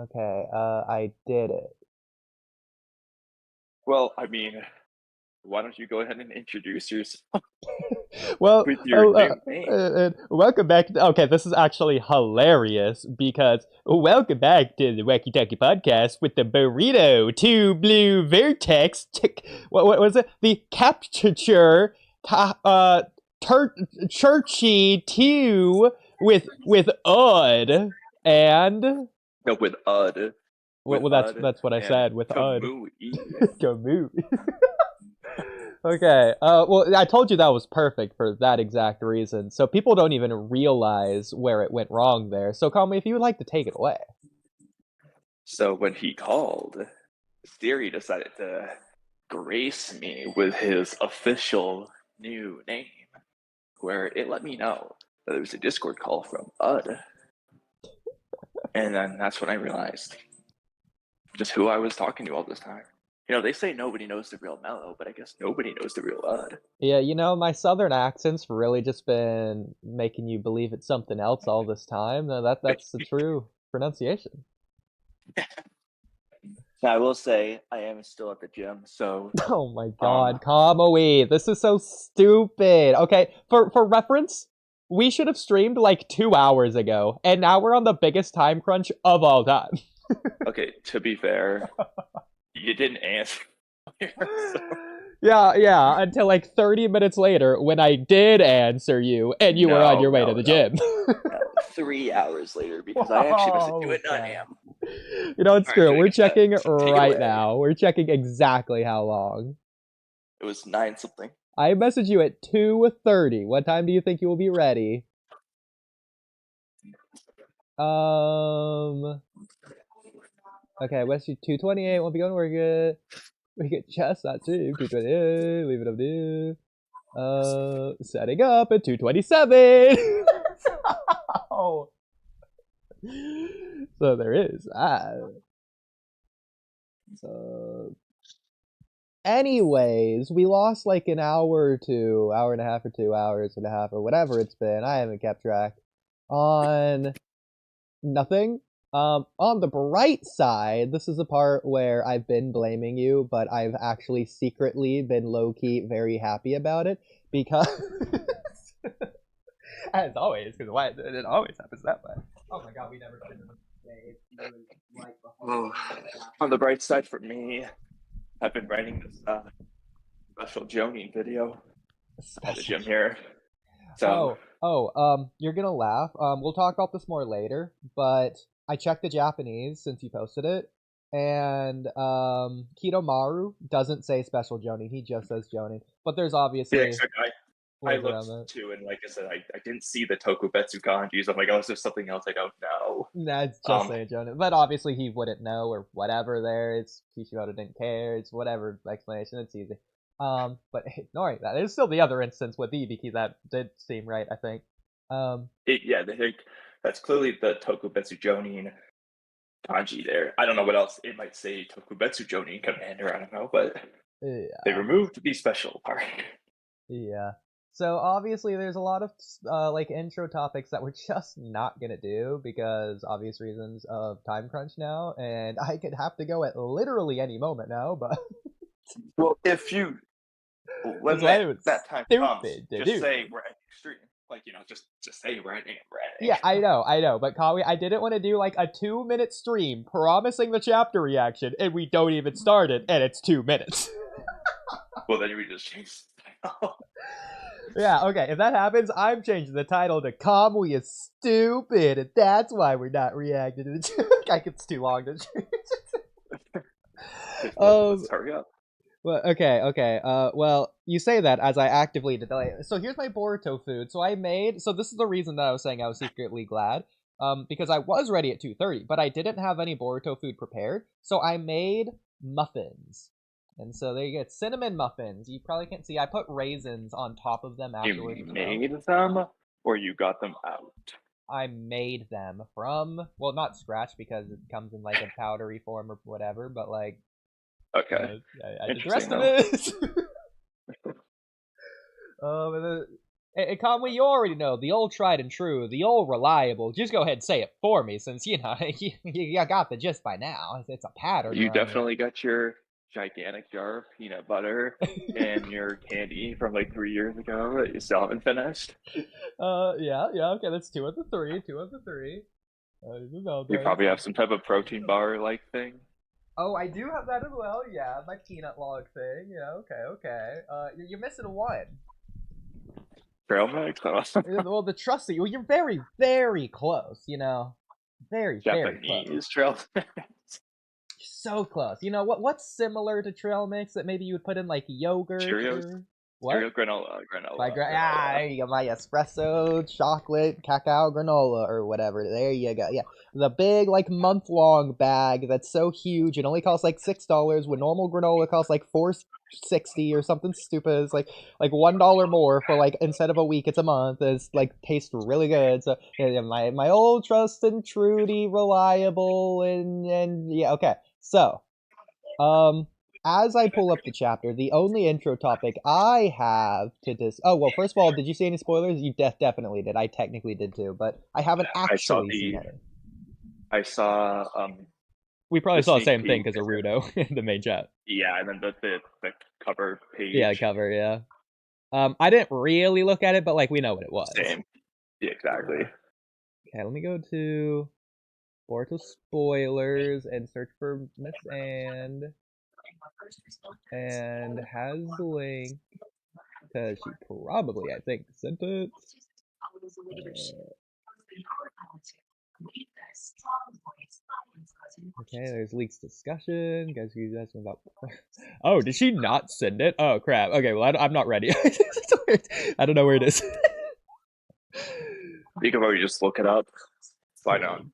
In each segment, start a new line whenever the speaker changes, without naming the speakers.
Okay, I did it.
Well, I mean, why don't you go ahead and introduce yourself
Well,
with your new name?
welcome back. Okay, this is actually hilarious because welcome back to the Wacky Talkie podcast with the burrito, two blue vertex. What was it? The capture, churchy two with odd and
No, with
well,
Ud
that's what I
and
said with odd.
Kamui.
Kamui. Okay. Well, I told you that was perfect for that exact reason. So people don't even realize where it went wrong there. So, call me if you would like to take it away.
So when he called, Theory decided to grace me with his official new name, where it let me know that it was a Discord call from Ud. And then that's when I realized just who I was talking to all this time. They say nobody knows the real Mellow, but I guess nobody knows the real Ud.
Yeah, my southern accent's really just been making you believe it's something else all this time. No, that's the true pronunciation.
Now, I will say I am still at the gym, so
Oh my
um,
god, Kamui, this is so stupid. Okay, for reference, we should have streamed like 2 hours ago, and now we're on the biggest time crunch of all time.
okay. To be fair, you didn't answer. So,
Yeah, until like 30 minutes later when I did answer you and you were on
no,
your way to
no,
the
no,
gym.
no. 3 hours later, because I actually messaged you at 9
Okay.
a.m.
It's
All right,
true.
should I
We're
get that?
checking
Take it
right
away.
now. We're checking exactly how long.
It was 9 something.
I messaged you at 2:30. What time do you think you will be ready? Um. Okay, I messaged you 2:28. Won't be going to work yet. We get chest that too. 2:28. Leave it up to. Setting up at 2:27. Oh. So there is that. Uh, anyways, we lost like an hour or two, hour and a half or 2 hours and a half or whatever it's been. I haven't kept track on nothing. On the bright side, this is the part where I've been blaming you, but I've actually secretly been low key very happy about it because, as always, because why it always happens that way. Oh my god, we never got into the like the
Oh,
whole
on the bright side for me, I've been writing this special Jonin video at the
special.
gym here. So,
You're gonna laugh. We'll talk about this more later, but I checked the Japanese since you posted it, and Kitomaru doesn't say special Jonin, he just says Jonin. But there's
yeah,
obviously
except I
ways
looked
around that.
too, and like I said, I didn't see the Tokubetsu kanjis. I'm like, oh, is there something else I don't know?
Nah, it's just
Um,
saying Jonin. But obviously he wouldn't know or whatever there. It's Kishimoto didn't care, it's whatever explanation, it's easy. But ignoring that. There's still the other instance with Ibiki that did seem right, I think. Um
yeah, that's clearly the Tokubetsu Jonin kanji there. I don't know what else it might say. Tokubetsu Jonin Commander. I don't know, but they
yeah.
removed the special part.
Yeah. So obviously, there's a lot of like intro topics that we're just not gonna do because obvious reasons of time crunch now, and I could have to go at literally any moment now. But
Well, if you
that's
when
why it was
that time comes,
stupid to
just
do.
say we're at extreme. Like just say we're
Yeah,
ending.
I know. But Kawi, I didn't want to do like a 2 minute stream promising the chapter reaction, and we don't even start it, and it's 2 minutes.
Well, then we just change.
Yeah, okay. If that happens, I'm changing the title to Kamui is stupid, and that's why we're not reacting to the like it's too long to change.
Let's
um
hurry up.
well, okay. Well, you say that as I actively delay it. So here's my Boruto food. So this is the reason that I was saying I was secretly glad. Because I was ready at 2:30, but I didn't have any Boruto food prepared. So I made muffins. And so they get cinnamon muffins. You probably can't see. I put raisins on top of them afterwards
You
as well.
made them, or you got them out.
I made them from, well, not scratch because it comes in like a powdery form or whatever, but like
Okay,
I did the
interesting
rest of
though.
it. And then Hey, Kamui, you already know the old tried and true, the old reliable. Just go ahead and say it for me, since you know you got the gist by now. It's a pattern
You
around
definitely got your gigantic jar of peanut butter
here.
and your candy from like 3 years ago that you still haven't finished.
Yeah, okay, that's two of the three, two of the three.
You
Valentine's.
probably have some type of protein bar like thing.
Oh, I do have that as well. Yeah, my peanut log thing. Yeah, okay. You're missing one.
Trail mix?
Well, the trusty. Well, you're very, very close. You know, very, very close.
Japanese trail mix.
So close. You know what? What's similar to trail mix that maybe you would put in like yogurt
Cheerios?
or what?
Cereal granola. Granola.
There you go. My espresso, chocolate, cacao, granola, or whatever. There you go. Yeah, the big like month-long bag that's so huge it only costs like $6 when normal granola costs like $4.60 or something stupid. It's like $1 more for like instead of a week, it's a month. It's like tastes really good. So yeah, my old trust and Trudy, reliable and yeah. Okay, so as I pull up the chapter, the only intro topic I have to oh well, first of all, did you see any spoilers? You definitely did. I technically did too, but I haven't
I saw
actually seen any.
I saw
We probably
the
saw the
sneak
same thing
peek.
because of Rudo in the main chat.
Yeah, and then the cover page.
Yeah, the cover. Yeah. I didn't really look at it, but like we know what it was.
Same. Yeah, exactly.
Okay, let me go to Boruto spoilers and search for Miss and has the link because she probably, I think, sent it. Okay, there's leaks discussion. Guys, you asking about. Oh, did she not send it? Oh crap. Okay, well I'm not ready. I don't know where it is.
You can probably just look it up. Find out.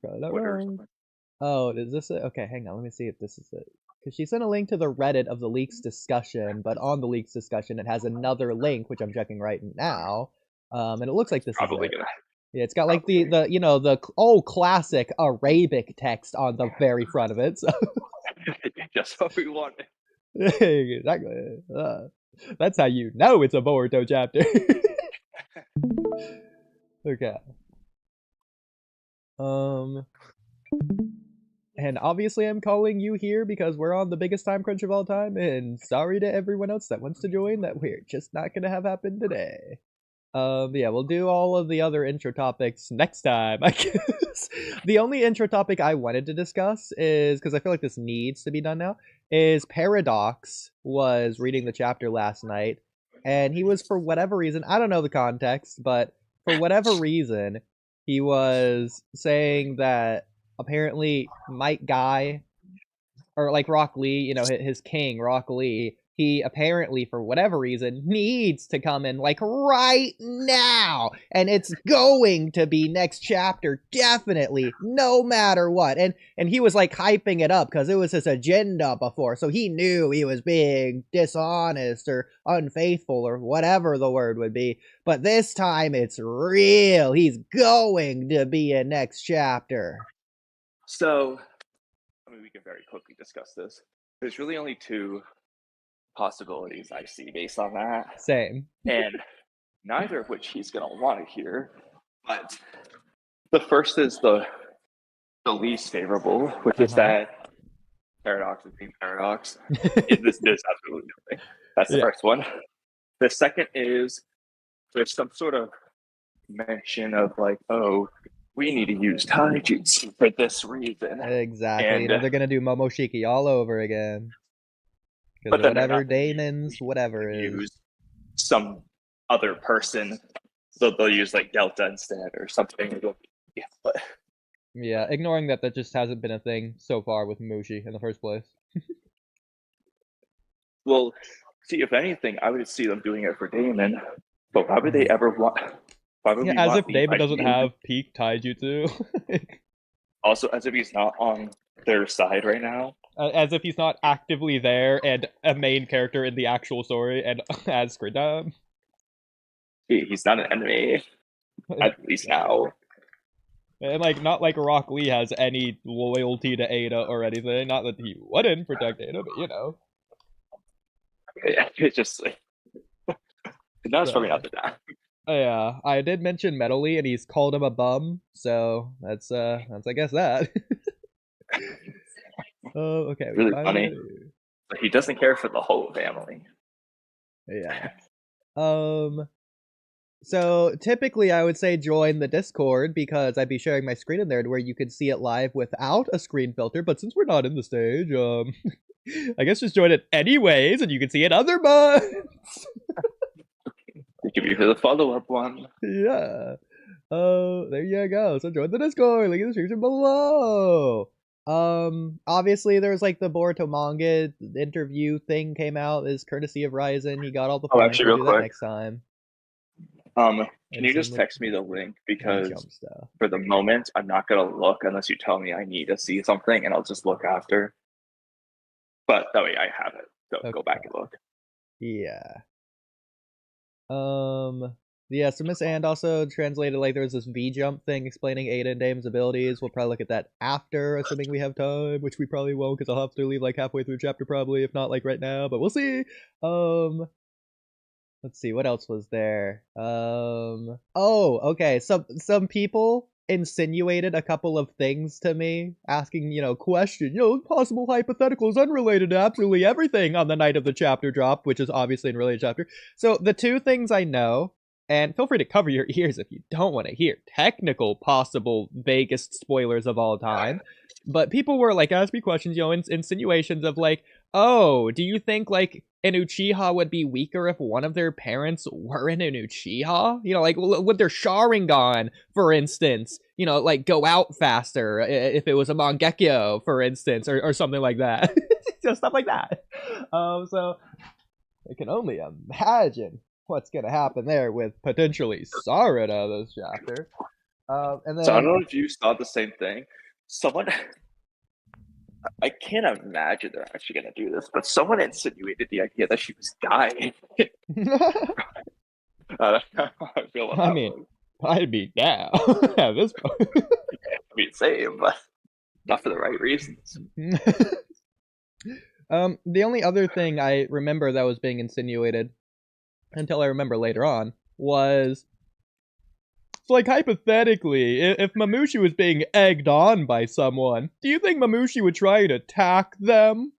Oh, is this it? Okay, hang on. Let me see if this is it. Because she sent a link to the Reddit of the leaks discussion, but on the leaks discussion, it has another link, which I'm checking right now. And it looks like this
Probably
is it.
gonna.
Yeah, it's got like the you know the old classic Arabic text on the very front of it. So
Just what we wanted.
exactly. That's how you know it's a Boruto chapter. Okay. And obviously I'm calling you here because we're on the biggest time crunch of all time, and sorry to everyone else that wants to join that we're just not gonna have happen today. Yeah, we'll do all of the other intro topics next time, I guess. The only intro topic I wanted to discuss is, because I feel like this needs to be done now, is Paradox was reading the chapter last night, and he was, for whatever reason, I don't know the context, but for whatever reason, he was saying that apparently Mike Guy, or like Rock Lee, you know, his king, Rock Lee, he apparently, for whatever reason, needs to come in like right now. And it's going to be next chapter, definitely, no matter what. And he was like hyping it up because it was his agenda before. So he knew he was being dishonest or unfaithful or whatever the word would be. But this time it's real. He's going to be in next chapter.
So, I mean, we can very quickly discuss this. There's really only two possibilities I see based on that.
Same.
And neither of which he's going to want to hear. But the first is the least favorable, which is that Paradox is being Paradox. This absolutely nothing. That's the first one. The second is there's some sort of mention of like, oh, we need to use taijutsu for this reason.
Exactly.
And,
you know, they're going to do Momoshiki all over again. But whatever Damon's, whatever is.
Use some other person, so they'll use like Delta instead or something. Yeah, but
yeah, ignoring that just hasn't been a thing so far with Mushi in the first place.
Well, see, if anything, I would see them doing it for Damon. But why would they ever want? Why would
as if Damon doesn't have peak taijutsu.
Also, as if he's not on their side right now.
As if he's not actively there and a main character in the actual story, and as Scridam.
He's not an enemy, at least now.
And like, not like Rock Lee has any loyalty to Ada or anything. Not that he wouldn't protect Ada, but you know.
Yeah, it's just like that's probably not the time.
Yeah, I did mention Metally, and he's called him a bum, so that's I guess that. Oh, okay, we
Really funny.
finally.
But he doesn't care for the whole family.
Yeah. Um. So typically, I would say join the Discord because I'd be sharing my screen in there where you could see it live without a screen filter. But since we're not in the stage, I guess just join it anyways, and you can see it other months.
We give you the follow-up one.
Yeah. Oh, there you go. So join the Discord. Link in the description below. Obviously there's like the Boruto manga interview thing came out as courtesy of Ryzen. He got all the
Oh,
points.
actually,
We'll
real
do that
quick.
next time.
Can
And
you
same
just
with
text me the link
the
because
jump stuff.
for the moment I'm not gonna look unless you tell me I need to see something, and I'll just look after. But that way I have it. So
Okay.
go back and look.
Yeah. Yeah, so Miss And also translated like there was this V jump thing explaining Ada and Damon's abilities. We'll probably look at that after, assuming we have time, which we probably won't because I'll have to leave like halfway through the chapter probably, if not like right now, but we'll see. Let's see, what else was there? Oh, okay. Some people insinuated a couple of things to me, asking, question, possible hypotheticals unrelated to absolutely everything on the night of the chapter drop, which is obviously in related chapter. So the two things I know, and feel free to cover your ears if you don't want to hear technical possible vaguest spoilers of all time. But people were like asking me questions, insinuations of like, oh, do you think like an Uchiha would be weaker if one of their parents were in an Uchiha? Like would their Sharingan, for instance, like go out faster if it was a Mangekyo, for instance, or something like that. Just stuff like that. So I can only imagine what's gonna happen there with potentially Sarada this chapter. And then
So I don't know if you saw the same thing. Someone, I can't imagine they're actually going to do this, but someone insinuated the idea that she was dying. I feel about
I
that
mean,
one.
I'd be down at this point.
I mean, same, but not for the right reasons.
The only other thing I remember that was being insinuated, until I remember later on, was so like hypothetically, if Mamushi was being egged on by someone, do you think Mamushi would try and attack them?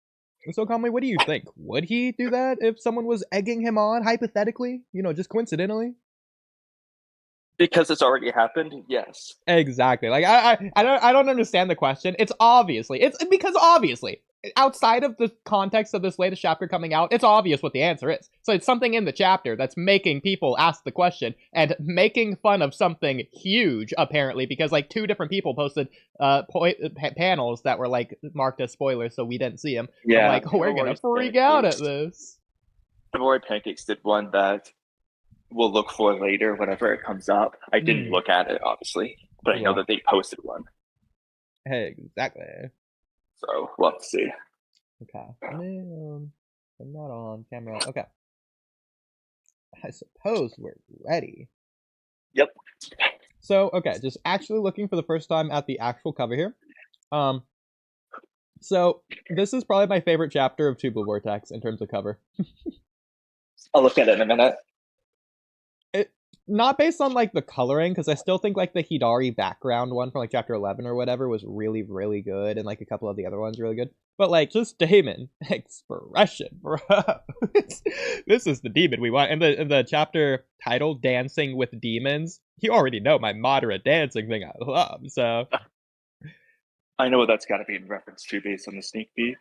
So Kamui, what do you think? Would he do that if someone was egging him on, hypothetically? Just coincidentally?
Because it's already happened, yes.
Exactly. Like I don't understand the question. It's because obviously outside of the context of this latest chapter coming out, it's obvious what the answer is. So it's something in the chapter that's making people ask the question and making fun of something huge, apparently, because like two different people posted panels that were like marked as spoilers, so we didn't see them.
Yeah.
I'm like, oh, we're gonna freak out at this.
Memory Pancakes did one that we'll look for later whenever it comes up. I didn't look at it, obviously, but I know that they posted one.
Hey, exactly.
So we'll have to see.
Okay. I'm not on camera. Okay. I suppose we're ready.
Yep.
So, okay, just actually looking for the first time at the actual cover here. So this is probably my favorite chapter of Tubular Vortex in terms of cover.
I'll look at it in a minute.
Not based on like the coloring, because I still think like the Hidari background one from like chapter 11 or whatever was really, really good, and like a couple of the other ones really good. But like just Damon expression, bro. This is the demon we want. And the chapter title, Dancing with Demons, you already know my moderate dancing thing I love, so.
I know what that's got to be in reference to based on the sneak peek.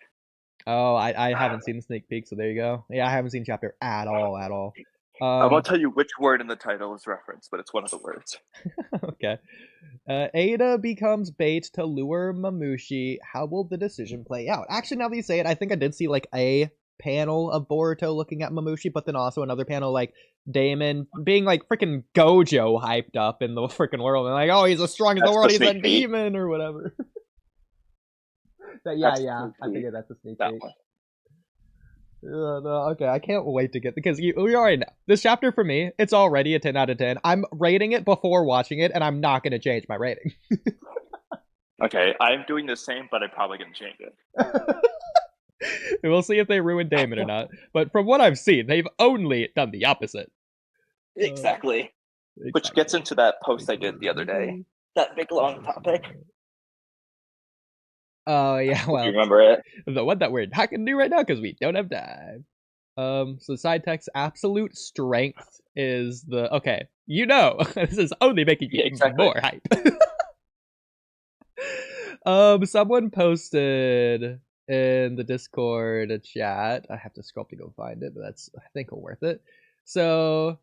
Oh, I haven't seen the sneak peek, so there you go. Yeah, I haven't seen chapter at all.
I won't tell you which word in the title is referenced, but it's one of the words.
Okay. Ada becomes bait to lure Mamushi. How will the decision play out? Actually, now that you say it, I think I did see like a panel of Boruto looking at Mamushi, but then also another panel like Damon being like freaking Gojo hyped up in the freaking world and like, oh, he's as strong as the world, he's a demon or whatever. Yeah, I figured that's a sneak peek. No, okay, I can't wait to get, because we already know this chapter for me, it's already a 10 out of 10. I'm rating it before watching it, and I'm not going to change my rating.
Okay, I'm doing the same, but I'm probably going to change it.
We'll see if they ruin Damon or not. But from what I've seen, they've only done the opposite.
Exactly. Which gets into that post I did the other day. That big long topic.
Oh yeah, well,
you remember it?
The one that we're not gonna do right now because we don't have time. So side text absolute strength is the okay. This is only making you more hype. Someone posted in the Discord chat. I have to scroll up to go find it, but that's I think worth it. So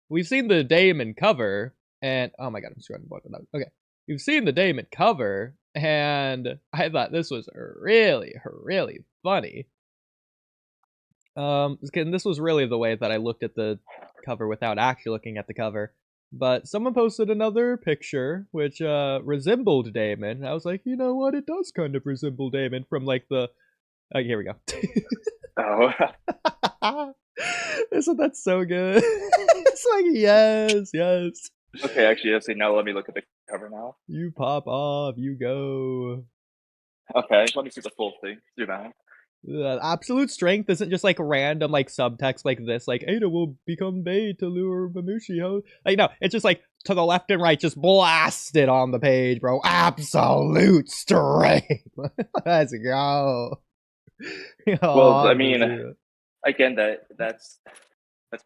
we've seen the Damon cover, and oh my god, I'm scrolling more than that. Okay, we've seen the Damon cover, and I thought this was really, really funny. And this was really the way that I looked at the cover without actually looking at the cover. But someone posted another picture which resembled Damon. And I was like, you know what? It does kind of resemble Damon from like the. Here we go.
Oh.
Isn't that so good? It's like yes.
Okay, actually, now let me look at the cover now.
You pop off. You go.
Okay, let me see the full thing. Do that.
Absolute strength isn't just like random like subtext like this, like Ada will become bait to lure Mamushi. Like no, it's just like to the left and right, just blasted on the page, bro. Absolute strength. Let's go.
Well, I mean, again, that's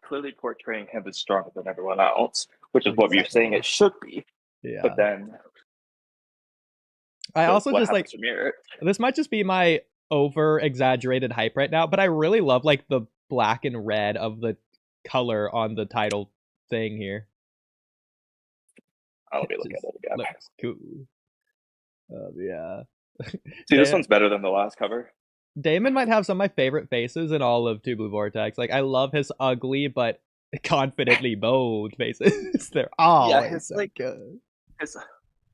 clearly portraying him as stronger than everyone else, which is what we were saying it should be.
Yeah.
But then,
I also just like this might just be my over exaggerated hype right now, but I really love like the black and red of the color on the title thing here.
I'll be looking at it again.
Looks cool. Yeah.
See, this one's better than the last cover.
Damon might have some of my favorite faces in all of Two Blue Vortex. Like I love his ugly but confidently bold faces. They're all so good.
His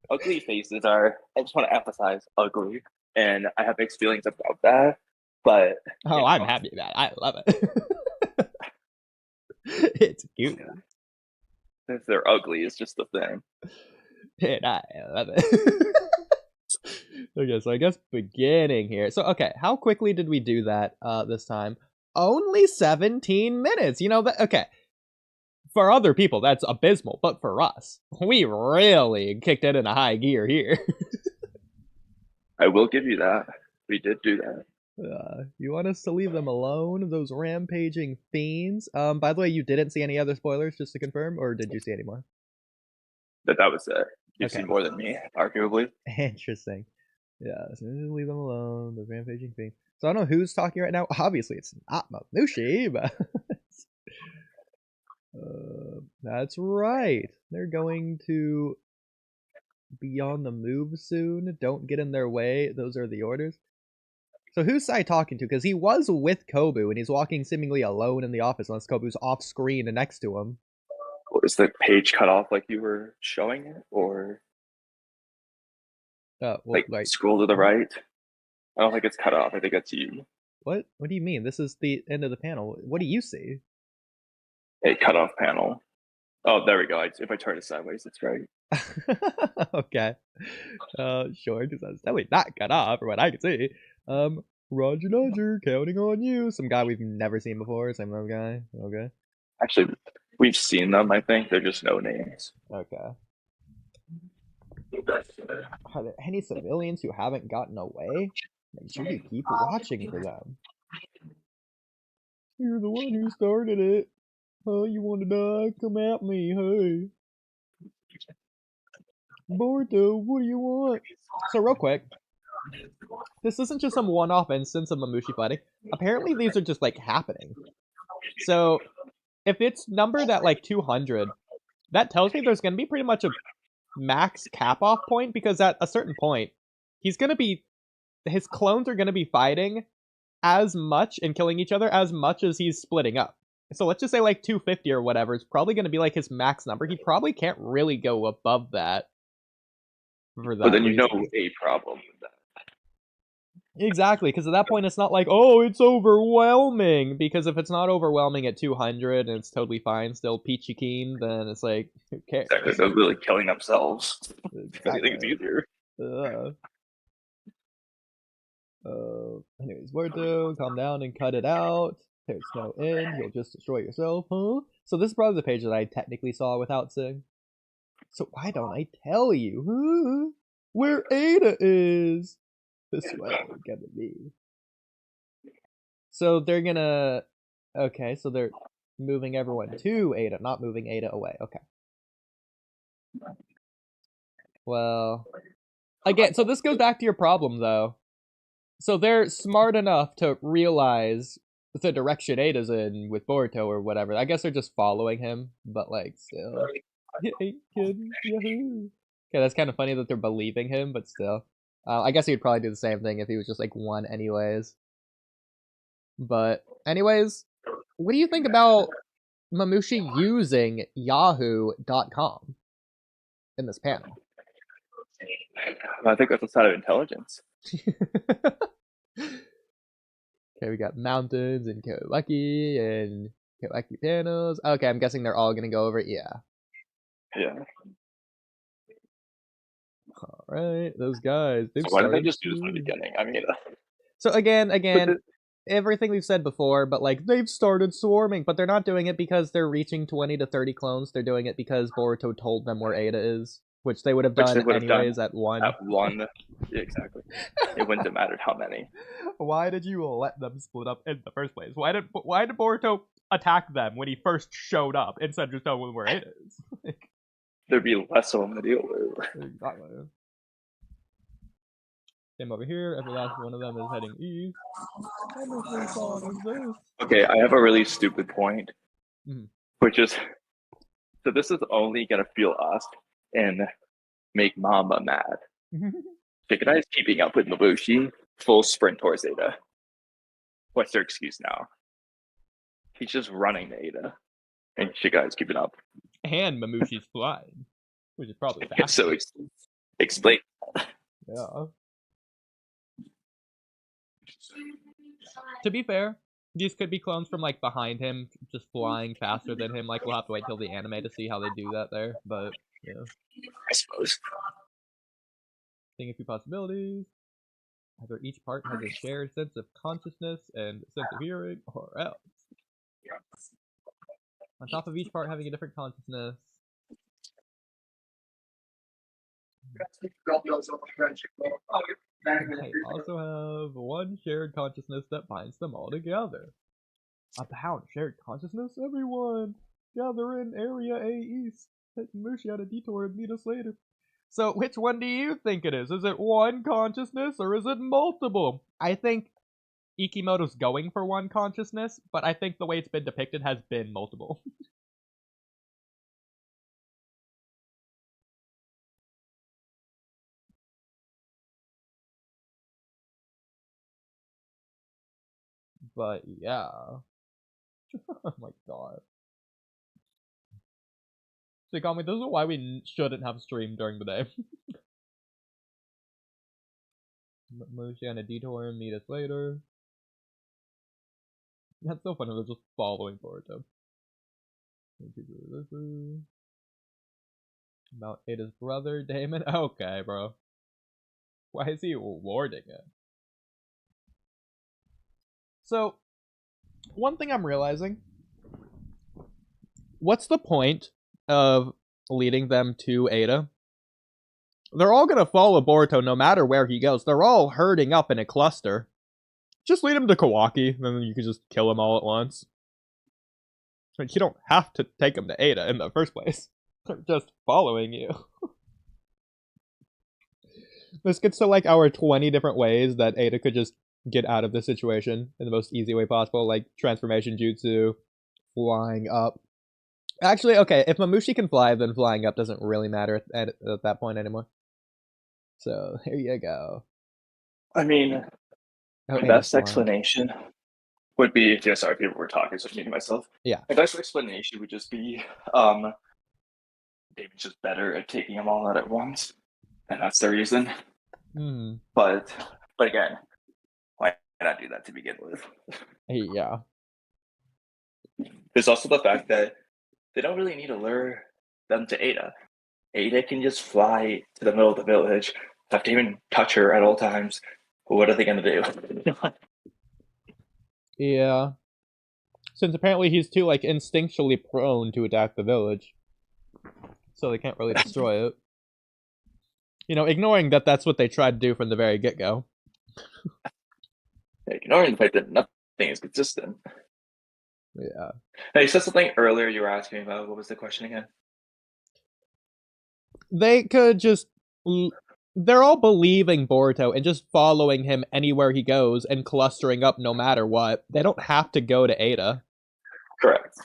ugly faces are. I just want to emphasize ugly. And I have mixed feelings about that, but
I'm happy about it. I love it. It's cute.
If they're ugly, it's just the thing.
And I love it. Okay, so I guess beginning here. So okay, how quickly did we do that this time? Only 17 minutes. You know that okay. For other people, that's abysmal, but for us, we really kicked it in a high gear here.
I will give you that. We did do that.
You want us to leave them alone, those rampaging fiends? By the way, you didn't see any other spoilers, just to confirm, or did you see any more?
That was it. You've seen more than me, arguably.
Interesting. Yeah, so leave them alone, those rampaging fiends. So I don't know who's talking right now. Obviously, it's not Mamushi, but that's right. They're going to be on the move soon. Don't get in their way. Those are the orders. So who's Sai talking to? Because he was with Kobu and he's walking seemingly alone in the office unless Kobu's off screen and next to him.
Was the page cut off like you were showing it? Or scroll to the right? I don't think it's cut off. I think that's you.
What? What do you mean? This is the end of the panel. What do you see?
A cut off panel. Oh, there we go. If I turn it sideways, it's right.
Okay. Sure, because that's definitely not cut off from what I can see. Roger, counting on you. Some guy we've never seen before. Same little guy. Okay.
Actually, we've seen them, I think. They're just no names.
Okay. Are there any civilians who haven't gotten away? Make sure you keep watching for them. You're the one who started it. Oh, you want to die? Come at me, hey. Boruto, what do you want? So real quick, this isn't just some one-off instance of Mamushi fighting. Apparently these are just like happening. So if it's numbered at like 200, that tells me there's going to be pretty much a max cap-off point, because at a certain point, his clones are going to be fighting as much and killing each other as much as he's splitting up. So let's just say like 250 or whatever is probably going to be like his max number. He probably can't really go above that. For that
but then
reason.
You know a problem with that.
Exactly, because at that point it's not like, oh, it's overwhelming. Because if it's not overwhelming at 200 and it's totally fine, still peachy keen, then it's like, who cares?
Exactly, they're really killing themselves. Exactly. I think it's easier.
Anyways, Boruto, calm down and cut it out. There's no end. You'll just destroy yourself, huh? So this is probably the page that I technically saw without seeing. So why don't I tell you? Huh? Where Ada is? This way, gonna be. So they're gonna. Okay, so they're moving everyone to Ada, not moving Ada away. Okay. Well, again, so this goes back to your problem though. So they're smart enough to realize the direction Ada's in with Boruto or whatever. I guess they're just following him, but like still. Hey kid, yahoo! Okay, that's kind of funny that they're believing him, but still. I guess he'd probably do the same thing if he was just like one anyways. But anyways, what do you think about Mamushi using yahoo.com in this panel?
I think that's a sign of intelligence.
Okay, we got mountains and Kawaki panels. Okay, I'm guessing they're all gonna go over it. Yeah.
Yeah.
All right, those guys.
So why didn't they just do this from the beginning? I mean,
so again, everything we've said before, but like they've started swarming, but they're not doing it because they're reaching 20 to 30 clones. They're doing it because Boruto told them where Ada is, which they would have done anyways at one.
At one, yeah, exactly. It wouldn't have mattered how many.
Why did you let them split up in the first place? Why did Boruto attack them when he first showed up instead of just telling them where Ada is?
There'd be less of them to deal with.
Exactly. Came over here. Every last one of them is heading east.
Okay, I have a really stupid point, which is, so this is only gonna feel us and make Mama mad. Chicken is keeping up with Mabushi, full sprint towards Ada. What's their excuse now? He's just running to Ada, and Chicken is keeping up.
And Mamushi's flying, which is probably faster.
So explain.
Yeah. To be fair, these could be clones from like behind him, just flying faster than him. Like we'll have to wait till the anime to see how they do that there, but yeah.
I suppose.
Think a few possibilities. Either each part has a shared sense of consciousness and sense of hearing, or else. On top of each part having a different consciousness. They also have one shared consciousness that binds them all together. About shared consciousness, everyone! Gather in Area A East. Take Mushi on a detour and meet us later. So, which one do you think it is? Is it one consciousness or is it multiple? I think Ikimoto's going for one consciousness, but I think the way it's been depicted has been multiple. But yeah. Oh my god. So Kamui, this is why we shouldn't have streamed during the day. Mushi on a detour and meet us later. That's so funny, they're just following Boruto. About Ada's brother, Damon? Okay, bro. Why is he warding it? So, one thing I'm realizing, what's the point of leading them to Ada? They're all gonna follow Boruto no matter where he goes. They're all herding up in a cluster. Just lead him to Kawaki, then you can just kill them all at once. Like, you don't have to take them to Ada in the first place. They're just following you. This gets to like our 20 different ways that Ada could just get out of this situation in the most easy way possible, like transformation jutsu, flying up. Actually, okay, if Mamushi can fly, then flying up doesn't really matter at that point anymore. So, here you go.
I mean, the best explanation would be, yeah, sorry, people were talking, so I'm muting myself.
Yeah.
The best explanation would just be, David's just better at taking them all out at once, and that's the reason. But again, why not do that to begin with?
Yeah.
There's also the fact that they don't really need to lure them to Ada. Ada can just fly to the middle of the village, have to even touch her at all times. What are they going to do?
Yeah. Since apparently he's too, like, instinctually prone to attack the village. So they can't really destroy it. You know, ignoring that that's what they tried to do from the very get-go.
Ignoring the fact that nothing is consistent.
Yeah.
Now, you said something earlier you were asking about. What was the question again?
They could just... They're all believing Boruto and just following him anywhere he goes and clustering up no matter what. They don't have to go to Ada.
Correct.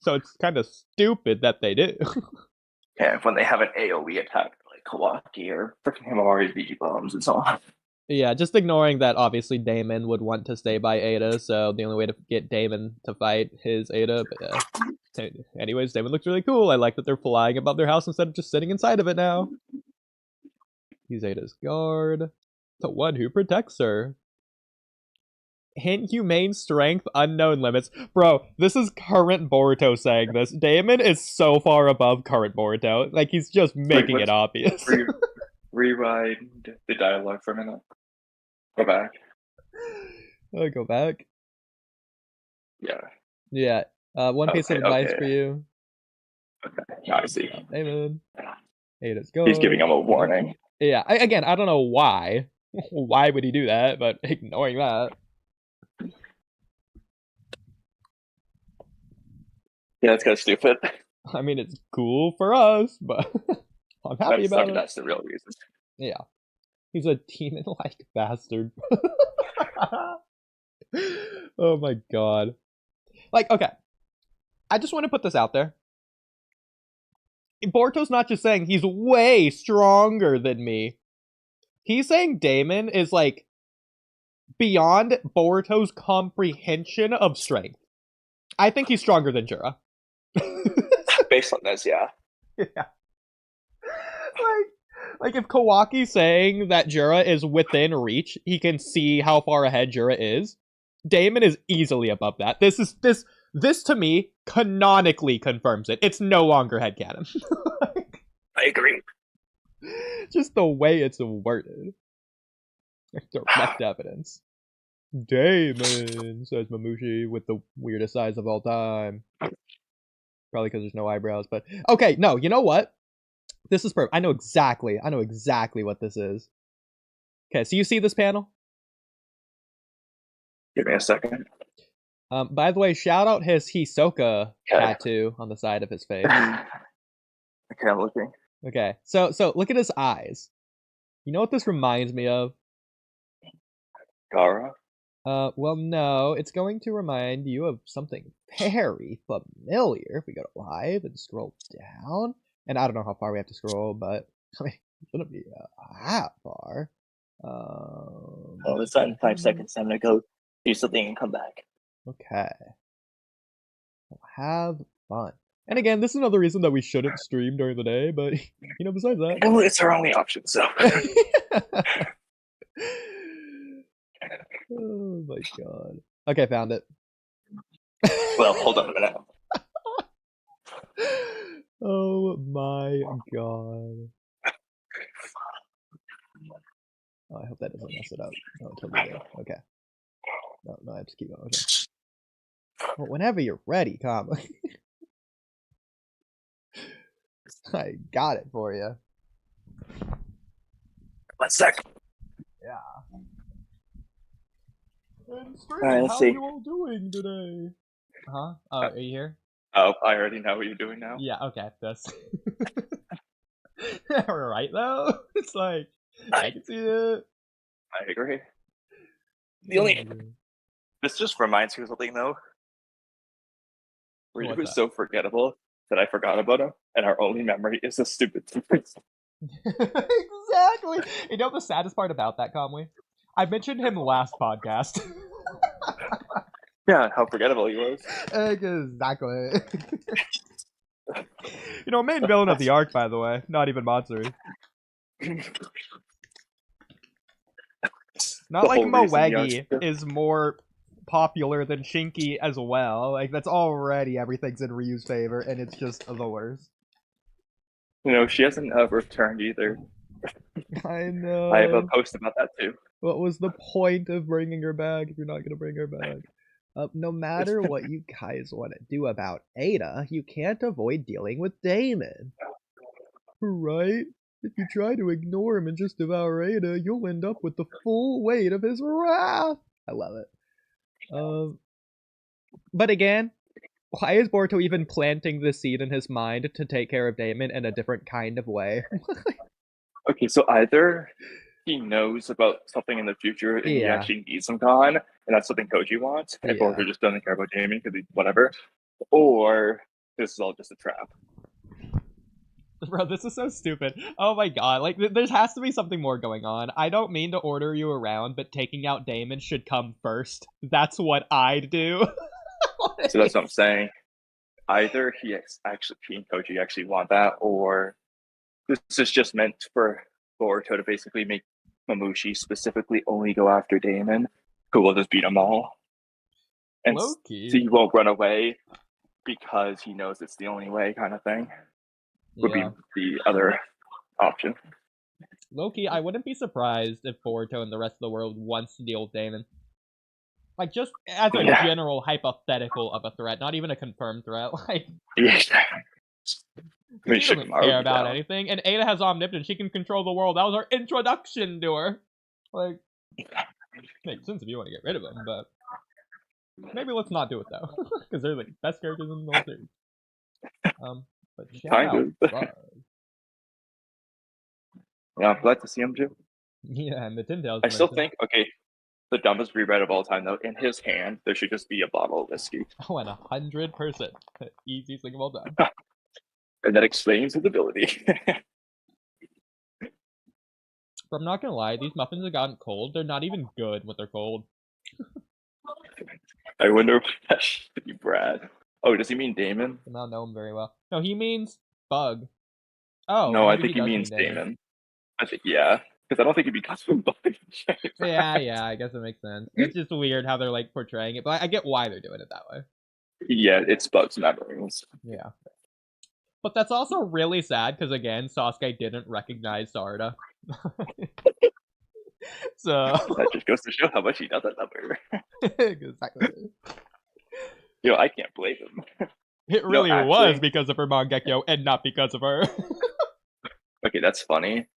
So it's kind of stupid that they do.
Yeah, when they have an AoE attack like Kawaki or freaking Himawari's BG bombs and so on.
Yeah, just ignoring that obviously Damon would want to stay by Ada, so the only way to get Damon to fight is Ada. But anyways, Damon looks really cool. I like that they're flying above their house instead of just sitting inside of it now. He's Ada's guard. The one who protects her. Inhumane strength, unknown limits. Bro, this is current Boruto saying this. Damon is so far above current Boruto. Like, he's just making it obvious.
Rewind the dialogue for a minute. Go back.
Go back?
Yeah.
Yeah. One piece of advice for you.
Okay, now I see.
Damon. Ada's guard.
He's giving him a warning.
Yeah, again, I don't know why. Why would he do that, but ignoring that.
Yeah, that's kind of stupid.
I mean, it's cool for us, but I'm happy about it.
That's the real reason.
Yeah. He's a demon-like bastard. Oh my god. Like, okay. I just want to put this out there. Boruto's not just saying he's way stronger than me. He's saying Damon is, like, beyond Boruto's comprehension of strength. I think he's stronger than Jura.
Based on this, yeah.
Yeah. Like if Kawaki's saying that Jura is within reach, he can see how far ahead Jura is. Damon is easily above that. This to me canonically confirms it. It's no longer headcanon.
I agree.
Just the way it's worded. Direct evidence. Damon, says Mamushi with the weirdest eyes of all time. Probably because there's no eyebrows, but... Okay, no, you know what? This is perfect. I know exactly what this is. Okay, so you see this panel?
Give me a second.
By the way, shout out his Hisoka tattoo on the side of his face.
Okay, I'm looking.
Okay, so look at his eyes. You know what this reminds me of?
Gara?
Well, no. It's going to remind you of something very familiar. If we go to live and scroll down. And I don't know how far we have to scroll, but I mean, it shouldn't be that far.
It's in 5 seconds. I'm gonna go do something and come back.
Okay. Well, have fun. And again, this is another reason that we shouldn't stream during the day, but, you know, besides that...
Well, it's our only option, so...
Oh my god. Okay, found it.
Well, hold on a minute.
Oh my god. Oh, I hope that doesn't mess it up. Oh, it totally did. Okay. No, I have to keep going. Okay. Well, whenever you're ready, Kamui. I got it for you.
1 sec.
Yeah. And
Alright, let's
how
see.
are you all doing today? Huh? Oh, are you here?
Oh, I already know what you're doing now.
Yeah, okay. That's right though. It's like I can see it.
I agree. The only this just reminds me of something though. Ryu is so forgettable that I forgot about him, and our only memory is a stupid thing.
Exactly. You know the saddest part about that, Kamui? I mentioned him last podcast.
Yeah, how forgettable he was.
Exactly. You know, main villain of the arc, by the way. Not even Matsuri. Not like Moegi is more popular than Shinki as well. Like, that's already everything's in Ryu's favor, and it's just the worst.
You know, she hasn't returned either.
I know.
I have a post about that too.
What was the point of bringing her back if you're not going to bring her back? No matter what you guys want to do about Ada, you can't avoid dealing with Damon. Right? If you try to ignore him and just devour Ada, you'll end up with the full weight of his wrath. I love it. But again, why is Boruto even planting the seed in his mind to take care of Damon in a different kind of way?
Okay, so either he knows about something in the future and he
Yeah.
actually needs some con, and that's something Koji wants, and
Yeah.
Boruto just doesn't care about Damien because whatever, or this is all just a trap.
Bro, this is so stupid. Oh my god, like, there has to be something more going on. I don't mean to order you around, but taking out Damon should come first. That's what I'd do.
So that's what I'm saying. Either he and Koji actually want that, or this is just meant for Boruto to basically make Mamushi specifically only go after Damon, who will just beat them all. And
Low-key.
so he won't run away because he knows it's the only way, kind of thing. Would be the other option.
Low-key, I wouldn't be surprised if Boruto and the rest of the world wants to deal with Damon. Like, just as a general hypothetical of a threat, not even a confirmed threat. Like,
yeah.
He doesn't care about anything, and Ada has omnipotence. She can control the world. That was our introduction to her. Like, makes sense if you want to get rid of him, but maybe let's not do it though, because they're the best characters in the whole series. But
kind of. Yeah, I'm glad to see him too.
Yeah, and the Tin Tails.
I still think, okay, the dumbest rewrite of all time though. In his hand, there should just be a bottle of whiskey.
Oh, and 100%, easiest thing of all time.
And that explains his ability.
But I'm not gonna lie, these muffins have gotten cold. They're not even good when they're cold.
I wonder if that should be Brad. Oh, does he mean Damon?
I don't know him very well. No, he means Bug. Oh,
no, I think he means Damon. I think, yeah. Because I don't think he'd be custom Bug.
Yeah, I guess it makes sense. It's just weird how they're like portraying it, but I get why they're doing it that way.
Yeah, it's Bug's memories.
Yeah. But that's also really sad because, again, Sasuke didn't recognize Sarada. So
that just goes to show how much he doesn't love her.
Exactly.
You know, I can't blame him.
It really was because of her Mangekyo and not because of her.
Okay, that's funny.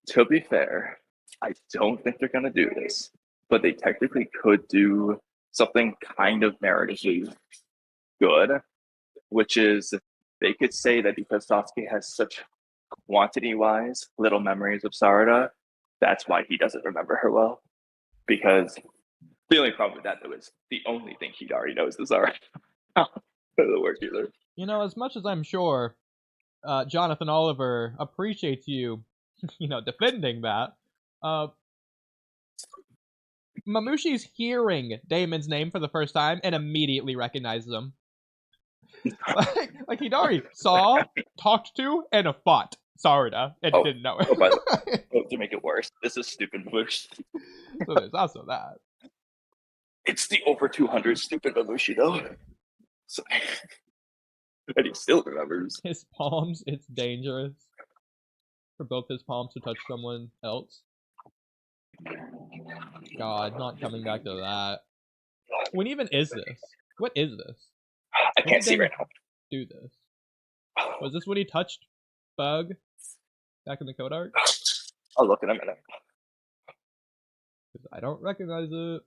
To be fair, I don't think they're gonna do this, but they technically could do something kind of meritably good, which is they could say that because Sasuke has such quantity-wise little memories of Sarada, that's why he doesn't remember her well. Because the only problem with that, though, is the only thing he already knows is Sarada. Doesn't work either.
You know, as much as I'm sure Jonathan Oliver appreciates you, defending that, Mamushi's hearing Damon's name for the first time and immediately recognizes him. like he'd already saw, talked to, and fought Sarada and didn't know it.
By the way, to make it worse, this is stupid Mamushi.
So there's also that.
It's the over 200 stupid Mamushi, though. So, and he still remembers.
His palms, it's dangerous for both his palms to touch someone else. God, not coming back to that. When even is this? What is this?
I can't see right now.
Do this. Was this when he touched Bug back in the code arc?
I'll look in a minute.
I don't recognize it.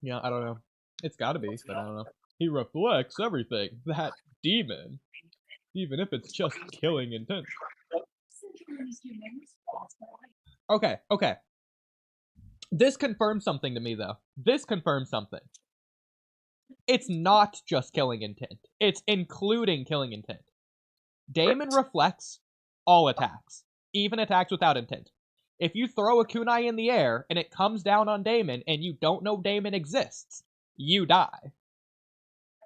Yeah, I don't know. It's gotta be, but I don't know. He reflects everything. That demon. Even if it's just killing intent. Okay. This confirms something to me, though. This confirms something. It's not just killing intent. It's including killing intent. Damon reflects all attacks. Even attacks without intent. If you throw a kunai in the air and it comes down on Damon and you don't know Damon exists, you die.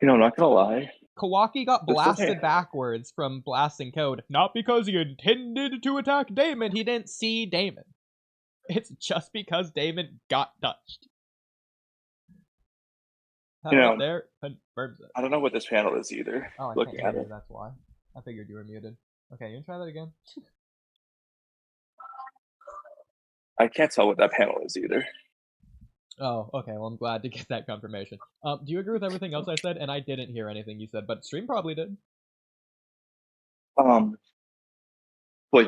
You know, I'm not gonna lie.
Kawaki got blasted backwards from blasting code, not because he intended to attack Damon, he didn't see Damon. It's just because Damon got touched. There confirms it.
I don't know what this panel is either.
Oh, I can't hear you, that's why. I figured you were muted. Okay, you wanna try that again?
I can't tell what that panel is either.
Oh, okay. Well, I'm glad to get that confirmation. Do you agree with everything else I said? And I didn't hear anything you said, but stream probably did.
Well,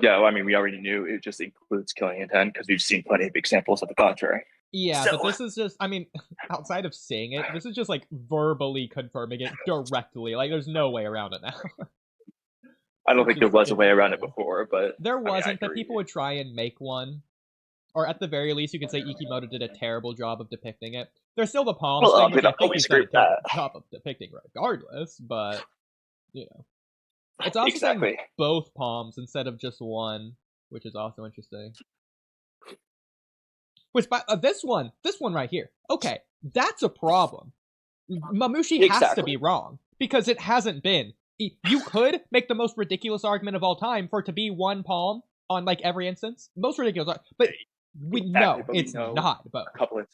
yeah, I mean, we already knew it just includes killing intent because we've seen plenty of examples of the contrary.
Yeah,
So,
but this is just, I mean, outside of saying it, this is just like verbally confirming it directly. Like, there's no way around it now.
I don't think there was a way around it
incredible.
before, but
There wasn't,
I
but people would try and make one. Or at the very least, you could say Ikimoto did a terrible job of depicting it. There's still the palms thing, which I think he's done a terrible job of depicting regardless, but, you know. It's also
exactly.
saying both palms instead of just one, which is also interesting. Which, this one right here, okay, that's a problem. Mamushi has to be wrong, because it hasn't been. You could make the most ridiculous argument of all time for it to be one palm on, like, every instance. Most ridiculous, but we know it's not both.
A couple of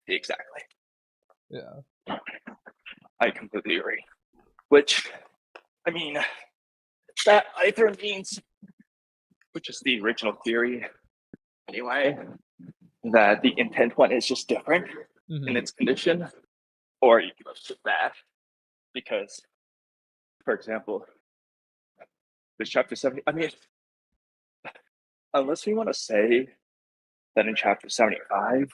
exactly.
Yeah.
I completely agree. Which, I mean, that either means, which is the original theory anyway, that the intent one is just different in its condition, or you can just bad. Because, for example, this chapter 70, I mean, unless we want to say that in chapter 75,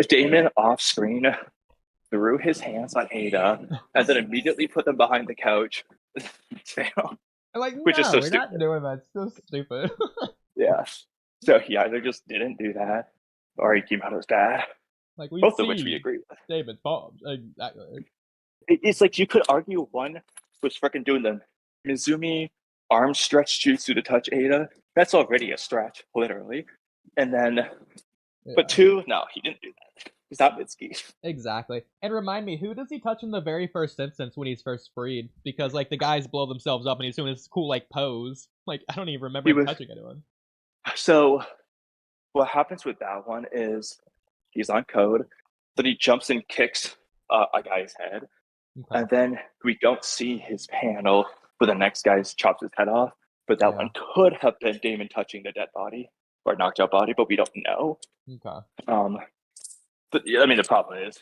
Damon off screen threw his hands on Ada and then immediately put them behind the couch.
Like,
which is so stupid.
We're not doing that. It's so stupid.
Yeah. So he either just didn't do that, or he came out as bad.
Like, we
both of which we agree with.
David's bombs. Exactly.
It's like you could argue one was freaking doing the Mizumi arm stretch jutsu to touch Ada. That's already a stretch, literally. And then, but two, no, he didn't do that. He's not Mitsuki.
Exactly. And remind me, who does he touch in the very first instance when he's first freed? Because, like, the guys blow themselves up and he's doing this cool, like, pose. Like, I don't even remember him touching anyone.
So, what happens with that one is he's on code, then he jumps and kicks a guy's head, and then we don't see his panel where the next guy chops his head off, but that one could have been Damon touching the dead body or knocked out body, but we don't know. But I mean, the problem is,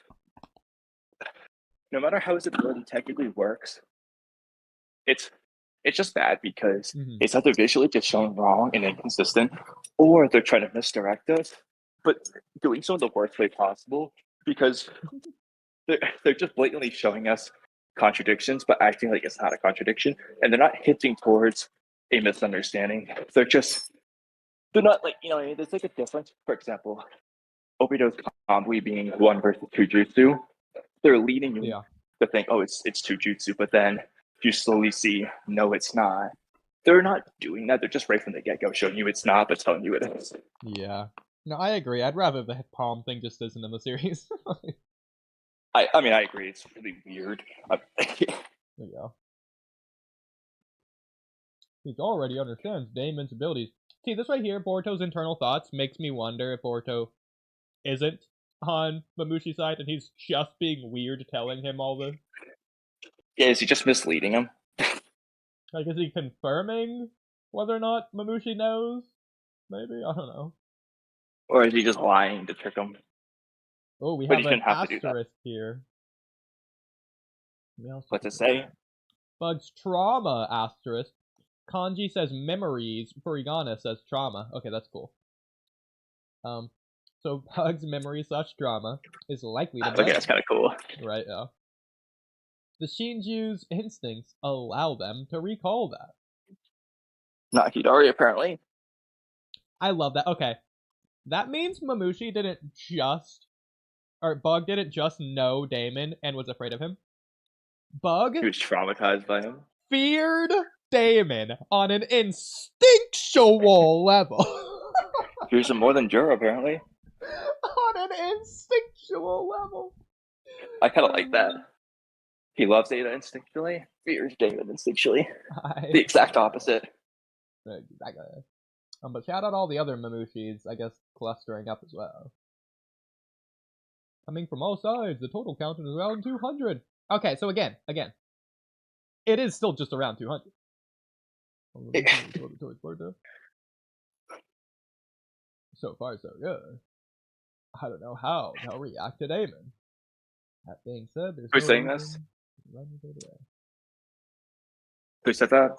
no matter how his ability technically works, it's just bad because it's either visually just shown wrong and inconsistent, or they're trying to misdirect us, but doing so in the worst way possible, because they're just blatantly showing us contradictions, but acting like it's not a contradiction, and they're not hinting towards a misunderstanding. They're not like, there's like a difference. For example, Obito's Kamui being 1 versus 2 jutsu, they're leading you to think, oh, it's 2 jutsu, but then you slowly see, no, it's not. They're not doing that. They're just right from the get-go showing you it's not, but telling you it is.
Yeah. No, I agree. I'd rather the palm thing just isn't in the series.
I mean, I agree. It's really weird.
There you go. He already understands Damon's abilities. See, this right here, Boruto's internal thoughts, makes me wonder if Boruto isn't on Mamushi's side and he's just being weird telling him all this.
Yeah, is he just misleading him?
Like, is he confirming whether or not Mamushi knows? Maybe? I don't know.
Or is he just lying to trick him?
Oh, we have an asterisk here.
What's it say?
Bug's trauma asterisk. Kanji says memories. Furigana says trauma. Okay, that's cool. So Bug's memory / trauma is likely to
okay, that's kind of cool.
Right, yeah. The Shinju's instincts allow them to recall that.
Not Hidari, apparently.
I love that. Okay. That means Mamushi didn't just... Or Bug didn't just know Damon and was afraid of him. Bug...
He was traumatized by him.
Feared Damon on an instinctual level.
Here's some more than Juro, apparently.
On an instinctual level.
I kind of like that. He loves Ada instinctually, fears Damon instinctually. The exact opposite.
Exactly. But shout out all the other Mamushis, I guess, clustering up as well. Coming from all sides, the total count is around 200. Okay, so again, it is still just around 200. So far, so good. I don't know how they'll react to Damon. That being said, there's
Who's
no
saying
reason
this?
to run with it away.
Who said that?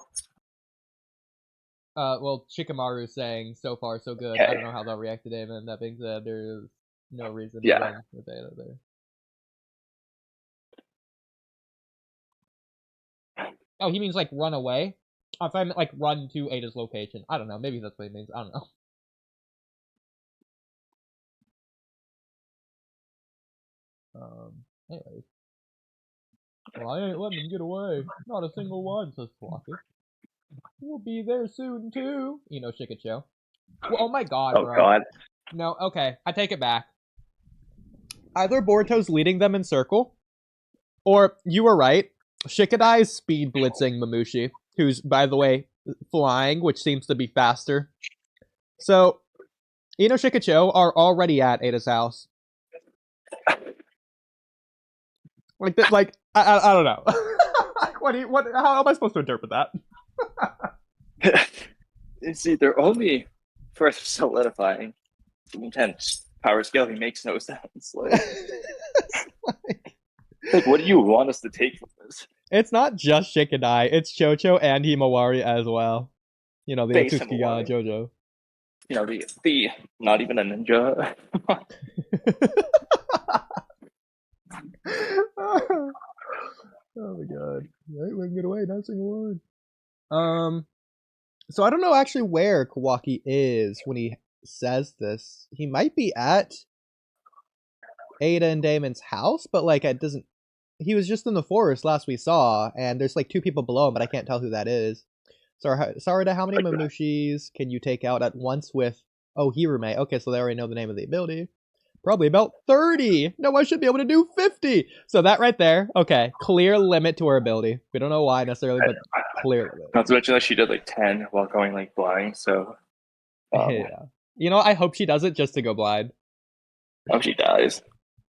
Well, Shikamaru's saying, so far, so good.
Okay.
I don't know how they'll react to Damon. That being said, there's no reason to
Yeah.
run with Ada there. Oh, he means like run away? If I meant like run to Ada's location. I don't know. Maybe that's what he means. I don't know. Anyways. Well, I ain't letting him get away. Not a single one, says Flocky. We'll be there soon, too. You know, Shikacho. Well, oh my god,
Oh
bro.
god.
No, okay. I take it back. Either Boruto's leading them in circle, or you were right. Shikadai is speed blitzing Mamushi, who's, by the way, flying, which seems to be faster. So, Ino Shikacho are already at Ada's house. I don't know. How am I supposed to interpret that?
See, they're only first solidifying the intense power scale. He makes no sense. Like, what do you want us to take from this?
It's not just Shikadai, it's Chocho and Himawari as well. You know, the Otsuki Jojo.
You know, the not even a ninja.
Oh my god. Right, we can get away, not a single one. So I don't know actually where Kawaki is when he says this. He might be at Ada and Damon's house, but like it doesn't. He was just in the forest last we saw, and there's like 2 people below him, but I can't tell who that is. Sorry to how many Mamushis can you take out at once with? Oh, Hirume. Okay, so they already know the name of the ability. Probably about 30. No, I should be able to do 50. So that right there, okay, clear limit to her ability. We don't know why necessarily, but clear limit.
Not to mention that she did like 10 while going like blind. So
yeah, you know, I hope she does it just to go blind.
Oh, she dies.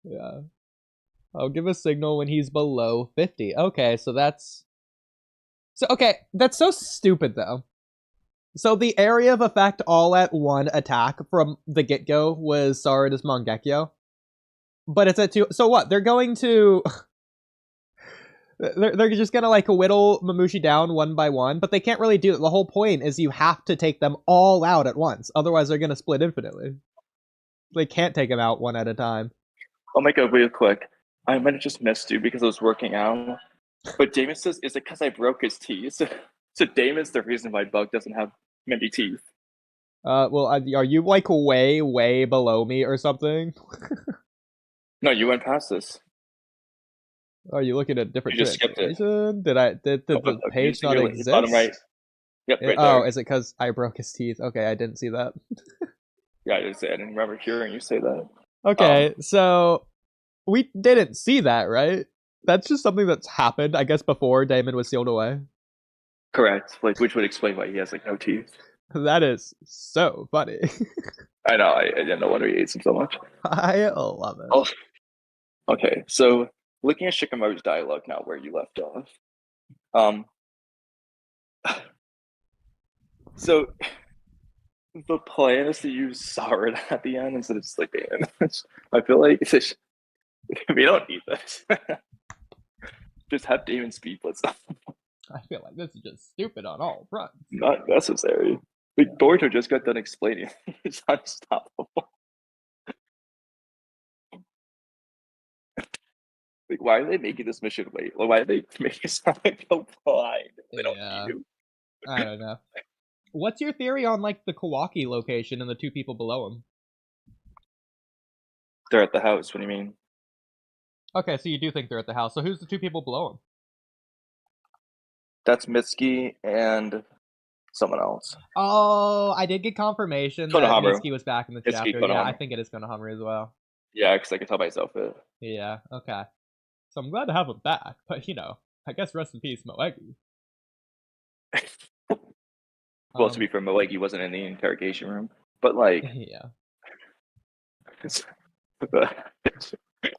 Yeah. I'll give a signal when he's below 50. Okay, so that's... okay, that's so stupid, though. So the area of effect all at one attack from the get-go was Sarada's Mangekyo. But it's at 2... So what? They're going to... they're just gonna, like, whittle Mamushi down one by one, but they can't really do it. The whole point is you have to take them all out at once. Otherwise, they're gonna split infinitely. They can't take them out one at a time.
I'll make it real quick. I might have just missed you because I was working out. But Damon says, is it because I broke his teeth? So Damon's the reason why Bug doesn't have many teeth.
Well, are you, like, way, way below me or something?
No, you went past this.
Are you looking at a different
You just skipped it.
Did the page not exist?
Bottom right. Yep, right
oh,
there.
is it because I broke his teeth? Okay, I didn't see that.
Yeah, I didn't remember hearing you say that.
Okay, so we didn't see that, right? That's just something that's happened, I guess, before Damon was sealed away.
Correct. Like, which would explain why he has like no teeth.
That is so funny.
I know. I didn't know why he hates him so much.
I love it.
Oh. Okay, so looking at Shikamaru's dialogue now, where you left off. So the plan is to use Sarada at the end instead of just like Damon. I feel like we don't need this. Just have Damon speed blitz.
I feel like this is just stupid on all fronts.
Not necessary. Like Boruto just got done explaining. It's unstoppable. Like, why are they making this mission wait? Like, why are they making someone go blind? They don't need to.
I don't know. What's your theory on, like, the Kawaki location and the 2 people below him?
They're at the house. What do you mean?
Okay, so you do think they're at the house. So who's the 2 people below him?
That's Mitsuki and someone else.
Oh, I did get confirmation that Mitsuki was back in the chapter. Yeah, I think it is Konohamaru as well.
Yeah, because I can tell by his outfit.
Yeah, okay. So I'm glad to have him back, but, you know, I guess rest in peace, Moegi.
Well, to be fair, Moegi wasn't in the interrogation room, but like,
yeah.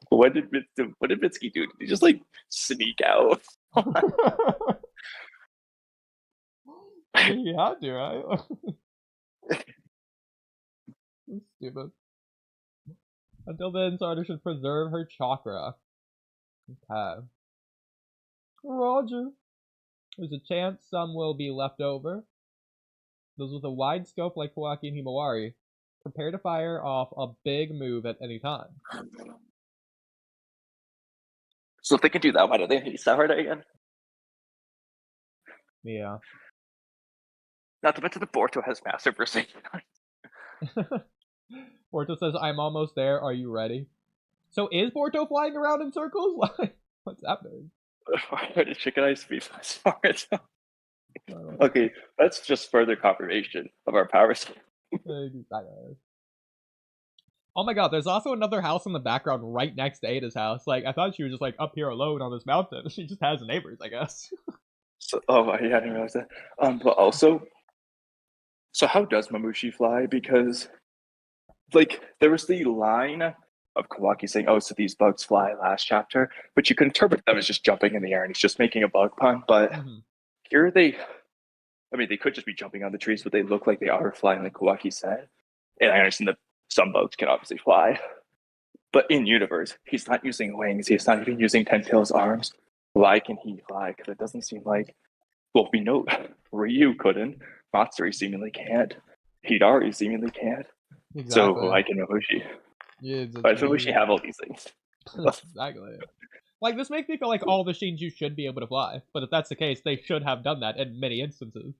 What did Mitsuki do? Did he just like sneak out?
He had to, right? That's stupid. Until then, Sarda should preserve her chakra. Okay. Roger. There's a chance some will be left over. Those with a wide scope like Kawaki and Himawari prepare to fire off a big move at any time.
So if they can do that, why don't they need Saturday again?
Yeah.
Not to mention the Boruto has massive resistance.
Boruto says, I'm almost there, are you ready? So is Boruto flying around in circles? Like, what's happening?
Why did Chicken Eyes be as far as okay, that's just further confirmation of our powers.
Oh my god, there's also another house in the background right next to Ada's house. Like, I thought she was just like up here alone on this mountain. She just has neighbors, I guess.
So, yeah, I didn't realize that. But also, so how does Mamushi fly? Because, like, there was the line of Kawaki saying, "Oh, so these bugs fly" last chapter, but you could interpret them as just jumping in the air and he's just making a bug pun. But here they could just be jumping on the trees, but they look like they are flying, like Kawaki said. And I understand that some bugs can obviously fly, but in universe, he's not using wings. He's not even using 10 tails arms. Why can he fly? Because it doesn't seem like. Well, we know Ryu couldn't. Matsuri seemingly can't. Hidari seemingly can't. Exactly. So why can Mamushi?
Yeah,
why does Mamushi have all these things?
Exactly. Like, this makes me feel like all the Shinju should be able to fly. But if that's the case, they should have done that in many instances.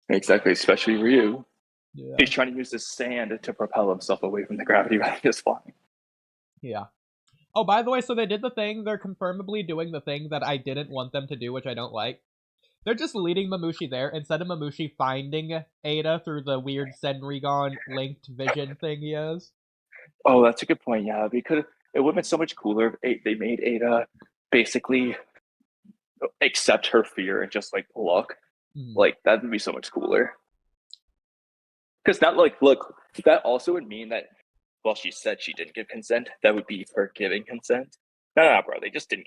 Exactly, especially Ryu.
Yeah.
He's trying to use the sand to propel himself away from the gravity rather than just flying.
Yeah. Oh, by the way, so they did the thing. They're confirmably doing the thing that I didn't want them to do, which I don't like. They're just leading Mamushi there instead of Mamushi finding Ada through the weird Senrigan linked vision thing he has.
Oh, that's a good point. Yeah, because it would have been so much cooler if they made Ada basically accept her fear and just like look. Like that would be so much cooler. Because that, like, look, that also would mean that, well, she said she didn't give consent. That would be her giving consent. No, bro. She just didn't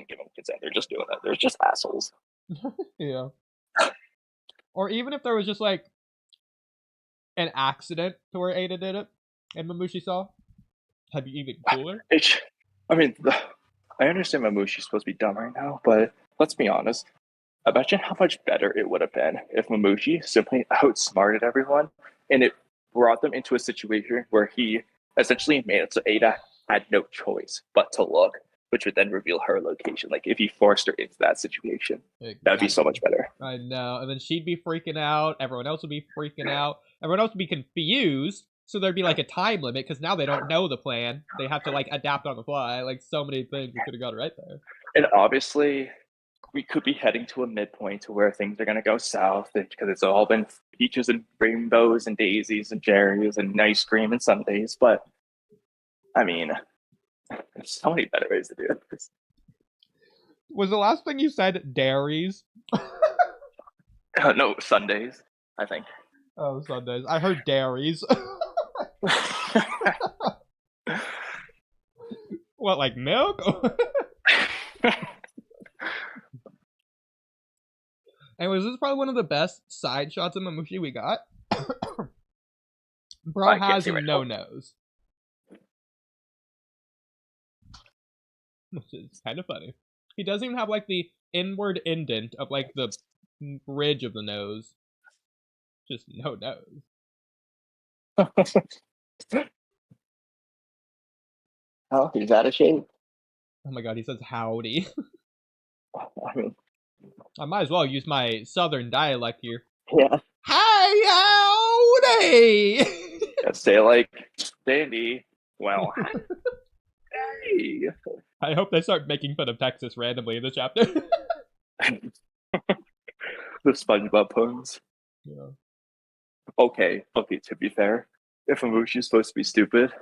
give them consent. They're just doing that. They're just assholes.
Yeah. Or even if there was just like an accident to where Ada did it and Mamushi saw, that'd be even cooler.
I understand Mamushi's supposed to be dumb right now, but let's be honest. Imagine how much better it would have been if Mamushi simply outsmarted everyone and it brought them into a situation where he essentially made it so Ada had no choice but to look, which would then reveal her location. Like, if he forced her into that situation, that'd be so much better.
I know. And then she'd be freaking out. Everyone else would be freaking out. Everyone else would be confused. So there'd be like a time limit because now they don't know the plan. They have to like adapt on the fly. Like, so many things we could have got right there.
And obviously, we could be heading to a midpoint to where things are going to go south because it's all been peaches and rainbows and daisies and cherries and ice cream and sundaes. But, I mean, there's so many better ways to do this.
Was the last thing you said dairies?
No, Sundays, I think.
Oh, Sundays. I heard dairies. What, like milk? Anyways, this is probably one of the best side shots of Mamushi we got. Bro has no nose. Which is kind of funny. He doesn't even have, like, the inward indent of, like, the bridge of the nose. Just no nose.
Oh, he's out of shape.
Oh my god, he says howdy.
I mean,
I might as well use my southern dialect here.
Yeah.
Hey, howdy!
Yeah, say like, Dandy. Well, hey.
I hope they start making fun of Texas randomly in this chapter.
The SpongeBob puns.
Yeah.
Okay, to be fair, if Mamushi is supposed to be stupid,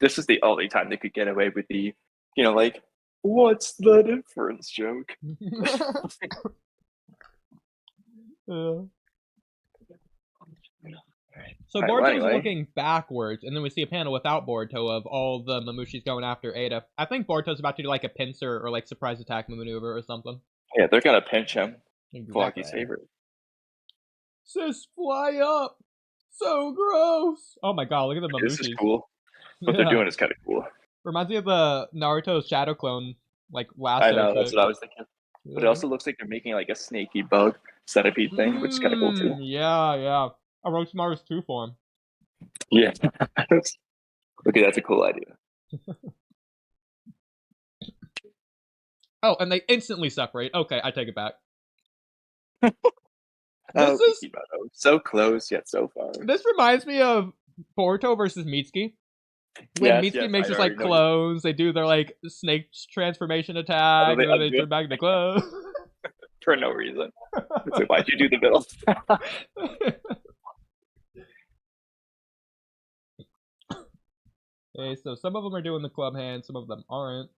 this is the only time they could get away with the, like, what's the difference joke.
Yeah. So Boruto's looking backwards, and then we see a panel without Boruto of all the Mamushis going after Ada. I think Boruto's about to do like a pincer or like surprise attack maneuver or something.
Yeah, they're gonna pinch him. Exactly. Kawaki's favorite.
Sis, fly up! So gross. Oh my god, look at the
This is
mamushis.
cool. What they're
Yeah.
doing is kind of cool.
Reminds me of the Naruto shadow clone, like
I
lasso
know, that's
trick.
what I was thinking. But it
Yeah.
also looks like they're making like a snaky bug centipede thing, which is kind of cool too.
Yeah, yeah. Orochimaru's true form.
Yeah. Okay, that's a cool idea.
Oh, and they instantly separate. Okay, I take it back. This
Oh,
is
Kikimoto. So close, yet so far.
this reminds me of Boruto versus Mitsuki. When
Yes,
Mitsuki
yes,
makes
I
just
already
like
know you.
clones, they do their like snake transformation
Although
attack,
they
and then they
undo it
turn back into clones.
for no reason. It's like, why'd you do the middle?
Okay, so some of them are doing the club hand, some of them aren't.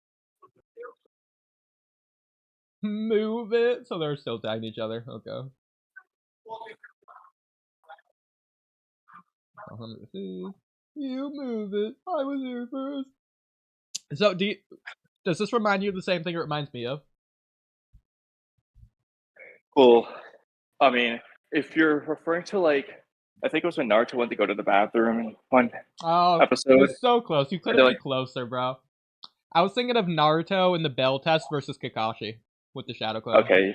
Move it! So they're still tagging each other. Okay. Let me see. You move it. I was here first. So does this remind you of the same thing it reminds me of?
Cool. I mean, if you're referring to like, I think it was when Naruto went to go to the bathroom in one
Oh, you're
episode,
so close. You
and
couldn't
they're
be
like,
closer, bro. I was thinking of Naruto in the Bell test versus Kakashi with the Shadow Clone.
okay.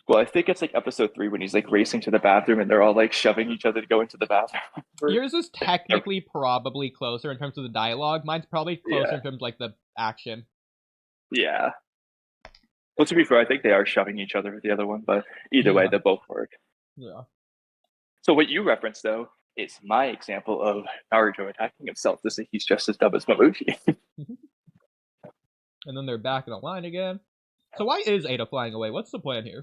Well, I think it's like episode 3 when he's like racing to the bathroom and they're all like shoving each other to go into the bathroom.
Yours is technically probably closer in terms of the dialogue. Mine's probably closer
Yeah.
in terms of like the action.
Yeah. Well, to be fair, I think they are shoving each other with the other one, but either way,
Yeah.
they both work.
Yeah.
So what you referenced though is my example of Naruto attacking himself to say he's just as dumb as Mamushi.
And then they're back in the line again. So why is Ada flying away? What's the plan here?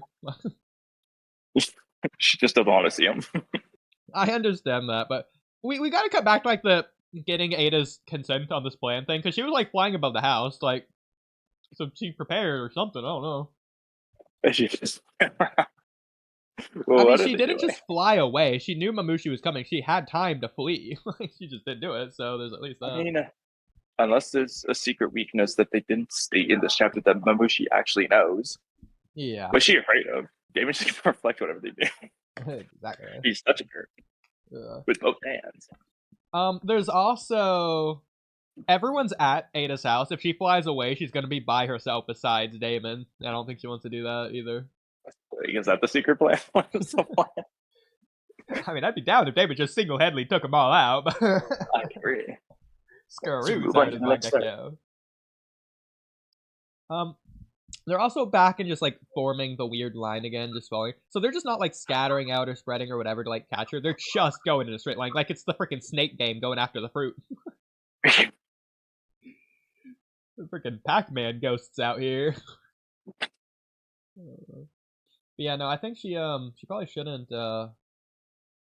She just doesn't want to see him.
I understand that, but we gotta cut back to like the getting Ada's consent on this plan thing, because she was like flying above the house, like so she prepared or something. I don't know.
She just. Well,
I mean,
what are
she
they
didn't
doing?
just fly away. She knew Mamushi was coming. She had time to flee. She just didn't do it. So there's at least that.
I mean, unless there's a secret weakness that they didn't state in this chapter that Mamushi actually knows.
Yeah.
What's she afraid of? Damon's just gonna reflect whatever they do.
Exactly.
He's touching her with both hands.
There's also everyone's at Ada's house. If she flies away, she's gonna be by herself besides Damon. I don't think she wants to do that either.
Is that the secret plan?
I mean, I'd be down if Damon just single-handedly took them all out. But
I agree.
Screw
move on to
that
the next
now. They're also back and just like forming the weird line again, just falling. So they're just not like scattering out or spreading or whatever to like catch her. They're just going in a straight line, like it's the freaking snake game going after the fruit. The freaking Pac-Man ghosts out here. But yeah, no, I think she probably shouldn't do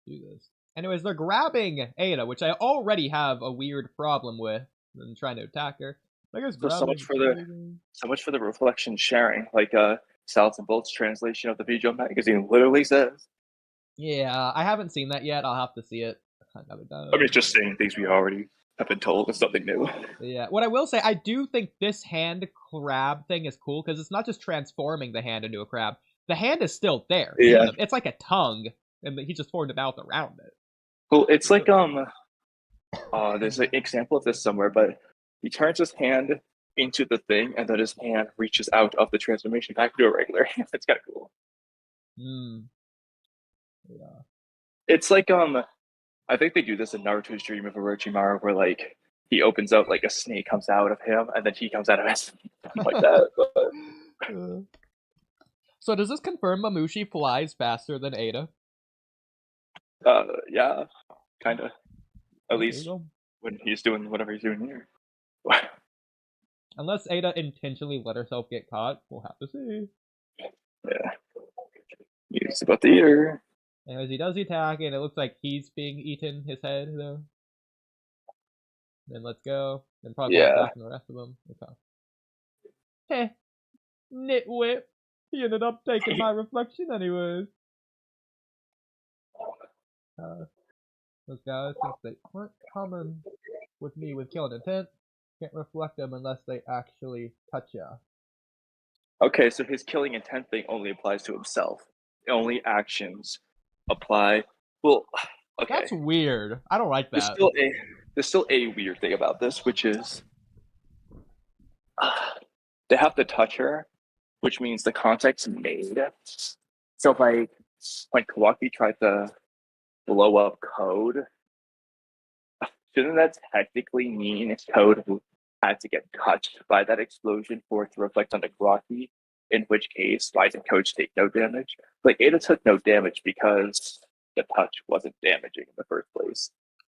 this. Anyways, they're grabbing Ada, which I already have a weird problem with, and trying to attack her. I guess
So much for the reflection sharing. Like Salads and Bolt's translation of the Video magazine literally says.
Yeah, I haven't seen that yet. I'll have to see it another time.
I mean, it's just saying things we already have been told. It's something new.
Yeah, what I will say, I do think this hand crab thing is cool because it's not just transforming the hand into a crab. The hand is still there.
Yeah.
It's like a tongue, and he just formed a mouth around it.
Well, it's like there's an example of this somewhere, but he turns his hand into the thing, and then his hand reaches out of the transformation back to a regular hand. It's kind of cool.
Yeah.
It's like I think they do this in Naruto's Dream of Orochimaru, where like he opens out like a snake comes out of him, and then he comes out of us like that. But...
So does this confirm Mamushi flies faster than Ada?
Yeah, kind of. At least when he's doing whatever he's doing here.
Unless Ada intentionally let herself get caught, we'll have to see.
Yeah. He's about to eat her.
Anyways, he does the attack, and it looks like he's being eaten, his head, though. Then let's go. Then probably attacking the rest of them. Okay. Heh. Nitwit. He ended up taking my reflection anyways. Those guys, since they aren't coming with me with killing intent, can't reflect them unless they actually touch ya.
Okay, so his killing intent thing only applies to himself. Only actions apply. Well, Okay.
That's weird. I don't like that.
There's still a weird thing about this, which is they have to touch her, which means the contact's made. So like when Kawaki tried to blow up Code, shouldn't that technically mean Code had to get touched by that explosion for it to reflect on the Kawaki? In which case, why did Code take no damage? Like Ada took no damage because the touch wasn't damaging in the first place.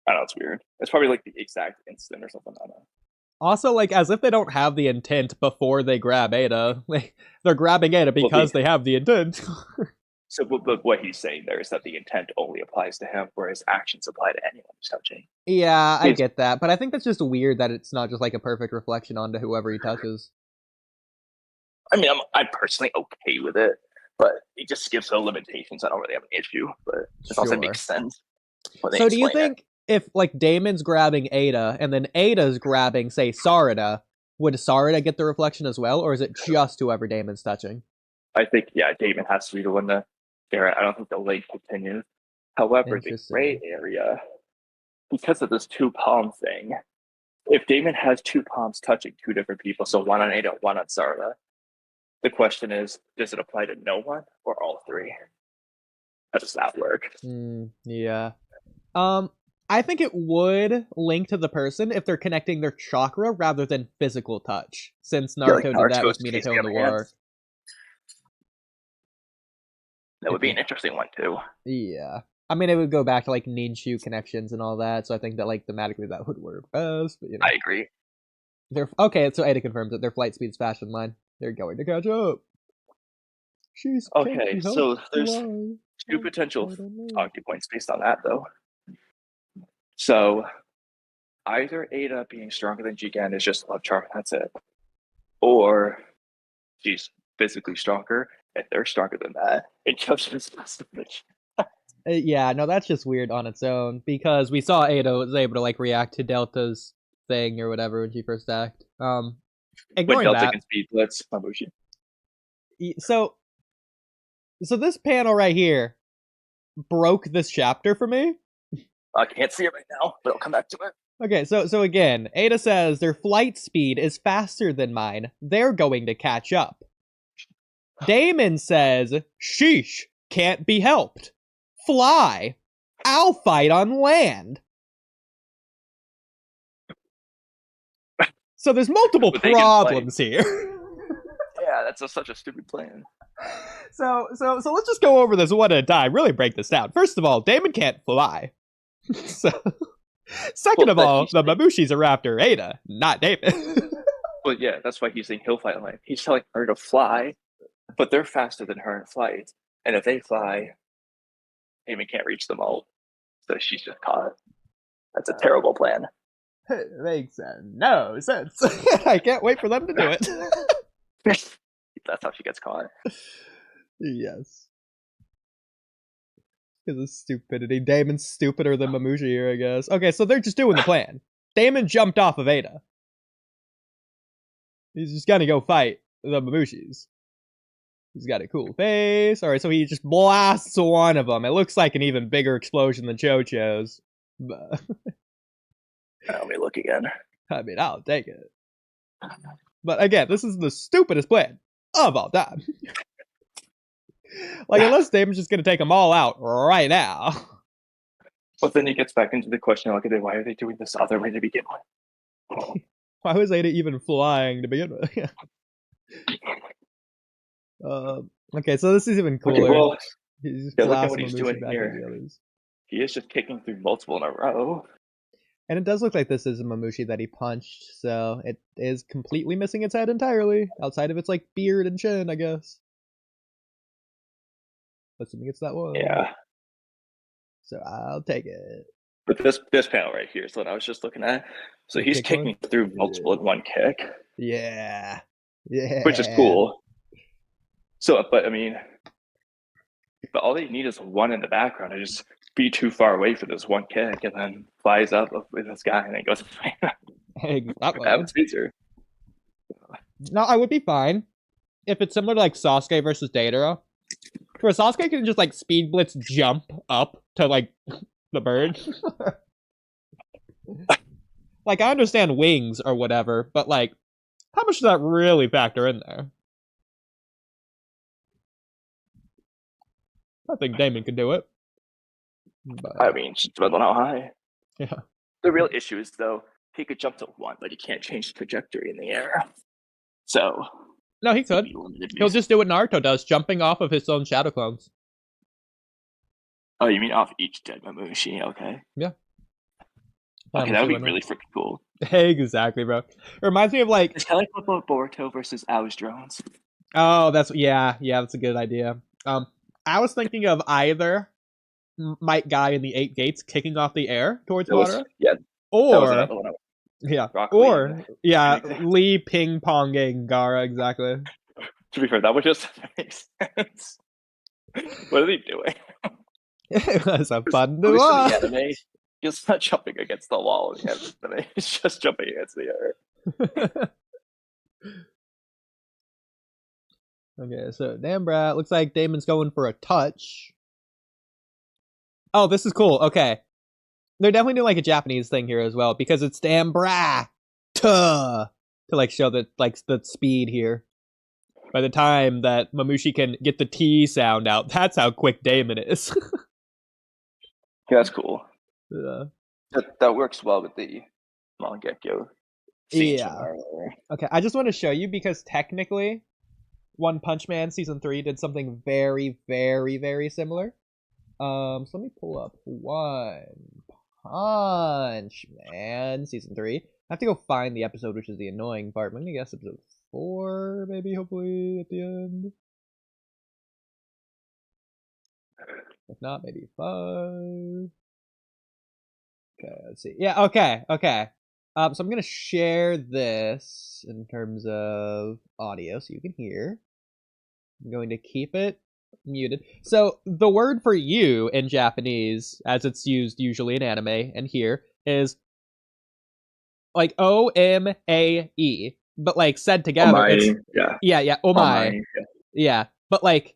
I don't know, it's weird. It's probably like the exact instant or something. I don't know.
Also, like, as if they don't have the intent before they grab Ada. They're grabbing Ada because they have the intent.
So, but what he's saying there is that the intent only applies to him, whereas actions apply to anyone who's touching.
Yeah, I get that, but I think that's just weird that it's not just like a perfect reflection onto whoever he touches.
I mean, I'm personally okay with it, but it just gives no limitations. I don't really have an issue, but it also makes sense.
So do you think if, like, Damon's grabbing Ada, and then Ada's grabbing, say, Sarada, would Sarada get the reflection as well, or is it just whoever Damon's touching?
I think, yeah, Damon has to be the one to share it. I don't think the link continues. However, the gray area, because of this two palm thing, if Damon has two palms touching two different people, so one on Ada, one on Sarada, the question is, does it apply to no one or all three? How does that work?
Yeah. I think it would link to the person if they're connecting their chakra rather than physical touch, since Naruto did that with Minato in the war.
That would be an interesting one, too.
Yeah. I mean, it would go back to, like, Ninshu connections and all that, so I think that, like, thematically that would work best, but, you know.
I agree.
Okay, so Ada confirms that their flight speed is faster than mine. They're going to catch up.
Okay, so there's two potential talking points based on that, though. So, either Ada being stronger than Jigen is just love charm, that's it. Or she's physically stronger, and they're stronger than that, and Kyoshin's bitch.
Yeah, no, that's just weird on its own, because we saw Ada was able to, like, react to Delta's thing or whatever when she first attacked. Ignoring
Delta
that,
can speed blitz Mabushi.
So this panel right here broke this chapter for me.
I can't see it right now, but I'll come back to it.
Okay, so again, Ada says their flight speed is faster than mine. They're going to catch up. Damon says, sheesh, can't be helped. Fly. I'll fight on land. So there's multiple problems here.
Yeah, that's such a stupid plan.
So let's just go over this one at a time. Really break this down. First of all, Damon can't fly. Second of all, the Mabushis are after Ada, not Damon.
Well, yeah, that's why he's saying he'll fly on land. He's telling her to fly, but they're faster than her in flight. And if they fly, Damon can't reach them all. So she's just caught. That's a terrible plan.
It makes no sense. I can't wait for them to do it.
That's how she gets caught.
Yes. Because of stupidity. Damon's stupider than Mamushi here, I guess. Okay, so they're just doing the plan. Damon jumped off of Ada. He's just gonna go fight the Mamushis. He's got a cool face. Alright, so he just blasts one of them. It looks like an even bigger explosion than Chocho's. But
let me look again.
I mean, I'll take it. But again, this is the stupidest plan of all time. Like, unless Damon's just gonna take them all out right now.
But then he gets back into the question, like, why are they doing this other way to begin with?
Why was Ada even flying to begin with? Okay, so this is even cooler.
Okay, well,
he's
look at what he's doing here. He is just kicking through multiple in a row.
And it does look like this is a Mamushi that he punched, so it is completely missing its head entirely, outside of its, like, beard and chin, I guess. Assuming it's that one.
Yeah.
So I'll take it.
But this panel right here is what I was just looking at. So he's kicking through multiple in one kick.
Yeah.
Which is cool. So, but I mean, but all they need is one in the background to just be too far away for this one kick and then flies up with this guy and then goes
Exactly.
Speedster.
No, I would be fine if it's similar to, like, Sasuke versus Deidara. Where Sasuke can just, like, speed blitz jump up to, like, The bird. Like, I understand wings or whatever, but like, how much does that really factor in there? I think Damon could do it. But,
I mean, just depends on how high.
yeah.
The real issue is, though, he could jump to 1, but he can't change the trajectory in the air. So,
No, he could. He'll just do what Naruto does, jumping off of his own shadow clones.
Oh, you mean off each dead Mamushi? Okay.
Yeah.
Okay, that would be really freaking cool.
Exactly, bro. It reminds me of like...
It's kind of like about Boruto versus Ao's drones.
Oh, that's... Yeah, that's a good idea. I was thinking of either Might Guy in the 8 Gates kicking off the air towards Madara.
Yeah.
Or... Yeah.
Rock
or,
Lee.
yeah, Lee ping-ponging Gaara, exactly.
To be fair, that would just make sense. What are they doing?
It was a fun
to
watch.
The anime, he's not jumping against the wall in the anime. He's just jumping against the air.
Okay, so damn brat. Looks like Damon's going for a touch. Oh, this is cool. Okay. They're definitely doing like a Japanese thing here as well, because it's damn brat to like show that like the speed here. By the time that Mamushi can get the T sound out, that's how quick Damon is.
Yeah, that's cool.
Yeah.
That works well with the Mangekyo.
Yeah. Okay, I just want to show you because technically One Punch Man Season 3 did something very, very, very similar. So let me pull up One Punch Man Season 3. I have to go find the episode, which is the annoying part. I'm gonna guess episode 4, maybe, hopefully, at the end. If not, maybe 5. Okay, let's see. Yeah, okay. So I'm gonna share this in terms of audio so you can hear. I'm going to keep it muted. So the word for you in Japanese, as it's used usually in anime and here, is like O-M-A-E. But like said together,
omae,
it's yeah, omae. Yeah, but like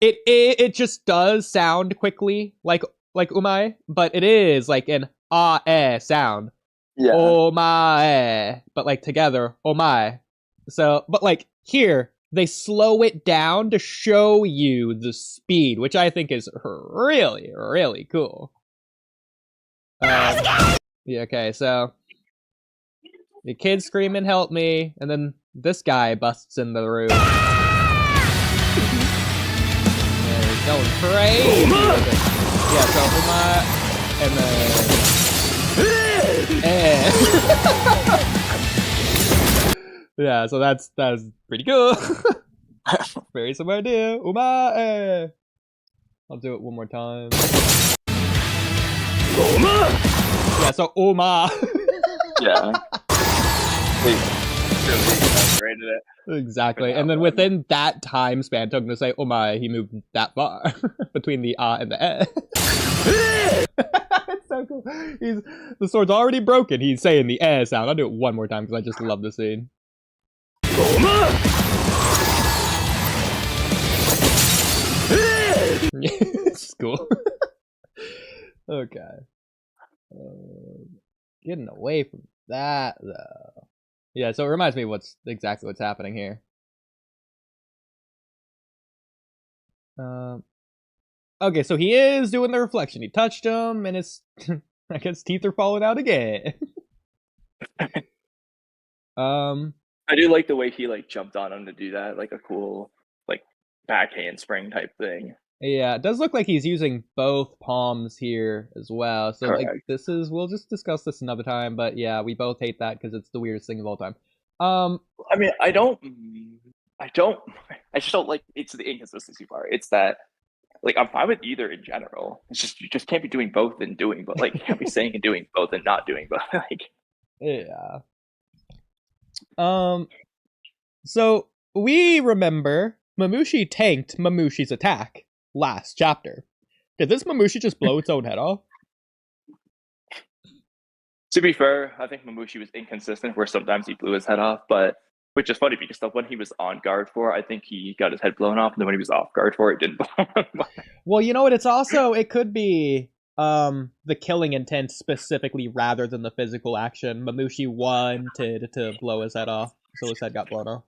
it just does sound quickly like omae, but it is like an ah-eh sound.
Yeah.
Omae, but like together, omae. So, but like here, they slow it down to show you the speed, which I think is really, really cool. Yeah, okay, so the kid screaming, "Help me!" and then this guy busts in the room. Yeah, he's going crazy with it. Yeah, so omae, and then yeah, so that's pretty cool. Very similar idea. Omae. I'll do it one more time. Yeah, so Oma.
Yeah. It.
Exactly. And then within that time span, took him to say Omae, he moved that far between the and the eh. It's so cool. The sword's already broken. He's saying the eh sound. I'll do it one more time because I just love the scene. It's cool. Okay. Getting away from that though. Yeah, so it reminds me of what's happening here. Okay, so he is doing the reflection. He touched him, and his I guess teeth are falling out again.
I do like the way he like jumped on him to do that, like a cool like back handspring type thing.
Yeah, it does look like he's using both palms here as well. So
Correct.
like this is, we'll just discuss this another time, but yeah, we both hate that because it's the weirdest thing of all time.
I mean, I just don't like it's the inconsistency part. It's that like I'm fine with either in general. It's just you just can't be doing both and doing, but like you can't be saying and doing both and not doing both. Like
yeah. So we remember Mamushi tanked Mamushi's attack last chapter. Did this Mamushi just blow its own head off?
To be fair, I think Mamushi was inconsistent where sometimes he blew his head off, but which is funny because when he was on guard for it, I think he got his head blown off, and then when he was off guard for it, didn't blow.
Well, you know what? It's also, it could be the killing intent specifically rather than the physical action. Mamushi wanted to blow his head off, so his head got blown off.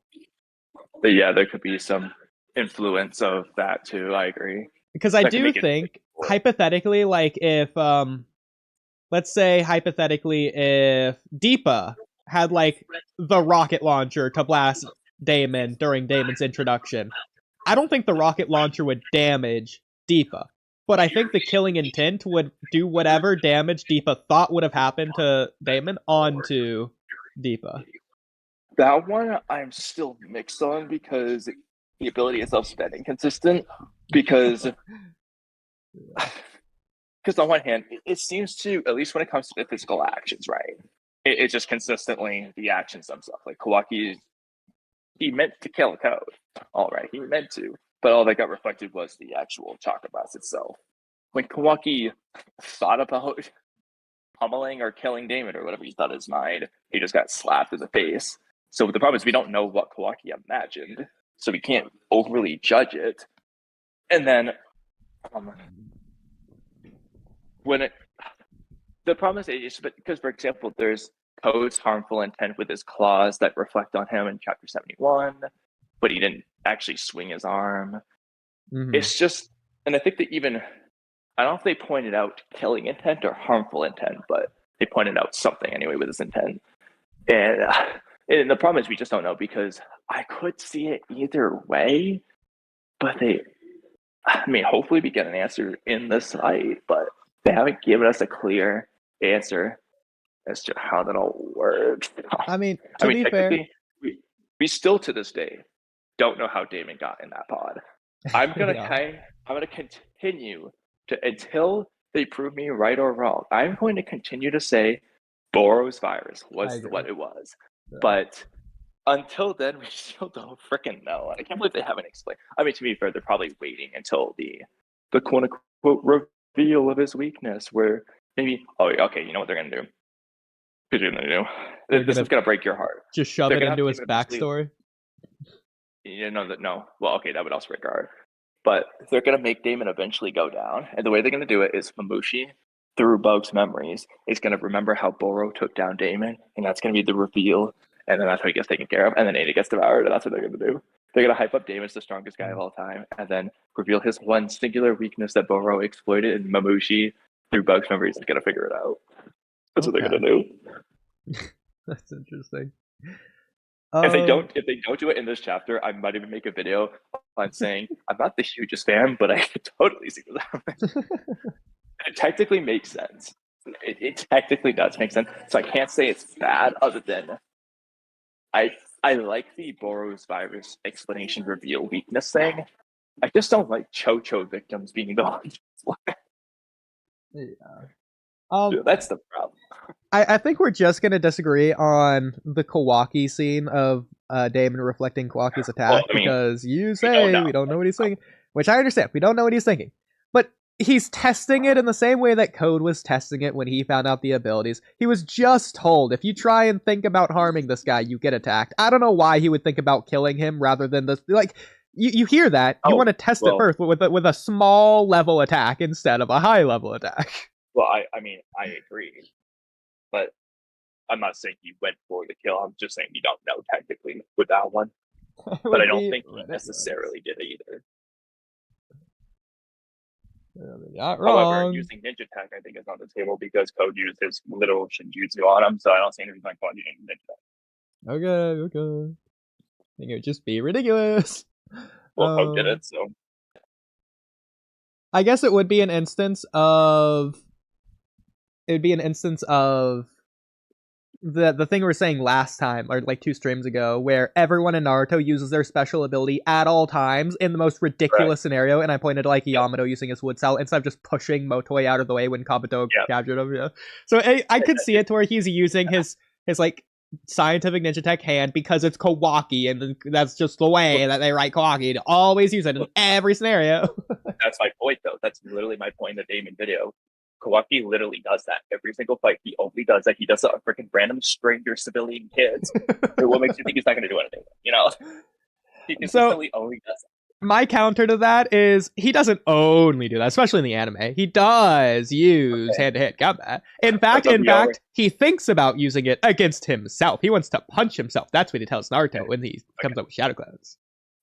But yeah, there could be some influence of that too. I agree.
Because I
That could
do
make it
think,
more.
hypothetically, like if let's say hypothetically if Deepa had like the rocket launcher to blast Damon during Damon's introduction, I don't think the rocket launcher would damage Deepa. But I think the killing intent would do whatever damage Deepa thought would have happened to Damon onto Deepa.
That one I'm still mixed on because the ability itself's been inconsistent. Because on one hand, it seems to, at least when it comes to the physical actions, right? It's just consistently the actions themselves. Like Kawaki, he meant to kill a Code. All right, he meant to. But all that got reflected was the actual chakra blast itself. When Kawaki thought about pummeling or killing Damon or whatever he thought in his mind, he just got slapped in the face. So the problem is we don't know what Kawaki imagined, so we can't overly judge it. And then when it, the problem is because, for example, there's Code's harmful intent with his claws that reflect on him in Chapter 71, but he didn't actually swing his arm.
Mm-hmm.
It's just, and I think that even, I don't know if they pointed out killing intent or harmful intent, but they pointed out something anyway with his intent. And the problem is we just don't know, because I could see it either way, but hopefully we get an answer in this fight, but they haven't given us a clear answer as to how that all works.
To be fair,
we still to this day don't know how Damon got in that pod. I'm gonna continue to, until they prove me right or wrong, I'm going to continue to say Boros virus was what it was. Yeah. But until then, we still don't freaking know. I can't believe they haven't explained. To be fair, they're probably waiting until the quote unquote reveal of his weakness, where maybe, you know what they're gonna do? Because you're gonna do. This is gonna break your heart.
Just shove it into his backstory.
No. Well, okay, that would also break our heart. But they're gonna make Damon eventually go down, and the way they're gonna do it is Mamushi, through Bug's memories, is gonna remember how Boro took down Damon, and that's gonna be the reveal. And then that's how he gets taken care of. And then Ada gets devoured, and that's what they're going to do. They're going to hype up Damon as the strongest guy of all time, and then reveal his one singular weakness that Boro exploited, and Mamushi, through Bug's memories, is going to figure it out. That's what they're going to do.
That's interesting.
If they don't do it in this chapter, I might even make a video on saying, I'm not the hugest fan, but I could totally see this happening. It technically makes sense. It technically does make sense. So I can't say it's bad, other than I like the Boros virus explanation reveal weakness thing. I just don't like Cho victims being the ones.
Yeah.
That's the problem.
I think we're just gonna disagree on the Kawaki scene of Damon reflecting Kawaki's attack, because you say we don't know what he's thinking, which I understand. We don't know what he's thinking, but he's testing it in the same way that Code was testing it when he found out the abilities. He was just told, if you try and think about harming this guy, you get attacked. I don't know why he would think about killing him rather than this. Like, you hear that. You want to test it first with a small level attack instead of a high level attack.
Well, I agree. But I'm not saying he went for the kill. I'm just saying we don't know technically with that one. But I don't think he necessarily did either.
Not wrong.
However, using Ninja Tech, I think, is on the table because Code used his literal Shinjutsu on him, so I don't see any reason why using Ninja Tech.
Okay. I think it would just be ridiculous.
Well, Code did it, so.
I guess it would be an instance of the thing we were saying last time, or like 2 streams ago, where everyone in Naruto uses their special ability at all times in the most ridiculous scenario, and I pointed to like Yamato using his wood cell instead of just pushing Motoi out of the way when Kabuto captured him. Yeah. So I could see it to where he's using his like scientific ninja tech hand because it's Kawaki, and that's just the way that they write Kawaki, to always use it in every scenario.
That's my point, though. That's literally my point in the Damon video. Kawaki literally does that every single fight. He only does that. He does it on freaking random stranger civilian kids. What makes you think he's not going to do anything? He consistently only does
my counter to that is he doesn't only do that, especially in the anime. He does use hand-to-hand combat. In fact, he thinks about using it against himself. He wants to punch himself. That's what he tells Naruto when he comes up with shadow clones.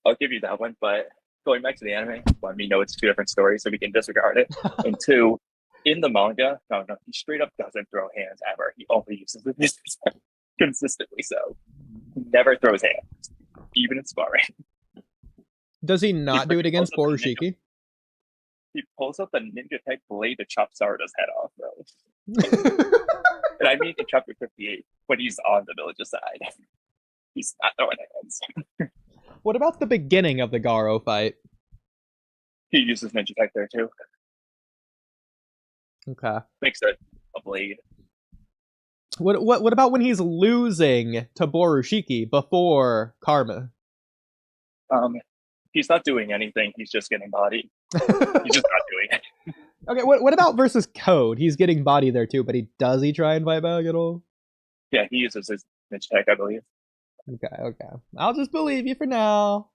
I'll give you that one, but going back to the anime, one, we know it's two different stories, so we can disregard it. And two, in the manga, no, he straight up doesn't throw hands ever. He only uses it consistently, so he never throws hands, even in sparring.
Does he not do it against Borushiki?
He pulls out the ninja type blade to chop Sarada's head off, bro. And I mean in chapter 58, when he's on the village's side. He's not throwing hands.
What about the beginning of the Garo fight?
He uses ninja type there too.
Okay.
Makes it a blade.
What about when he's losing to Borushiki before Karma?
He's not doing anything. He's just getting bodied. He's just not doing it.
Okay, what about versus Code? He's getting body there too, but does he try and fight back at all?
Yeah, he uses his ninja tech, I believe.
Okay. I'll just believe you for now.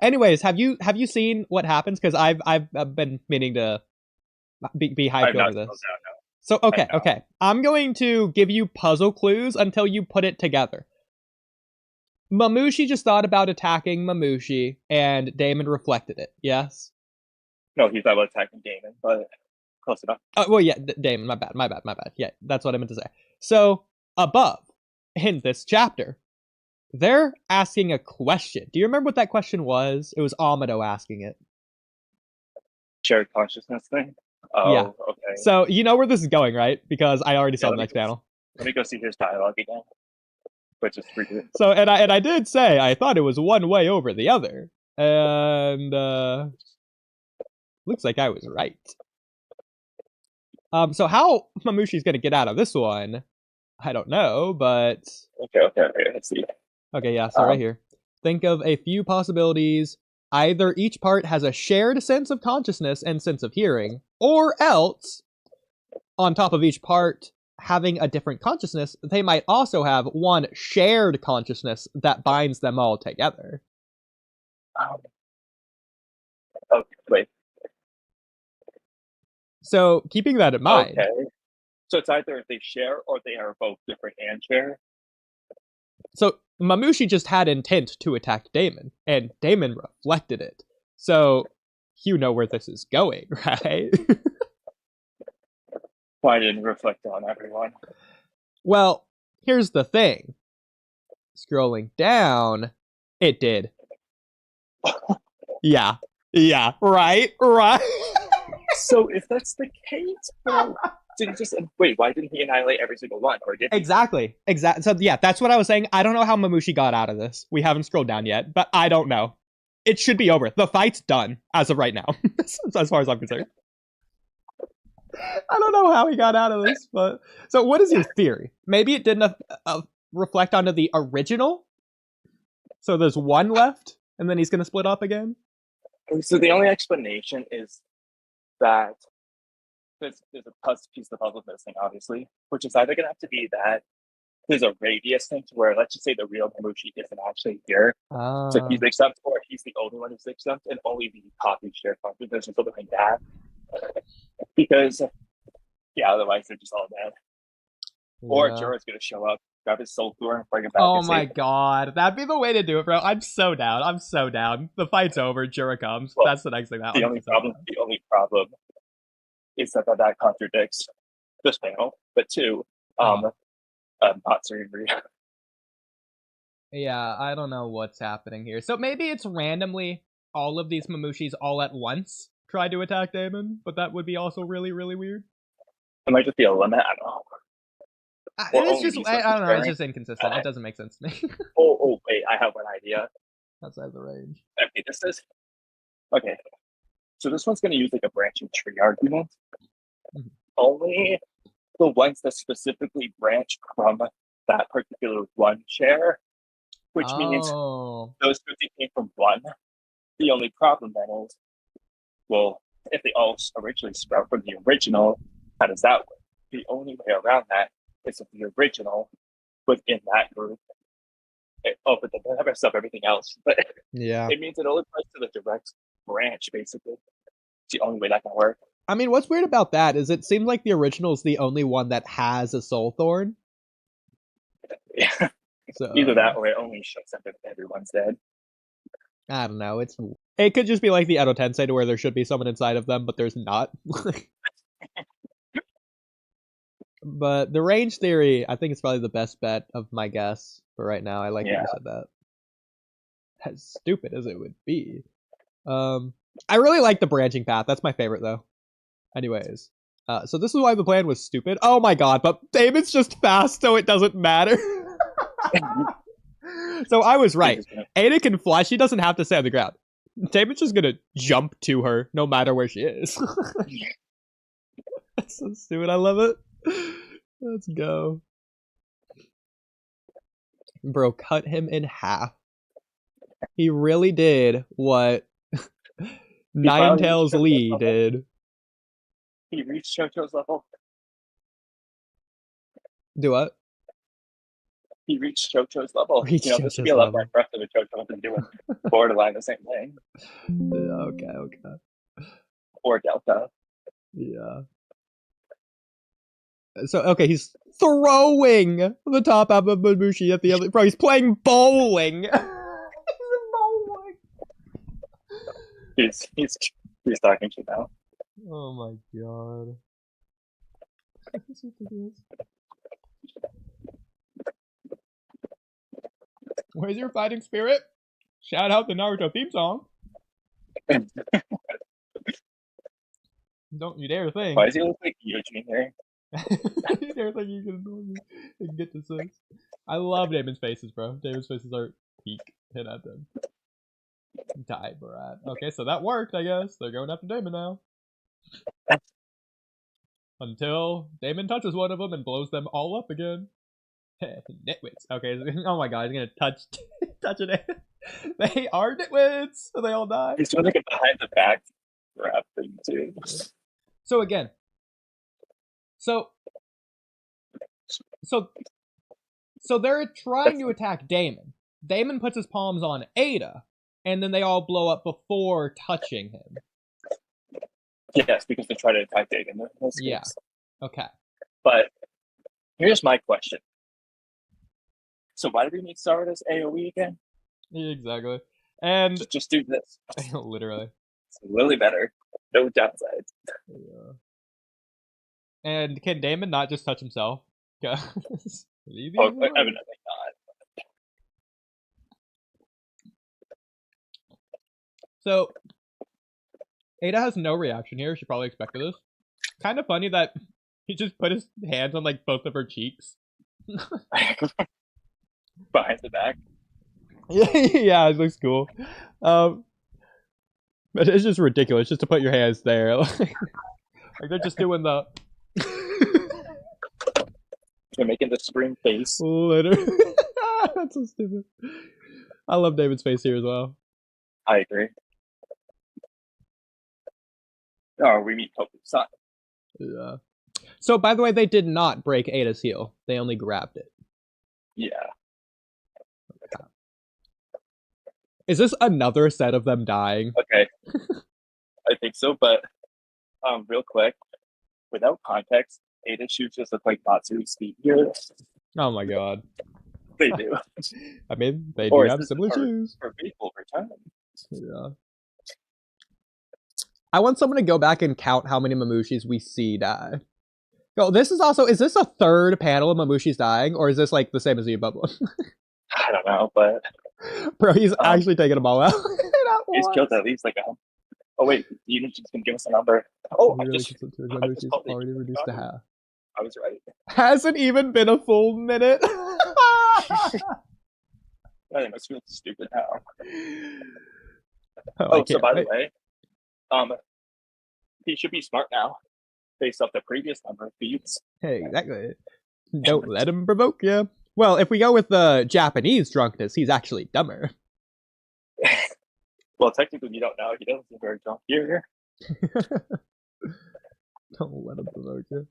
Anyways, have you seen what happens? Because I've been meaning to be hyped over this. So okay. I'm going to give you puzzle clues until you put it together. Mamushi just thought about attacking Mamushi, and Damon reflected it. Yes.
No, he thought about attacking Damon, but close enough.
Well, yeah, Damon. My bad. Yeah, that's what I meant to say. So above in this chapter, they're asking a question. Do you remember what that question was? It was Amado asking it.
Shared consciousness thing? Oh, yeah. Okay.
So you know where this is going, right? Because I already saw the next panel.
Let me go see his dialogue again. Which is pretty good.
So, and I did say I thought it was one way over the other. And looks like I was right. So how Mamushi's gonna get out of this one, I don't know, but...
Okay, let's see.
Okay, yeah, so right here. Think of a few possibilities. Either each part has a shared sense of consciousness and sense of hearing, or else, on top of each part having a different consciousness, they might also have one shared consciousness that binds them all together.
Okay, wait.
So, keeping that in mind...
Okay. So it's either they share or they are both different and share?
So, Mamushi just had intent to attack Damon, and Damon reflected it. So, you know where this is going, right?
Why didn't reflect on everyone?
Well, here's the thing. Scrolling down, it did. Yeah, right.
So if that's the case, well, did he just wait? Why didn't he annihilate every single one, or did he?
Exactly. So yeah, that's what I was saying. I don't know how Mamushi got out of this. We haven't scrolled down yet, but I don't know. It should be over. The fight's done as of right now, as far as I'm concerned. I don't know how he got out of this, but so what is your theory? Maybe it didn't reflect onto the original. So there's one left, and then he's going to split up again.
So the only explanation is that there's a piece of the puzzle missing, obviously, which is either going to have to be that there's a radius thing to where, let's just say, the real Kamushi isn't actually here, so he's exempt, or he's the only one who's exempt, and only the copy share consciousness or something like that. Because, yeah, otherwise they're just all dead. Yeah. Or Jura's gonna show up, grab his soul core, and bring it back.
Oh my god, that'd be the way to do it, bro. I'm so down. The fight's over. Jura comes. Well, that's the next thing.
The only problem is that contradicts this panel. But two, Matsuri.
Yeah, I don't know what's happening here. So maybe it's randomly all of these Mamushis all at once try to attack Damon, but that would be also really, really weird.
It might just be a limit. I don't know.
It's just, I don't know. It's just inconsistent. It doesn't make sense to me.
Oh, wait. I have one idea.
Outside the range.
Okay, okay. So this one's going to use like a branching tree argument. Mm-hmm. Only the ones that specifically branch from that particular one share, which means those 50 came from one. The only problem then is, well, if they all originally sprout from the original, how does that work? The only way around that is if the original within that group but they have to stop everything else. But
Yeah.
it means it only applies to the direct branch, basically. It's the only way that can work.
I mean, what's weird about that is it seems like the original is the only one that has a soul thorn.
Yeah.
So
Either that or it only shows up if everyone's dead.
I don't know. It could just be like the Edo Tensei to where there should be someone inside of them, but there's not. But the range theory, I think it's probably the best bet of my guess for right now. I like that you said that. As stupid as it would be. I really like the branching path. That's my favorite though. Anyways. So this is why the plan was stupid. Oh my god, but Damon's just fast, so it doesn't matter. So I was right. Ada can fly. She doesn't have to stay on the ground. Damon's just gonna jump to her no matter where she is. That's so stupid. I love it. Let's go. Bro, cut him in half. He really did what Ninetales Lee did.
He reached JoJo's level.
Do what?
He reached JoJo's level.
Reached
this would be a lot more impressive if JoJo had been doing borderline the same thing.
Okay.
Or Delta.
Yeah. So, okay, he's throwing the top half of Mamushi at the other. Bro, he's playing bowling.
He's talking to you now.
Oh my god. Where's your fighting spirit? Shout out the Naruto theme song. Don't you dare think.
Why does he look like Eugene here?
You dare think you can ignore me and get to 6. I love Damon's faces, bro. Damon's faces are peak. Hit at them. Die, Brad. Okay, so that worked, I guess. They're going after Damon now. Until Damon touches one of them and blows them all up again. Nitwits. Okay, oh my god, he's gonna touch it. They are nitwits! So they all die.
He's doing like a behind the back grab thing too.
So again. So they're trying to attack Damon. Damon puts his palms on Ada, and then they all blow up before touching him.
Yes, because they try to attack Damon.
Yeah. Okay.
But here's my question. So why do we need Start as AoE again?
Exactly. And
just do this.
Literally.
It's really better. No downsides.
Yeah. And can Damon not just touch himself?
Evidently not.
So Ada has no reaction here. She probably expected this. Kind of funny that he just put his hands on like both of her cheeks.
Behind the back.
Yeah, it looks cool. But it's just ridiculous just to put your hands there. Like they're just doing the
They're making the spring face.
Literally. That's so stupid. I love David's face here as well.
I agree. Oh, we meet Toku's son.
Yeah. So, by the way, they did not break Ada's heel. They only grabbed it.
Yeah.
Is this another set of them dying?
Okay. I think so, but real quick, without context, Ada shoes just look like Natsu's feet here.
Oh my god.
They do.
I mean, they do have similar shoes.
For faithful return.
Yeah. I want someone to go back and count how many Mamushis we see die. Yo, this is also, is this a third panel of Mamushis dying, or is this like the same as the above one?
I don't know, but...
Bro, he's actually taking them all out.
He's killed at least like a... Oh wait, you just gonna give us a number. Oh, I just
already reduced to half.
I was right.
Hasn't even been a full minute.
That must feel stupid now.
Oh,
so by the way, he should be smart now, based off the previous number of beats.
Hey, exactly. Don't let him provoke you. Well, if we go with the Japanese drunkenness, he's actually dumber.
Well, technically, you don't know. He doesn't seem very drunk here.
Don't let him provoke you.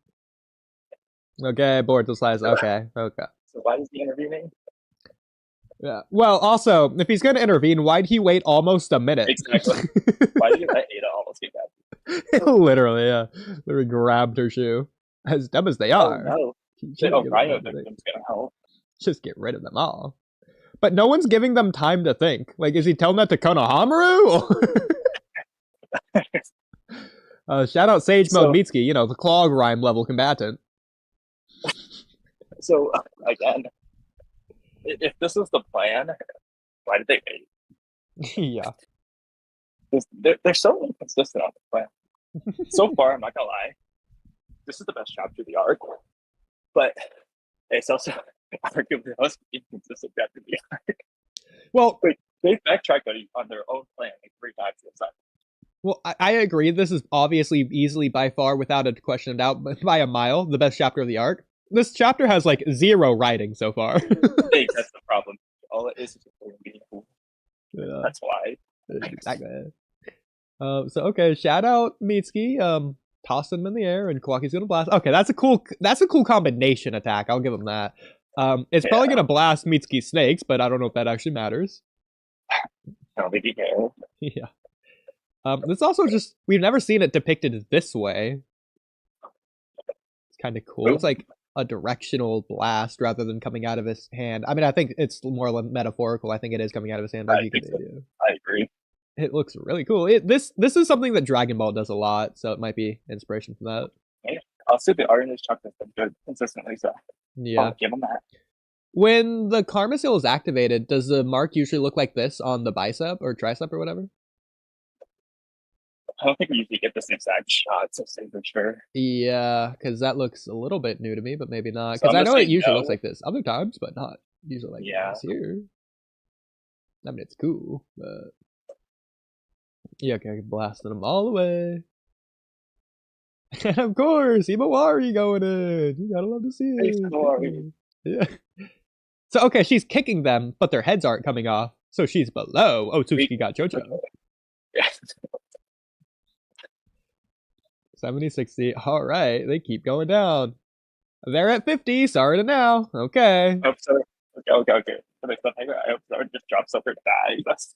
Okay, Boruto Slice. Okay.
So why is he intervening?
Yeah. Well, also, if he's going to intervene, why'd he wait almost a minute?
Exactly. Why did you let Ada almost get back?
Literally, yeah. Literally grabbed her shoe. As dumb as they are.
No. The Orion victim's gonna help.
Just get rid of them all. But no one's giving them time to think. Like, is he telling that to Konohamaru? Shout out Sage Mode Mitsuki, you know, the clog rhyme level combatant.
So, again, if this is the plan, why did they wait?
Yeah.
They're so inconsistent on the plan. So far, I'm not gonna lie, this is the best chapter of the arc, but it's also arguably the most inconsistent chapter of the arc.
Well,
they backtracked on their own plan like 3 times this time.
Well, I agree. This is obviously easily, by far, without a question of doubt, by a mile, the best chapter of the arc. This chapter has, like, 0 writing so far.
Hey, that's the problem. All it is meaningful.
Yeah.
That's why.
Exactly. So, okay, shout out Mitsuki. Tossing him in the air, and Kawaki's gonna blast. Okay, that's a cool combination attack. I'll give him that. It's probably gonna blast Mitsuki's snakes, but I don't know if that actually matters.
I don't think he can.
Yeah. This also just, we've never seen it depicted this way. It's kind of cool. It's like a directional blast rather than coming out of his hand. I mean, I think it's more metaphorical. I think it is coming out of his hand.
I agree.
It looks really cool. This is something that Dragon Ball does a lot, so it might be inspiration from that.
Yeah. I'll say the art in this chapter has been good consistently, so
yeah,
I'll give him that.
When the Karma Seal is activated, does the mark usually look like this on the bicep or tricep or whatever?
I don't think we usually get this exact shot, so say for sure.
Yeah, because that looks a little bit new to me, but maybe not. Because I know it usually looks like this other times, but not usually like this here. I mean, it's cool, but yeah, okay, blasting them all the way. And of course, Himawari going in. You gotta love to see it. Yeah. So, okay, she's kicking them, but their heads aren't coming off. So she's below. Oh, Tsuki got Jojo.
Yeah.
70, 60. All right, they keep going down. They're at 50. Sorry to now. Okay.
I hope so. Okay. I hope so. It just drops over and dies.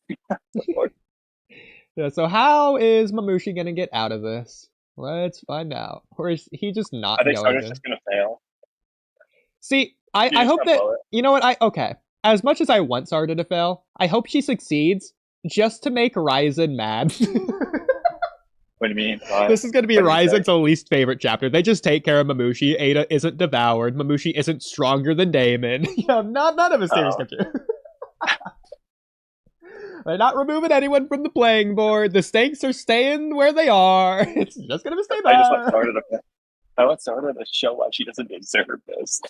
Yeah, so how is Mamushi gonna get out of this? Let's find out. Or is he just not going to? I think
Sarda's just gonna fail.
See, I hope that, you know what, okay. As much as I want Sarda to fail, I hope she succeeds just to make Ryzen mad.
What do you mean?
This is going to be Ryzen's least favorite chapter. They just take care of Mamushi. Ada isn't devoured. Mamushi isn't stronger than Damon. Yeah, none of his favorite scripture. They're not removing anyone from the playing board. The stakes are staying where they are. It's just going to stay there.
I want Sarda to show why she doesn't deserve this.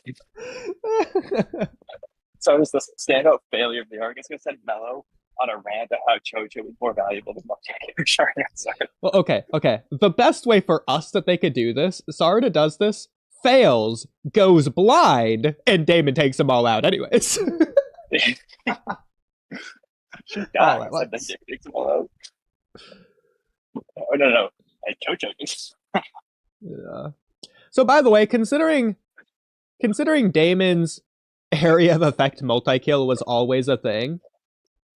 Sarda's the standout failure of the arc. It's going to send Mello on a rant about how Chocho is more valuable than Manga.
Well, okay. The best way for us that they could do this, Sarda does this, fails, goes blind, and Damon takes them all out anyways.
She dies, and then Damon takes them all out. Oh, no. Chocho is.
Yeah. So, by the way, considering Damon's area of effect multi-kill was always a thing,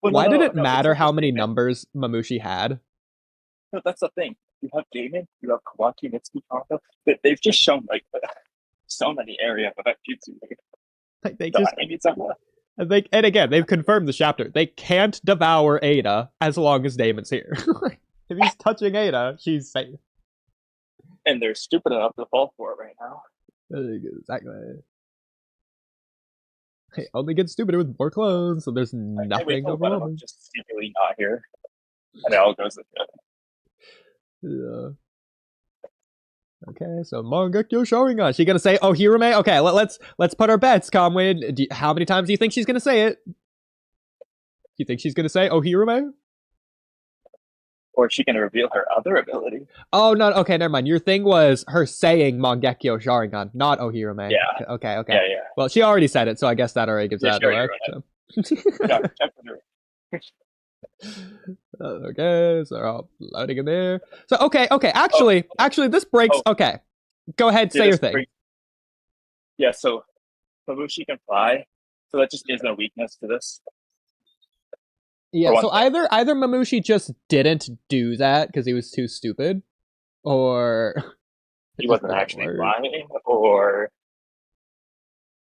why did it matter how many numbers Mamushi had?
No, that's the thing. You have Damon, you have Kawaki, Mitsuki, Kanto. They've just shown like so many area of effect jutsu.
Like they just. And again, they've confirmed the chapter. They can't devour Ada as long as Damon's here. If he's touching Ada, she's safe.
And they're stupid enough to fall for it right now.
Exactly. Hey, only get stupider with more clones, so there's nothing overwhelming.
Just secretly not here. And it all goes to
yeah. Okay, so Mangekyo Sharingan. She gonna say "Oh Hirume"? Okay, let's put our bets, Kamui. How many times do you think she's gonna say it? Do you think she's gonna say "Oh Hirume"?
Or she can reveal her other ability.
Oh no! Okay, never mind. Your thing was her saying Mangekyo Sharingan, not "Oh Hirume."
Yeah.
Okay.
Yeah.
Well, she already said it, so I guess that already gives that away. Okay, so they're all loading in there. So okay. Actually, this breaks. Okay, go ahead, say your thing.
Yeah. So Mamushi can fly. So that just isn't a weakness to this.
Yeah, so either Mamushi just didn't do that because he was too stupid, or
he wasn't actually lying, or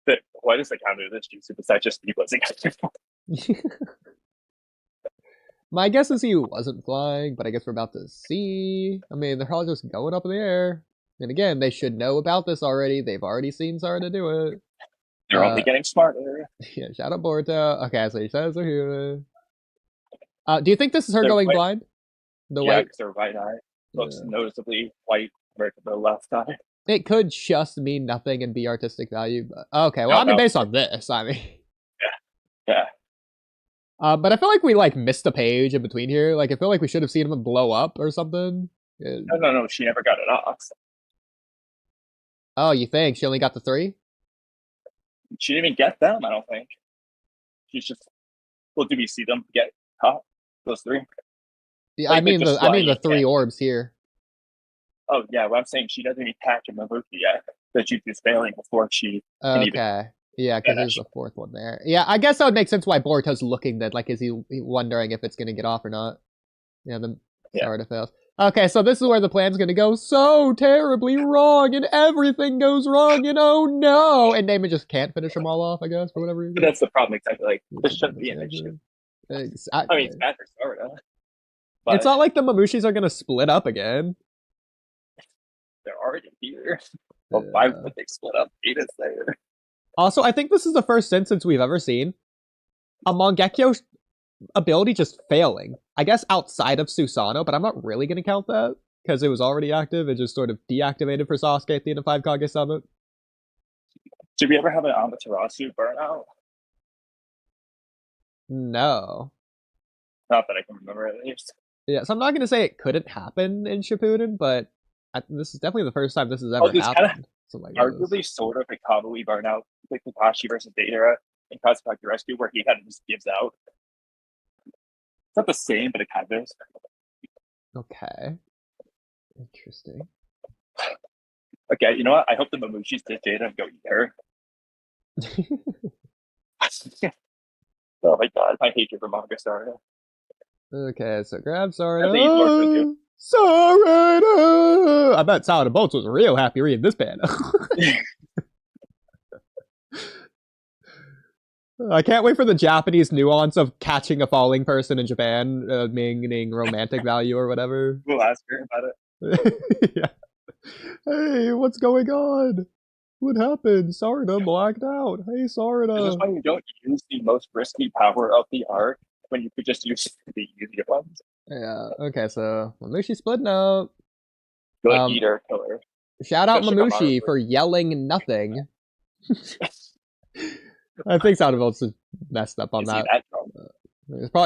that what is the counter to this jutsu besides just he wasn't actually
My guess is he wasn't flying, but I guess we're about to see. I mean, they're all just going up in the air. And again, they should know about this already. They've already seen Sarada do it.
They're only getting smarter.
Yeah, shout out Boruto. Okay, so he says they're human. Do you think this is her going blind?
Yeah, because her right eye looks noticeably white compared to the left eye.
It could just mean nothing and be artistic value. But okay, well, based on this, I mean.
Yeah.
But I feel like we missed a page in between here. I feel like we should have seen him blow up or something.
No, she never got it off.
Oh, you think she only got the 3?
She didn't even get them. I don't think. She's just. Well, do we see them get caught? Those 3?
Yeah, I mean the 3 orbs here.
Oh yeah, well I'm saying she doesn't even catch a Mamushi yet. That she's failing before she.
Okay. Yeah, because there's the 4th one there. Yeah, I guess that would make sense why Boruto's looking that. Is he wondering if it's gonna get off or not? Yeah, then Sarada fails. Okay, so this is where the plan's gonna go so terribly wrong, and everything goes wrong, and oh no! And Damon just can't finish them all off, I guess, for whatever reason.
But that's the problem, exactly. This shouldn't be an issue. I mean, it's bad for Sarada.
It's not like the Mamushis are gonna split up again.
They're already here. Well, why would they split up? Ada's there.
Also, I think this is the first instance we've ever seen a Mangekyo ability just failing. I guess outside of Susanoo, but I'm not really going to count that because it was already active. It just sort of deactivated for Sasuke at the end of 5 Kage Summit.
Did we ever have an Amaterasu burnout?
No.
Not that I can remember, at least.
Yeah, so I'm not going to say it couldn't happen in Shippuden, but this is definitely the first time this has ever happened.
Arguably sort of a Kamui burnout, like Kakashi versus Deidara in Kazakaki Rescue, where he kind of just gives out. It's not the same, but it kind of is.
Okay. Interesting.
Okay, you know what? I hope the Mamushis did data and go there. Oh my god, my hatred for Manga Sarada.
Okay, so grab Sarada. Sarada! I bet Sarada Bolts was real happy reading this panel. I can't wait for the Japanese nuance of catching a falling person in Japan, meaning romantic value or whatever.
We'll ask her about it.
Yeah. Hey, what's going on? What happened? Sarada blacked out. Hey, Sarada.
This is why you don't use the most risky power of the arc when you could just use the easier ones.
Yeah, okay, so Mamushi splitting up.
Good eater killer.
Shout out Mamushi for yelling nothing. I think Soundavolt is messed up on that.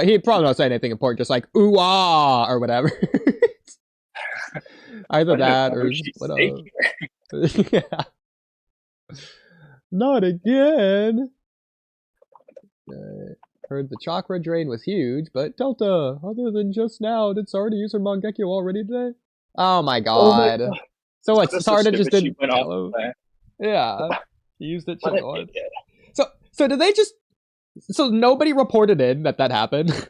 He'd probably not say anything important, just like ooh ah or whatever. Either that or split up. Yeah. Not again. Heard the chakra drain was huge, but Delta, other than just now, did Sarada use her Mangekyo already today? Oh my god. So what, Sarada just did yellow? Yeah. He used it to So did they just... So nobody reported in that happened?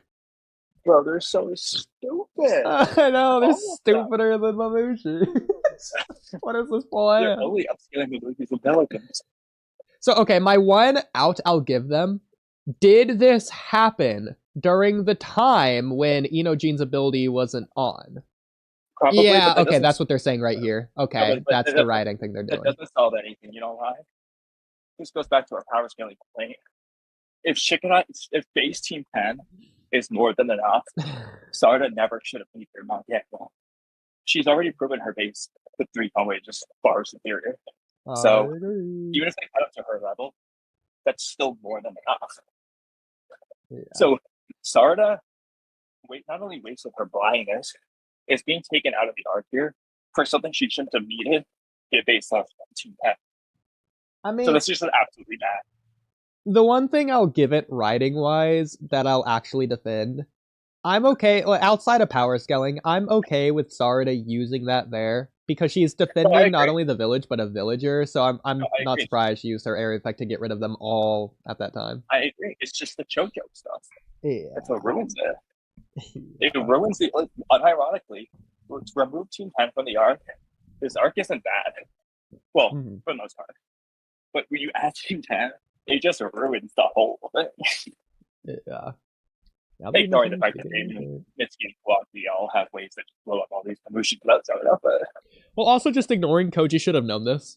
Bro, they're so stupid.
I know, they're stupider than Mamushi. What is this plan?
They're only upscaling Mamushi's intelligence. So,
okay, my one out I'll give them. Did this happen during the time when Inojine's ability wasn't on?
Probably,
yeah, okay, that's what they're saying right here. Okay, but that's the writing thing they're doing.
That doesn't solve anything, you know why? This goes back to our power scaling complaint. If base team 10 is more than enough, Sarada never should have beat her Mangekyo. She's already proven her base with 3 Kamui is just far superior. So even if they cut up to her level, that's still more than enough. Yeah. So Sarada not only wasted her blindness, is being taken out of the arc here for something she shouldn't have needed based off Team 10.
I mean,
so that's just absolutely bad.
The one thing I'll give it writing wise that I'll actually defend, I'm okay outside of power scaling. I'm okay with Sarada using that there because she's
No, I
defending not
agree.
only the village but a villager. So I'm
No, I
not
agree.
surprised she used her area effect to get rid of them all at that time.
I agree. It's just the JoJo stuff. That's what
Yeah.
ruins it. It ruins the, like, unironically, to remove Team 10 from the arc. This arc isn't bad. Well,
Mm-hmm.
for the most part. But when you add Team 10, it just ruins the whole thing.
Yeah. Now
Ignoring the fact that Damien, Mitsuki, and Walky all have ways that blow up all these Kamushi without showing up. But
well, also just ignoring Koji should have known this.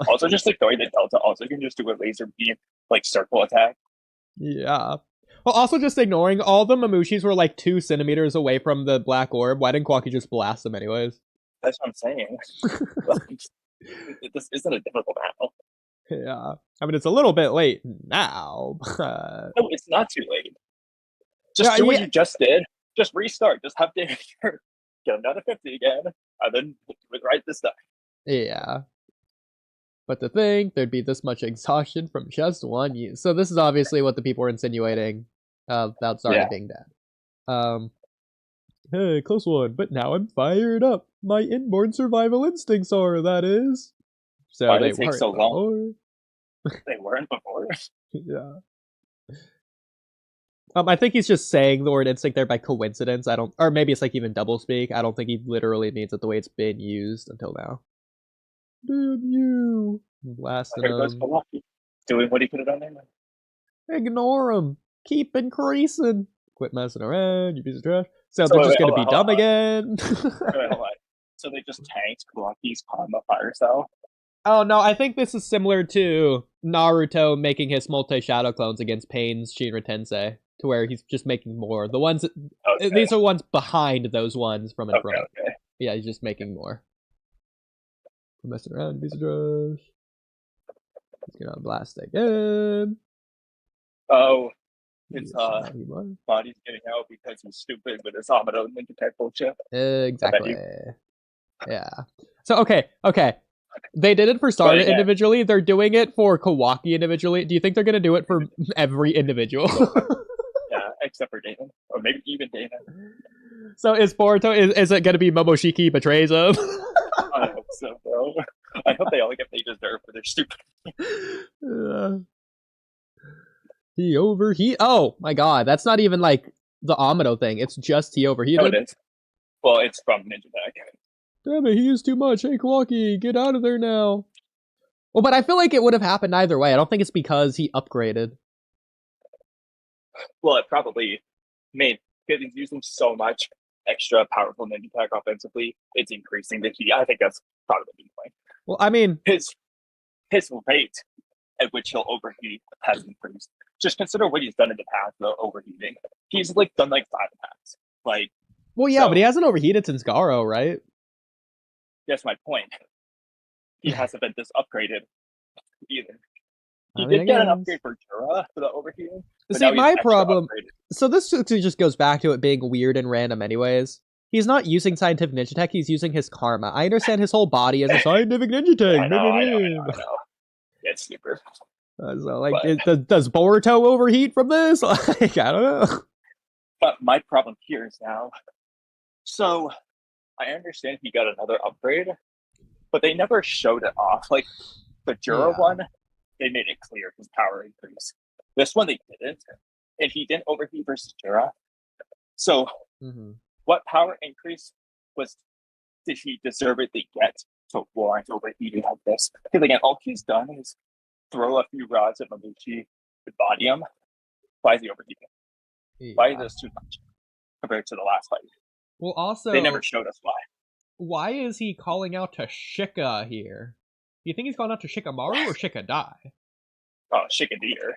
also just ignoring that Delta also can just do a laser beam, like, circle attack.
Yeah. Well, also just ignoring all the Mamushis were like 2 centimeters away from the black orb. Why didn't Kwaki just blast them anyways?
That's what I'm saying. This isn't a difficult battle.
Yeah. I mean, it's a little bit late now. But...
No, it's not too late. Just do what you just did. Just restart. Just have David get him down to 50 again, and then do it right this time.
Yeah. But to think there'd be this much exhaustion from just one use. So this is obviously what the people were insinuating about Zarya being dead. Hey, close one, but now I'm fired up. My inborn survival instincts are, that is. So
why
they
did it take
weren't
so
before.
long? They weren't before.
Yeah. I think he's just saying the word instinct there by coincidence. Or maybe it's like even double speak. I don't think he literally means it the way it's been used until now. Damn you! Blasting him.
Doing what he put it on there.
Ignore him. Keep increasing. Quit messing around, you piece of trash. So they're just gonna be dumb again.
So they just tanked Kawaki's Karma Fire Cell?
Oh no, I think this is similar to Naruto making his multi-shadow clones against Pain's Shinra Tensei, to where he's just making more. The ones, these are ones behind those ones from in front.
Okay.
Yeah, he's just making more. Messing around, piece of trash. He's gonna blast again.
Oh, his body's getting out because he's stupid with his Amado Ninja Tech bullshit.
Exactly. Yeah. So okay. They did it for Zarya individually. They're doing it for Kawaki individually. Do you think they're gonna do it for every individual?
Yeah, except for Dana, or maybe even Dana.
So is Boruto? Is it gonna be Momoshiki betrays him?
I hope so, bro. I hope they all get what they deserve for their stupid.
He overheat. Oh my god, that's not even like the Amado thing. It's just he overheated.
No, it is. Well, it's from Ninja Tech.
Damn it, he used too much. Hey, Kawaki, get out of there now. Well, but I feel like it would have happened either way. I don't think it's because he upgraded.
Well, it probably made, because he's using so much extra powerful Ninja Tech offensively, it's increasing the heat. I think that's probably the main point.
Well, I mean,
his rate at which he'll overheat has increased. Just consider what he's done in the past, though, overheating. He's like done like 5 attacks. Like,
well, yeah, but he hasn't overheated since Garo, right?
That's my point. He hasn't been this upgraded either. He did get an upgrade for Jura for the overheating.
See, my problem. So this just goes back to it being weird and random, anyways. He's not using scientific ninja tech. He's using his karma. I understand his whole body is a scientific ninja tech.
I know. It's super.
So, like, does Boruto overheat from this? Like, I don't know.
But my problem here is now. So, I understand he got another upgrade, but they never showed it off. Like, the Jura one, they made it clear his power increase. This one, they didn't. And he didn't overheat versus Jura. So, what power increase did he deservedly get to warrant overheating like this? Because again, all he's done is throw a few rods at Mabuchi to body him. Why is he overheating? Yeah. Why is this too much compared to the last fight?
Well, also,
they never showed us why.
Why is he calling out to Shika here? Do you think he's calling out to Shikamaru or Shikadai?
Oh, Shikadeer.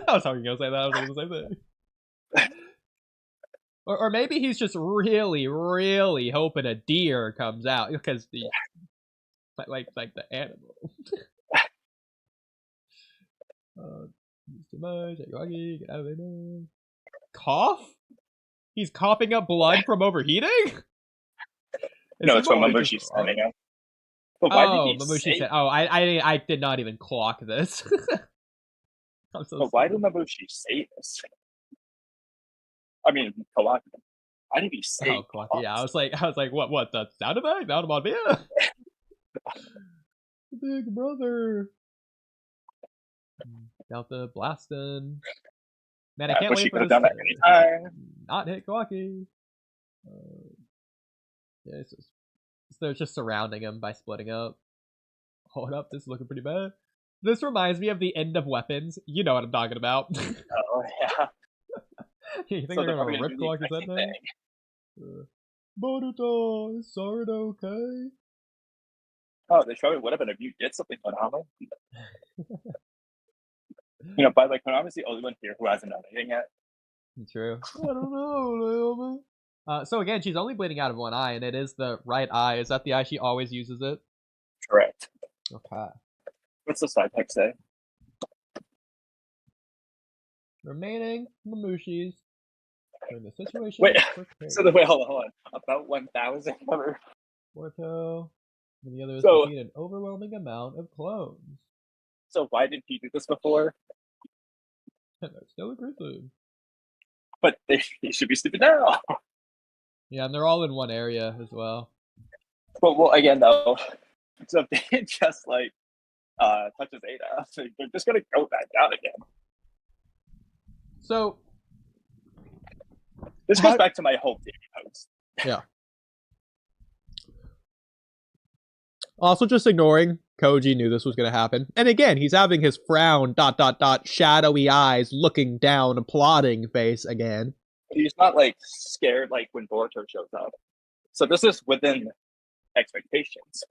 I was hoping you were going to say that. I was going to say the same thing. Or maybe he's just really, really hoping a deer comes out because the like the animal. Get out of there now. Cough? He's coughing up blood from overheating?
No, it's from Mamoshi's standing up. But why did he say?
Said, I did not even clock this.
But why did Mabuchi say this? I mean, Kawaki. Why did he say
Oh, Quacky. Yeah, I was like, what? The sound effect? Sound about me? Big brother. Got the blasting. Man, I can't
but
wait
she
for
could have
this
done that anytime.
not hit Quacky. Yeah, it's just, so they're just surrounding him by splitting up. Hold up, this is looking pretty bad. This reminds me of the end of Weapons. You know what I'm talking about.
Oh yeah.
You think
So
they're gonna
probably
rip
do the
Quacky's
exact
head
same
now?
thing.
Boruto, is Sarada okay?
Oh, they probably would have been if you did something phenomenal. By the way, Konami's the only one here who hasn't done anything yet.
True. I don't know, Naomi. So again, she's only bleeding out of one eye, and it is the right eye. Is that the eye she always uses it?
Correct.
Okay.
What's the side text say?
Remaining Mamushis. In the situation.
Wait, hold on. About 1,000 cover.
Boruto. And the others defeat an overwhelming amount of clones.
So why didn't he do this before?
And they're still aggressive.
But they should be stupid now.
Yeah, and they're all in one area as well.
But well, again though, so if they just touches Ada, so they're just gonna go back down again.
So
this goes back to my whole theory post.
Yeah. Also, just ignoring Koji knew this was going to happen. And again, he's having his frown, ... shadowy eyes, looking down, plotting face again.
He's not, scared like when Boruto shows up. So this is within expectations.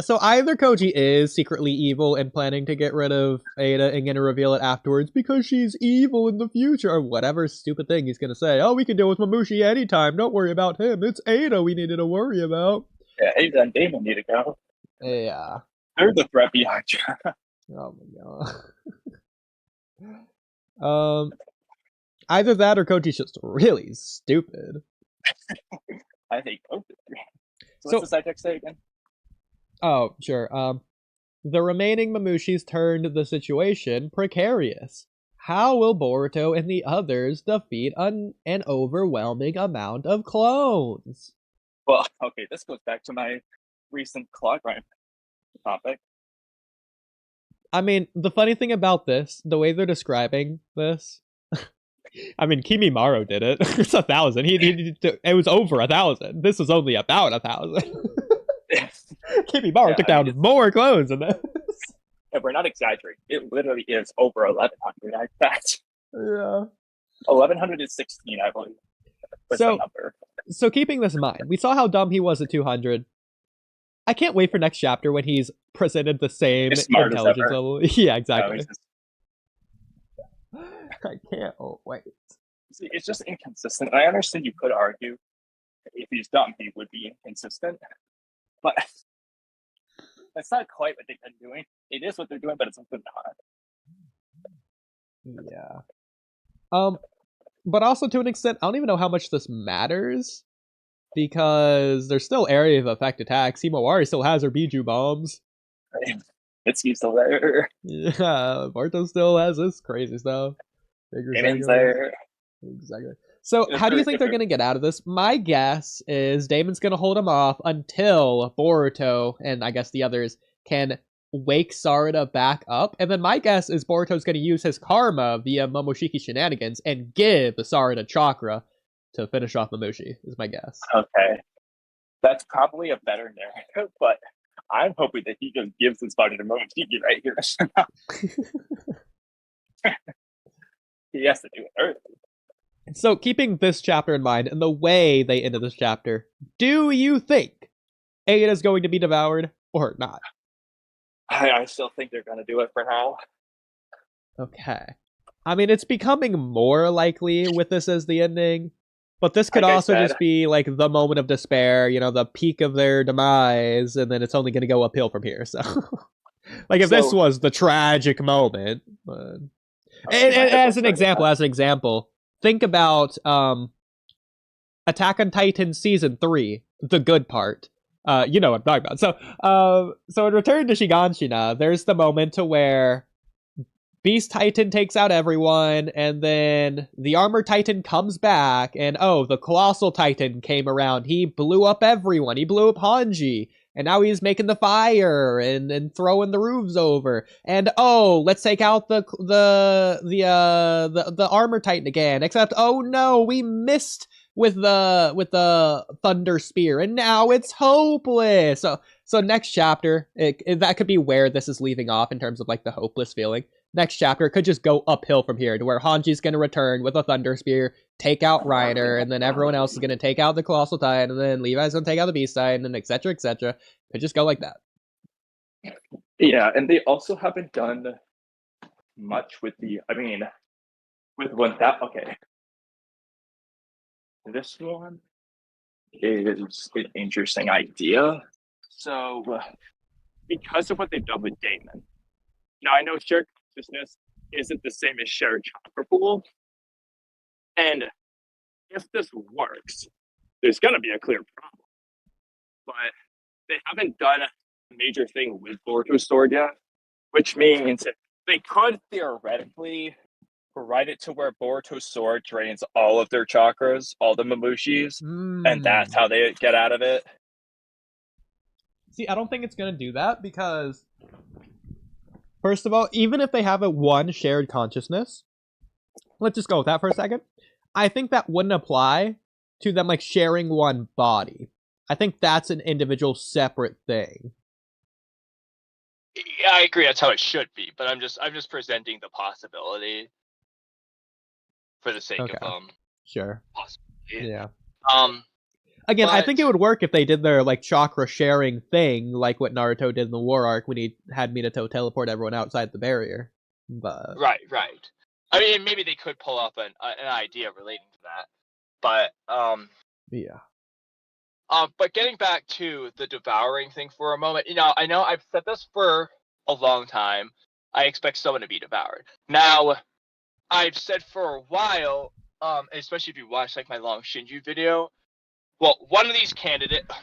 So either Koji is secretly evil and planning to get rid of Ada and gonna reveal it afterwards because she's evil in the future, or whatever stupid thing he's gonna say. Oh, we can deal with Mamushi anytime, don't worry about him. It's Ada we needed to worry about.
Yeah, Ada and Damon need to go.
Yeah.
They're the threat behind you.
Oh my god. Either that or Koji's just really stupid.
I think both of them. So what's the side text say again?
Oh, sure. The remaining Mamushis turned the situation precarious. How will Boruto and the others defeat an overwhelming amount of clones?
Well, okay, this goes back to my recent clock grind topic.
I mean, the funny thing about this, the way they're describing this, I mean, Kimimaro did it. It's 1,000. It was over 1,000. This was only about 1,000. Kimimaro took down more clones than this.
If we're not exaggerating, it literally is over 1,100. I bet.
Yeah.
1,116, I believe.
So keeping this in mind, we saw how dumb he was at 200. I can't wait for next chapter when he's presented the same intelligence level. Yeah, exactly. I can't wait.
See, it's just inconsistent. I understand you could argue if he's dumb, he would be inconsistent. But that's not quite what they've been doing. It is what they're doing, but it's also
not. Yeah. But also to an extent, I don't even know how much this matters. Because there's still area of effect attacks. Himawari still has her Biju bombs.
It's still there.
Yeah, Boruto still has this crazy stuff.
Damon's there.
Exactly. So how do you think they're going to get out of this? My guess is Damon's going to hold him off until Boruto and I guess the others can wake Sarada back up. And then my guess is Boruto's going to use his karma via Momoshiki shenanigans and give Sarada chakra to finish off Mamushi, is my guess.
Okay. That's probably a better narrative, but I'm hoping that he just gives his body to Momoshiki right here. He has to do it early.
So, keeping this chapter in mind, and the way they ended this chapter, do you think Ada's going to be devoured, or not?
I still think they're going to do it for now.
Okay. I mean, it's becoming more likely with this as the ending. But this could also just be, the moment of despair, the peak of their demise, and then it's only going to go uphill from here, so... if this was the tragic moment... But... And as an example, think about Attack on Titan Season 3, the good part. You know what I'm talking about. So in Return to Shiganshina, there's the moment to where Beast Titan takes out everyone, and then the Armor Titan comes back, and oh, the Colossal Titan came around. He blew up everyone. He blew up Hanji, and now he's making the fire and throwing the roofs over. And oh, let's take out the Armor Titan again. Except oh no, we missed with the Thunder Spear, and now it's hopeless. So next chapter, that could be where this is leaving off in terms of like the hopeless feeling. Next chapter could just go uphill from here to where Hanji's going to return with a Thunder Spear, take out Reiner, and then everyone else is going to take out the Colossal Titan, and then Levi's going to take out the Beast Titan, and etc. etc. Could just go like that.
Yeah, and they also haven't done much with with one that, okay. This one is an interesting idea. So, because of what they've done with Damon, now I know shared consciousness isn't the same as shared chakra pool, and if this works, there's going to be a clear problem. But they haven't done a major thing with Boruto's sword yet, which means they could theoretically write it to where Boruto's sword drains all of their chakras, all the Mamushis, and that's how they get out of it.
See, I don't think it's going to do that because, first of all, even if they have a one shared consciousness, let's just go with that for a second. I think that wouldn't apply to them like sharing one body. I think that's an individual separate thing.
Yeah, I agree. That's how it should be, but I'm just presenting the possibility for the sake of
sure
possibility.
Yeah. Again, I think it would work if they did their like chakra sharing thing, like what Naruto did in the War Arc when he had Minato teleport everyone outside the barrier. But
right. I mean, maybe they could pull up an idea relating to that, but
yeah.
But getting back to the devouring thing for a moment, I know I've said this for a long time. I expect someone to be devoured. Now, I've said for a while, especially if you watch like my long Shinju video, well,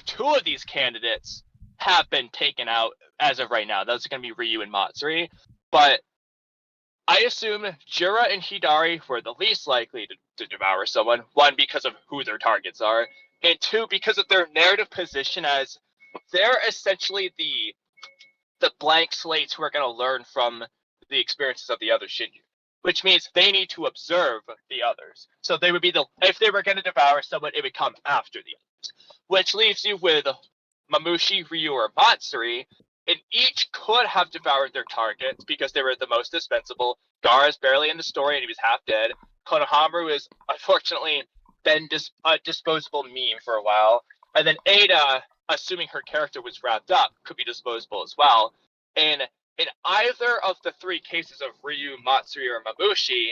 two of these candidates have been taken out as of right now. Those are going to be Ryu and Matsuri. But I assume Jura and Hidari were the least likely to devour someone. One, because of who their targets are. And two, because of their narrative position as they're essentially the blank slates who are going to learn from the experiences of the other Shinju. Which means they need to observe the others. So they would be if they were going to devour someone, it would come after the others. Which leaves you with Mamushi, Ryu, or Matsuri, and each could have devoured their targets because they were the most dispensable. Gaara's barely in the story and he was half dead. Konohamaru is unfortunately been a disposable meme for a while. And then Ada, assuming her character was wrapped up, could be disposable as well. And in either of the three cases of Ryu, Matsuri, or Mamushi,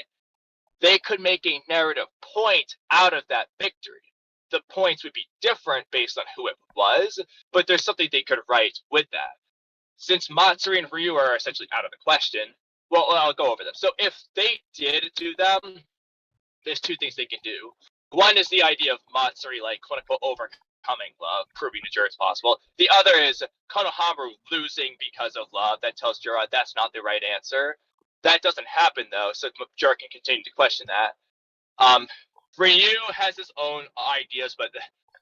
they could make a narrative point out of that victory. The points would be different based on who it was, but there's something they could write with that. Since Matsuri and Ryu are essentially out of the question, well, I'll go over them. So if they did do them, there's two things they can do. One is the idea of Matsuri, like, quote-unquote, overcoming love, proving to Jura it's possible. The other is Konohamaru losing because of love. That tells Jura that's not the right answer. That doesn't happen, though, so Jura can continue to question that. Ryu has his own ideas, but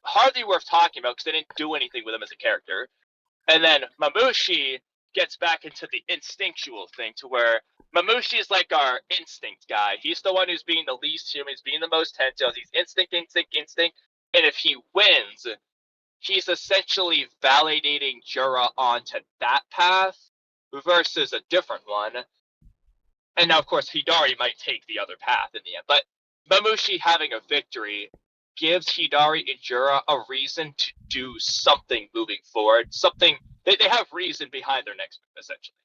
hardly worth talking about because they didn't do anything with him as a character. And then Mamushi gets back into the instinctual thing to where Mamushi is like our instinct guy. He's the one who's being the least human, he's being the most tensile. He's instinct. And if he wins, he's essentially validating Jura onto that path versus a different one. And now, of course, Hidari might take the other path in the end. But Mamushi having a victory gives Hidari and Jura a reason to do something moving forward. Something they have reason behind their next move, essentially.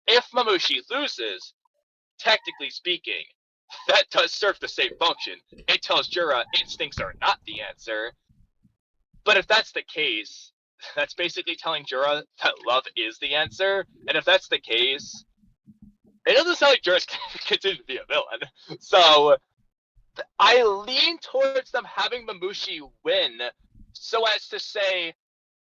If Mamushi loses, technically speaking, that does serve the same function. It tells Jura instincts are not the answer. But if that's the case, that's basically telling Jura that love is the answer. And if that's the case, it doesn't sound like Jura's continue to be a villain. So I lean towards them having Mamushi win so as to say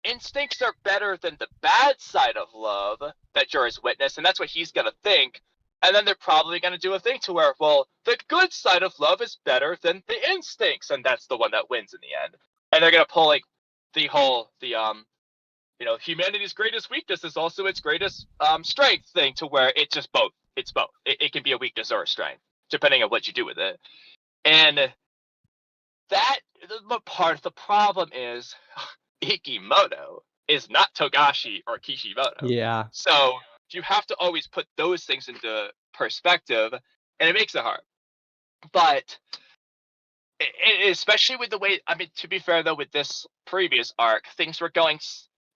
instincts are better than the bad side of love that Jura's witnessed, and that's what he's going to think. And then they're probably going to do a thing to where, well, the good side of love is better than the instincts, and that's the one that wins in the end. And they're going to pull like the whole humanity's greatest weakness is also its greatest strength thing, to where it's just both. It's both. It can be a weakness or a strength, depending on what you do with it. And that part of the problem is Ikimoto is not Togashi or Kishimoto.
Yeah.
So you have to always put those things into perspective, and it makes it hard. But especially with the way, I mean, to be fair though, with this previous arc, things were going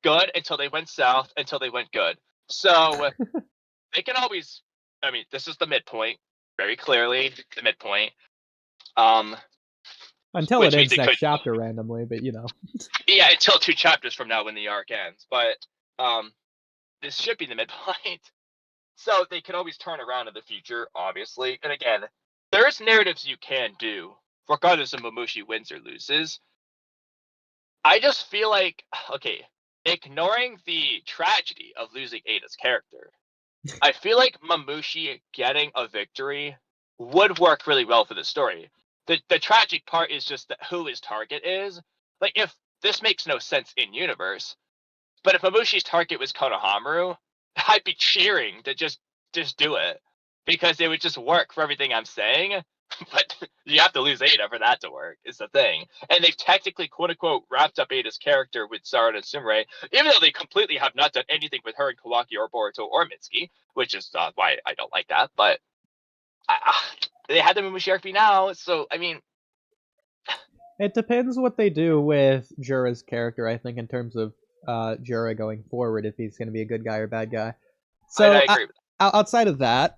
good until they went south, until they went good. So they can always, I mean, this is the midpoint, very clearly the midpoint.
Until it ends next chapter randomly, but you know.
Yeah, until 2 chapters from now when the arc ends. But this should be the midpoint. So they can always turn around in the future, obviously. And again, there's narratives you can do, regardless of Mamushi wins or loses. I just feel like, okay, ignoring the tragedy of losing Ada's character, I feel like Mamushi getting a victory would work really well for the story. The tragic part is just that who his target is. Like, if this makes no sense in universe, but if Mamushi's target was Konohamaru, I'd be cheering to just do it, because it would just work for everything I'm saying. But you have to lose Ada for that to work, is the thing. And they've technically, quote unquote, wrapped up Ada's character with Sarada and Sumire, even though they completely have not done anything with her and Kawaki or Boruto or Mitsuki, which is why I don't like that. But they had the Mamushi arc now, so I mean,
it depends what they do with Jura's character, I think, in terms of Jura going forward, if he's going to be a good guy or bad guy. So
I agree with that.
Outside of that,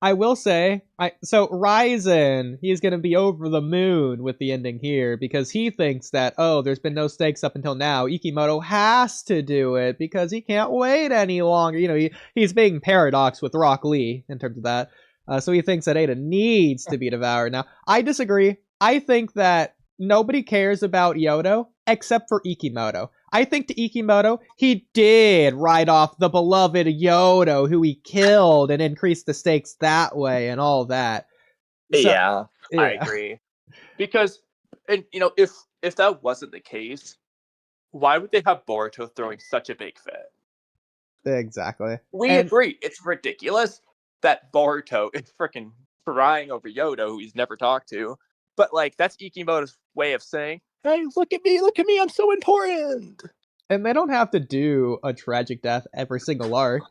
I will say, so Ryzen, he's going to be over the moon with the ending here, because he thinks that, oh, there's been no stakes up until now. Ikimoto has to do it because he can't wait any longer. You know, he's being paradox with Rock Lee in terms of that. So he thinks that Ada needs to be devoured. Now, I disagree. I think that nobody cares about Yodo except for Ikimoto. I think to Ikimoto, he did write off the beloved Yodo, who he killed, and increased the stakes that way and all that. So,
yeah, I agree. Because, and you know, if that wasn't the case, why would they have Boruto throwing such a big fit?
Exactly.
We agree. It's ridiculous that Boruto is freaking crying over Yodo, who he's never talked to. But, like, that's Ikimoto's way of saying, hey, look at me, I'm so important.
And they don't have to do a tragic death every single arc.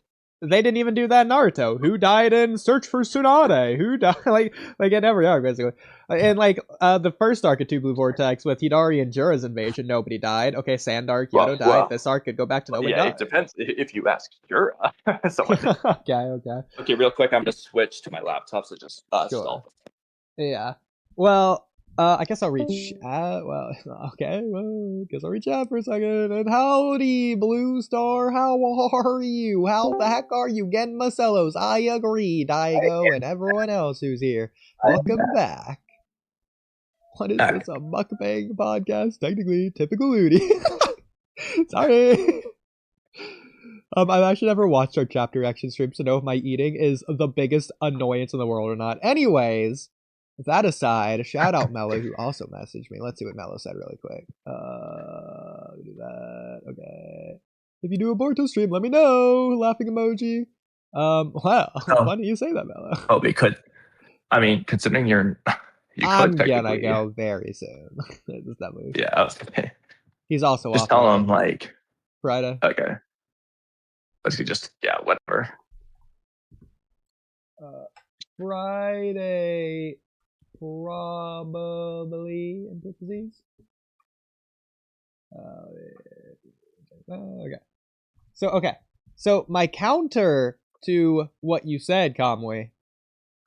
They didn't even do that in Naruto. Who died in Search for Tsunade? Who died, like in every arc, basically. And, like, the first arc of Two Blue Vortex with Hidari and Jura's invasion, nobody died. Okay, Sand arc, Yodo died. This arc could go back to nobody died.
It depends if you ask Jura. Okay, real quick, I'm going to switch to my laptop, so just stall.
Yeah. Well, I guess I'll reach out. Well, okay. Well, guess I'll reach out for a second. And howdy, Blue Star. How are you? How the heck are you? Gen Marcellos. I agree. Daigo and everyone else who's here. Welcome back. What is this? A mukbang podcast? Technically, typical Oodie. Sorry. I've actually never watched our chapter reaction streams to know if my eating is the biggest annoyance in the world or not. Anyways. That aside, shout out Mello, who also messaged me. Let's see what Mello said really quick. Do that. Okay. If you do a Boruto stream, let me know. Laughing emoji. Wow. Why didn't you say that, Mello?
Oh, because, I mean, considering
I'm gonna go very soon. It's that movie.
Yeah, okay.
He's also
just tell him, like,
Friday.
Okay. Let's just, yeah, whatever.
Friday. Probably in parentheses. Okay. So my counter to what you said, Kamui,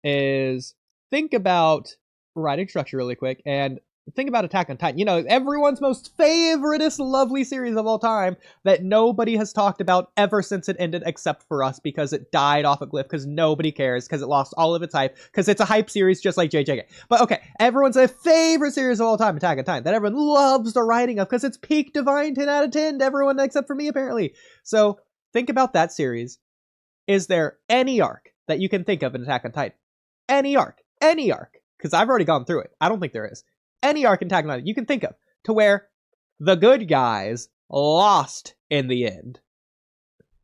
is think about writing structure really quick and think about Attack on Titan. You know, everyone's most favoriteest lovely series of all time that nobody has talked about ever since it ended except for us, because it died off a cliff, because nobody cares, because it lost all of its hype, because it's a hype series just like JJK. But okay, everyone's favorite series of all time, Attack on Titan, that everyone loves the writing of, because it's peak divine 10 out of 10 to everyone except for me, apparently. So think about that series. Is there any arc that you can think of in Attack on Titan. Any arc, because I've already gone through it. I don't think there is. Any arc in Attack on Titan you can think of to where the good guys lost in the end.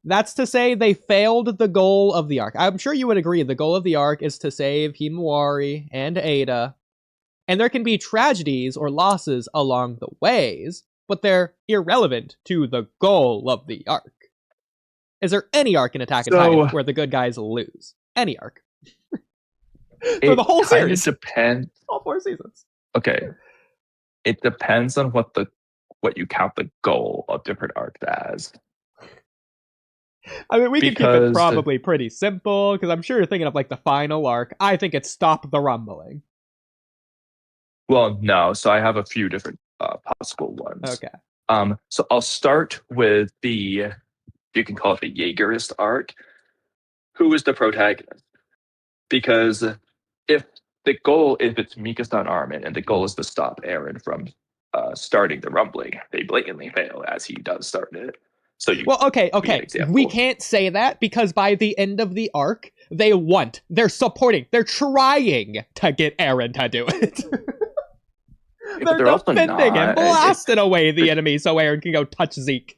That's to say they failed the goal of the arc. I'm sure you would agree the goal of the arc is to save Himawari and Ada, and there can be tragedies or losses along the ways, but they're irrelevant to the goal of the arc. Is there any arc in Attack on Titan where the good guys lose? Any arc. For the whole series.
It depends.
All 4 seasons.
Okay. It depends on what you count the goal of different arcs as.
I mean, we can keep it probably pretty simple, because I'm sure you're thinking of like the final arc. I think it's Stop the Rumbling.
Well, no. So I have a few different possible ones.
Okay.
So I'll start with you can call it the Jaegerist arc. Who is the protagonist? Because if it's Mikasa Armin and the goal is to stop Eren from starting the rumbling, they blatantly fail as he does start it. So
okay. We can't say that because by the end of the arc, they're supporting, they're trying to get Eren to do it.
Yeah,
they're defending him, blasting away the enemy so Eren can go touch Zeke.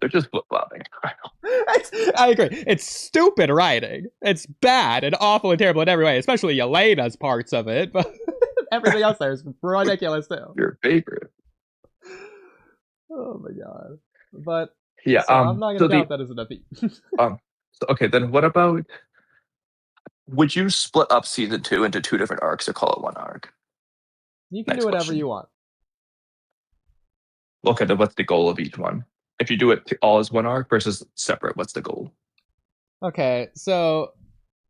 They're just flip-flopping.
I agree. It's stupid writing. It's bad and awful and terrible in every way, especially Yelena's parts of it, but everything else there is ridiculous too.
Your favorite.
Oh my god. But
yeah,
so I'm not going to count that as a defeat.
Okay, then what about, would you split up season 2 into 2 different arcs or call it one arc?
You can do whatever you want.
Okay, then what's the goal of each one? If you do it all as one arc versus separate, what's the goal?
Okay, so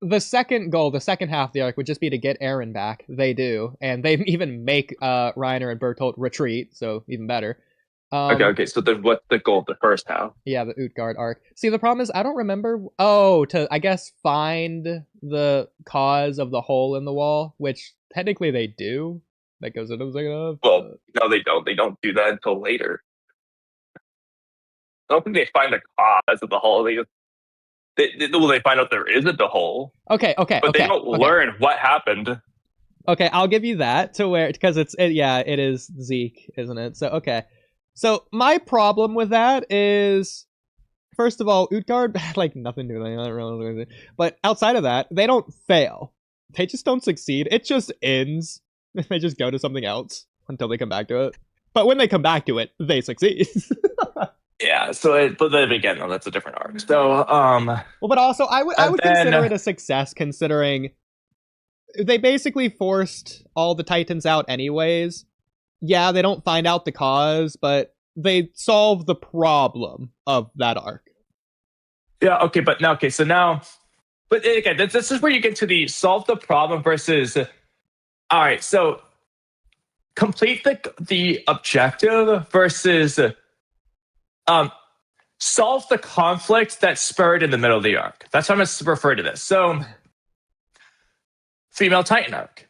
the second goal, the second half of the arc would just be to get Eren back. They do, and they even make Reiner and Bertolt retreat, so even better.
Okay, so then what's the goal of the first half?
Yeah, the Utgard arc. See, the problem is I don't remember... to, I guess, find the cause of the hole in the wall, which technically they do. That goes into the second half.
Well, no, they don't. They don't do that until later. I don't think they find the cause of the hole. They find out there isn't a hole.
Okay.
But they don't learn what happened.
Okay, I'll give you that because it is Zeke, isn't it? So okay. So my problem with that is, first of all, Utgard had like nothing to do with it. But outside of that, they don't fail. They just don't succeed. It just ends. They just go to something else until they come back to it. But when they come back to it, they succeed.
Yeah, but then again, no, that's a different arc. So,
well, but also, I would consider it a success, considering they basically forced all the Titans out anyways. Yeah, they don't find out the cause, but they solve the problem of that arc.
Yeah, okay, but again, this is where you get to the solve the problem versus. All right, so complete the objective versus. Solve the conflict that spurred in the middle of the arc. That's how I'm going to refer to this. So, female Titan arc.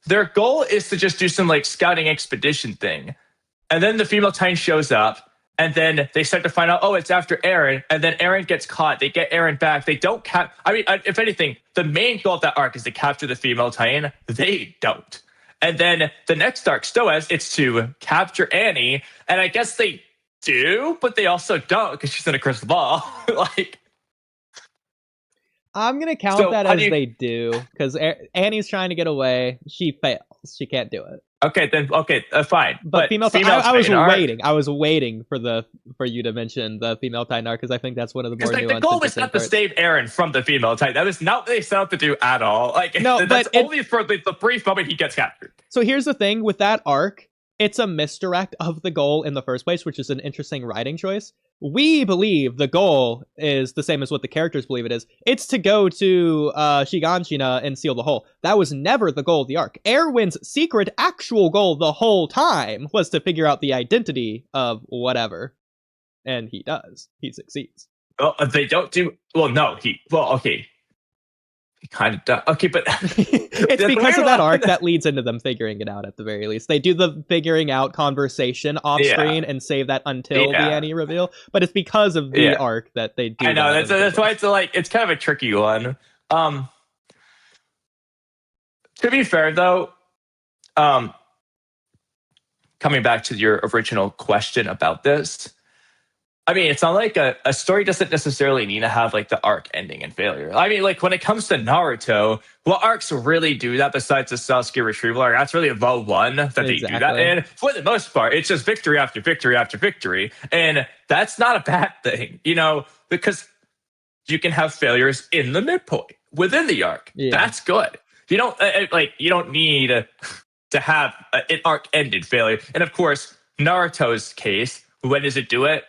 Their goal is to just do some like scouting expedition thing. And then the female Titan shows up, and then they start to find out, oh, it's after Eren, and then Eren gets caught. They get Eren back. They don't if anything, the main goal of that arc is to capture the female Titan. They don't. And then the next arc, Stoas, it's to capture Annie, and I guess they do, but they also don't because she's in a crystal ball.
I'm gonna count that as they do because Annie's trying to get away. She fails. She can't do it.
Okay, fine.
But female I was waiting for you to mention the female Titan arc because I think that's one of the more nuanced.
The goal was not to save Eren from the female Titan. That was not what they set out to do at all. That's only for the brief moment he gets captured.
So here's the thing with that arc. It's a misdirect of the goal in the first place, which is an interesting writing choice. We believe the goal is the same as what the characters believe it is. It's to go to Shiganshina and seal the hole. That was never the goal of the arc. Erwin's secret actual goal the whole time was to figure out the identity of whatever. And he does. He succeeds.
Well, they don't do... Well, no. Okay. kind of okay, but
it's because of that arc that leads into them figuring it out at the very least. They do the figuring out conversation off screen and save that until the Annie reveal, but it's because of the arc that they do.
I know that's why it's kind of a tricky one. To be fair though, coming back to your original question about this, I mean, it's not like a story doesn't necessarily need to have like the arc ending and failure. I mean, like when it comes to Naruto, what arcs really do that besides the Sasuke retrieval arc? That's really the one that they do that in. For the most part, it's just victory after victory after victory. And that's not a bad thing, you know, because you can have failures in the midpoint within the arc. Yeah. That's good. You don't need to have an arc ended failure. And of course, Naruto's case, when does it do it?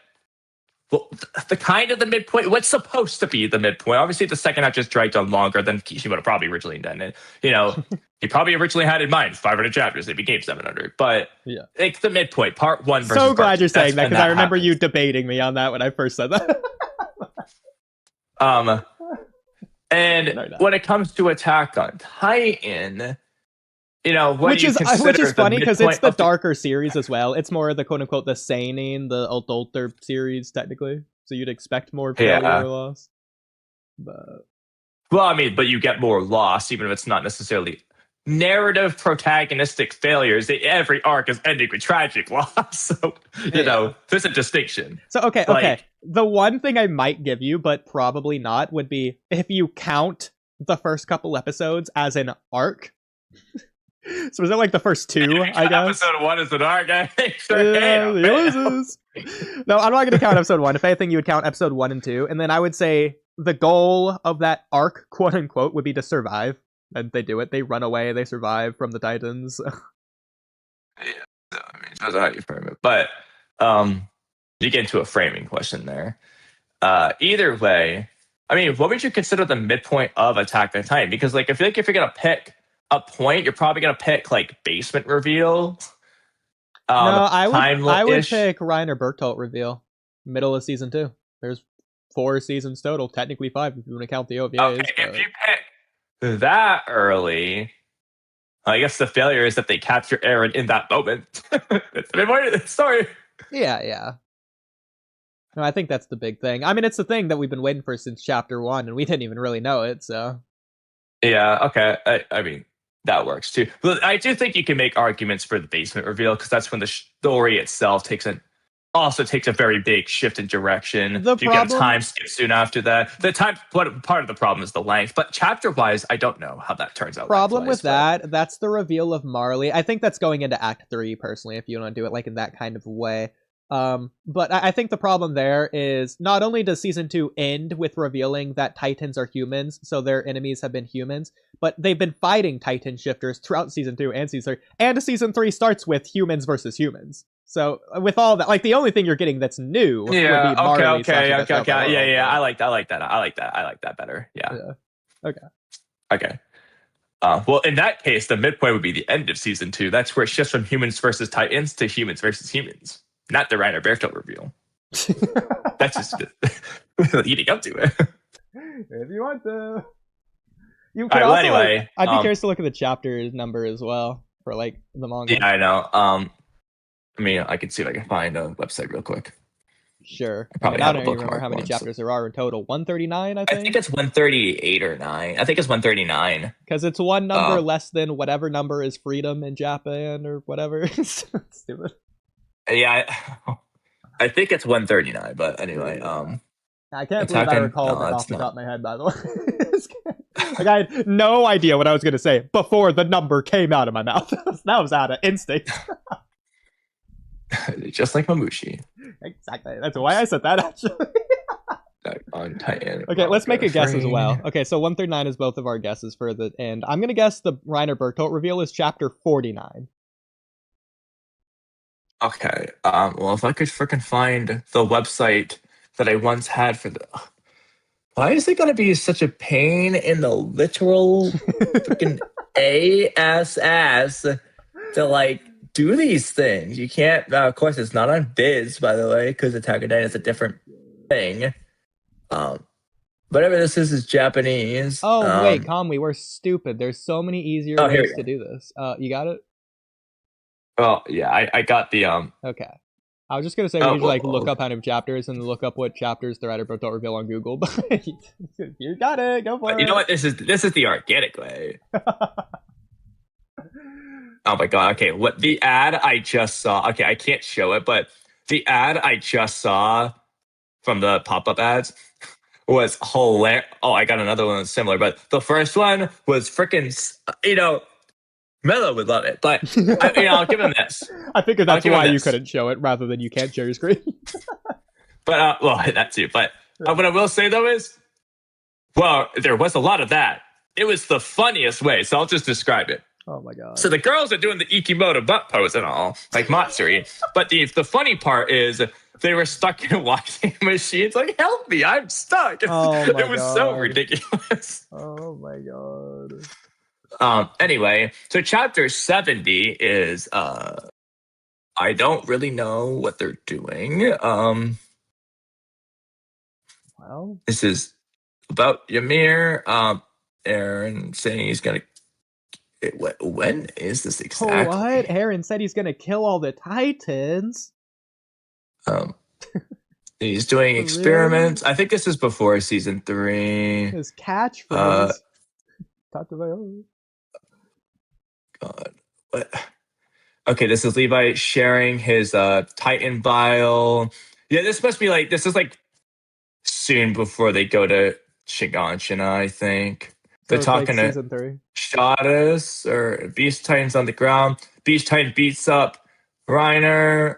Well, the kind of the midpoint, what's supposed to be the midpoint. Obviously, the second half just dragged on longer than Kishimoto probably originally intended. You know, he probably originally had in mind 500 chapters. It became 700. But it's the midpoint, part 1 versus
so glad
part
you're saying that, because I remember
happens.
you debating me on that when I first said that.
And when it comes to Attack on Titan, you know, which is
funny because it's the darker series as well. It's more the quote unquote the seinen, the adulter series technically. So you'd expect more failure or loss. But
well, I mean, but you get more loss, even if it's not necessarily narrative protagonistic failures. Every arc is ending with tragic loss. So you know, there's a distinction.
So okay. The one thing I might give you, but probably not, would be if you count the first couple episodes as an arc. So is it like the first 2, I guess?
Episode 1 is an arc, I think.
No, I'm not going to count episode 1. If anything, you would count episode 1 and 2. And then I would say the goal of that arc, quote unquote, would be to survive. And they do it. They run away. They survive from the Titans.
Yeah, I mean, that's how you frame it. But you get into a framing question there. Either way, I mean, what would you consider the midpoint of Attack on Titan? Because like, I feel like if you're going to pick a point, you're probably gonna pick like basement reveal.
No, I would pick Reiner Bertolt reveal, middle of season 2. There's 4 seasons total, technically 5 if you want to count the OVAs.
Okay, if you pick that early, I guess the failure is that they capture Eren in that moment. It's the midpoint of the story.
Yeah. No, I think that's the big thing. I mean, it's the thing that we've been waiting for since chapter 1, and we didn't even really know it. So
yeah, okay. I mean, that works too. But I do think you can make arguments for the basement reveal because that's when the story itself takes a very big shift in direction. You get a time skip soon after that. Part of the problem is the length, but chapter wise, I don't know how that turns out.
Problem with that's the reveal of Marley. I think that's going into Act 3 personally, if you want to do it like in that kind of way. But I think the problem there is not only does season 2 end with revealing that Titans are humans, so their enemies have been humans, but they've been fighting Titan shifters throughout season 2 and season 3, and season 3 starts with humans versus humans. So with all that, like the only thing you're getting that's new would be Marley.
Okay. Yeah. I like that. I like that better. Yeah. Okay. Well, in that case, the midpoint would be the end of season 2. That's where it shifts from humans versus Titans to humans versus humans. Not the Reiner Bertolt reveal. That's just leading up to it.
If you want to. You could also, anyway, I'd be curious to look at the chapter number as well for like the manga.
Yeah, I know. I mean, I can see if I can find a website real quick.
Sure. I don't even remember how many chapters there are in total. 139, I think?
I think it's 138 or 9. I think it's 139.
Because it's one number less than whatever number is freedom in Japan or whatever. Stupid.
Yeah, I think it's 139, but anyway.
I can't believe I recall that off the top of my head, by the way. Like, I had no idea what I was going to say before the number came out of my mouth. That was out of instinct.
Just like Mamushi.
Exactly. That's why I said that, actually.
On Titan.
Okay, let's make a guess as well. Okay, so 139 is both of our guesses for the end. I'm going to guess the Reiner Bertolt reveal is chapter 49.
Okay. Well, if I could freaking find the website that I once had for the... Why is it going to be such a pain in the literal freaking ASS to, like, do these things? You can't... of course, it's not on Viz, by the way, because Attack on Titan is a different thing. But whatever this is Japanese.
Oh wait, Kamui, we're stupid. There's so many easier
Oh, here
ways
we
to do this. You got it?
Oh yeah, I got the
Okay. I was just gonna say we need to look up how many chapters and look up what chapters the writer don't reveal on Google, but you got it. Go for it.
You know what? This is the organic way. Oh my god. Okay, what the ad I just saw? Okay, I can't show it, but the ad I just saw from the pop-up ads was hilarious. Oh, I got another one that's similar, but the first one was freaking. Mello would love it, but I'll give him this.
I figured that's why you couldn't show it, rather than you can't share your screen.
But well, that too. But what I will say though is, well, there was a lot of that. It was the funniest way, so I'll just describe it.
Oh my god.
So the girls are doing the Ikimoto butt pose and all, like Matsuri. But the funny part is they were stuck in washing machines. Like, help me, I'm stuck. It was so ridiculous.
Oh my god.
Anyway, so chapter 70 is I don't really know what they're doing.
Well,
this is about Ymir. Aaron saying he's gonna. When is this exactly?
What? Aaron said he's gonna kill all the Titans.
He's doing experiments. I think this is before season 3.
His catchphrase.
God. What? Okay, this is Levi sharing his Titan vial. Yeah, this must be like, this is like soon before they go to Shiganshina, I think. They're talking
like
to
3.
Shadis or Beast Titan's on the ground. Beast Titan beats up Reiner.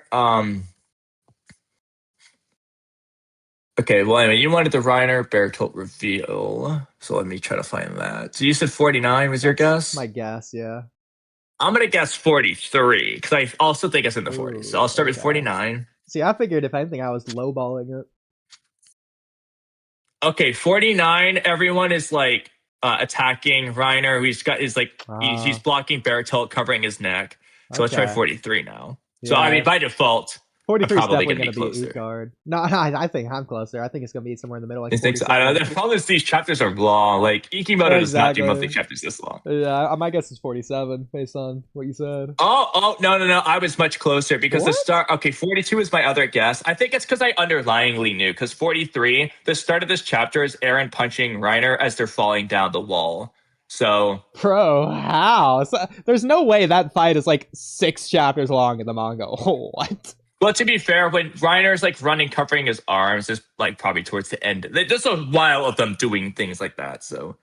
Okay, well, anyway, you wanted the Reiner Bertolt reveal. So let me try to find that. So you said 49 was your guess?
My guess, yeah.
I'm going to guess 43 because I also think it's in the 40s. So I'll start with 49.
See, I figured if anything, I was lowballing it.
Okay, 49, everyone is like attacking Reiner. He's blocking Bertolt, covering his neck. So let's try 43 now. Yeah. So, I mean, by default,
43 is definitely going to be E-card. No, I think I'm closer. I think it's going to be somewhere in the middle. Like
I don't know. The problem is these chapters are long. Like, Ikimoto does not do monthly chapters this long.
Yeah, my guess is 47 based on what you said.
Oh, no. I was much closer because the start. Okay, 42 is my other guess. I think it's because I underlyingly knew. Because 43, the start of this chapter is Eren punching Reiner as they're falling down the wall. So,
bro, how? There's no way that fight is like 6 chapters long in the manga. Oh, what?
Well, to be fair, when Reiner's like running, covering his arms, is like probably towards the end. There's a while of them doing things like that. So,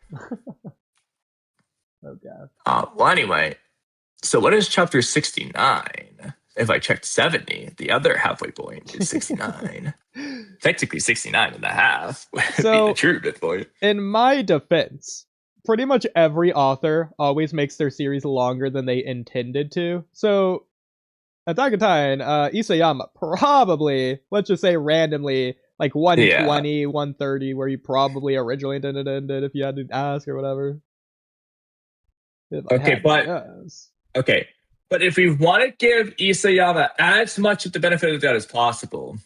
okay.
Well, anyway, so what is chapter 69? If I checked 70, the other halfway point is 69. Technically 69 and a half would be the true midpoint.
In my defense, pretty much every author always makes their series longer than they intended to. So, Attack on Titan, Isayama probably, let's just say randomly, like 120, 130, where you probably originally intended to end it if you had to ask or whatever.
Okay, but if we want to give Isayama as much of the benefit of the doubt as possible,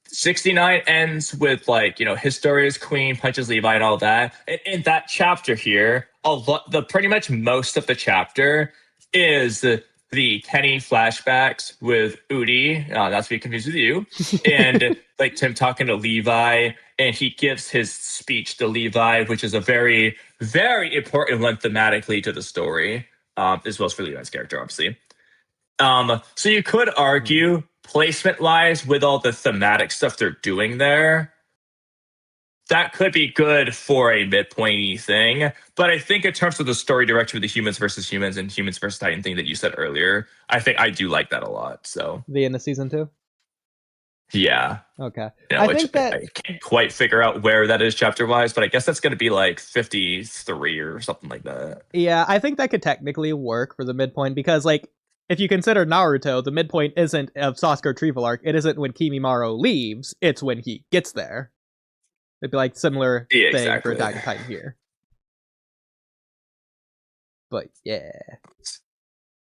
69 ends with like, Historia's queen punches Levi and all that. In that chapter here, pretty much most of the chapter is the Kenny flashbacks with Oodie, not to be confused with you, and like Tim talking to Levi, and he gives his speech to Levi, which is a very, very important one thematically to the story, as well as for Levi's character, obviously. So you could argue, placement-wise, with all the thematic stuff they're doing there, that could be good for a midpointy thing. But I think in terms of the story direction with the humans versus humans and humans versus Titan thing that you said earlier, I think I do like that a lot. So
the end of season 2?
Yeah.
Okay.
I can't quite figure out where that is chapter-wise, but I guess that's going to be like 53 or something like that.
Yeah, I think that could technically work for the midpoint because, like, if you consider Naruto, the midpoint isn't of Sasuke retrieval arc. It isn't when Kimimaro leaves. It's when he gets there. It'd be like similar thing for Attack on Titan here. But yeah.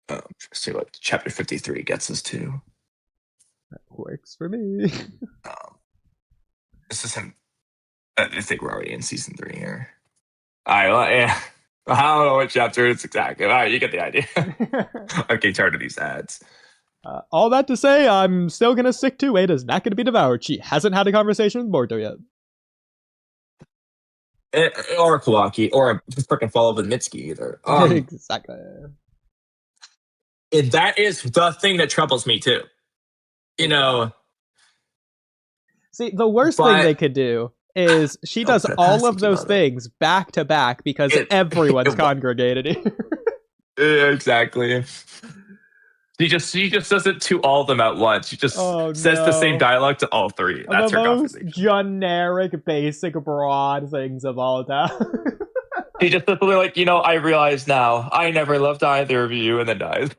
Let's see what chapter 53 gets us to.
That works for me.
This is him. I think we're already in season 3 here. All right, well, yeah. I don't know what chapter it's exactly. All right, you get the idea. I'm getting tired of these ads.
All that to say, I'm still gonna stick to Ada's not gonna be devoured. She hasn't had a conversation with Boruto yet.
Or Kawaki, or just freaking follow with Mitsuki either.
Exactly.
And that is the thing that troubles me too. You know.
See, the worst thing they could do is she does all of those things back to back because everyone's congregated here.
Yeah, exactly. She just does it to all of them at once. She just says the same dialogue to all 3. That's her conversation.
Generic, basic, broad things of all time.
He just simply like, I realize now I never loved either of you, and then dies.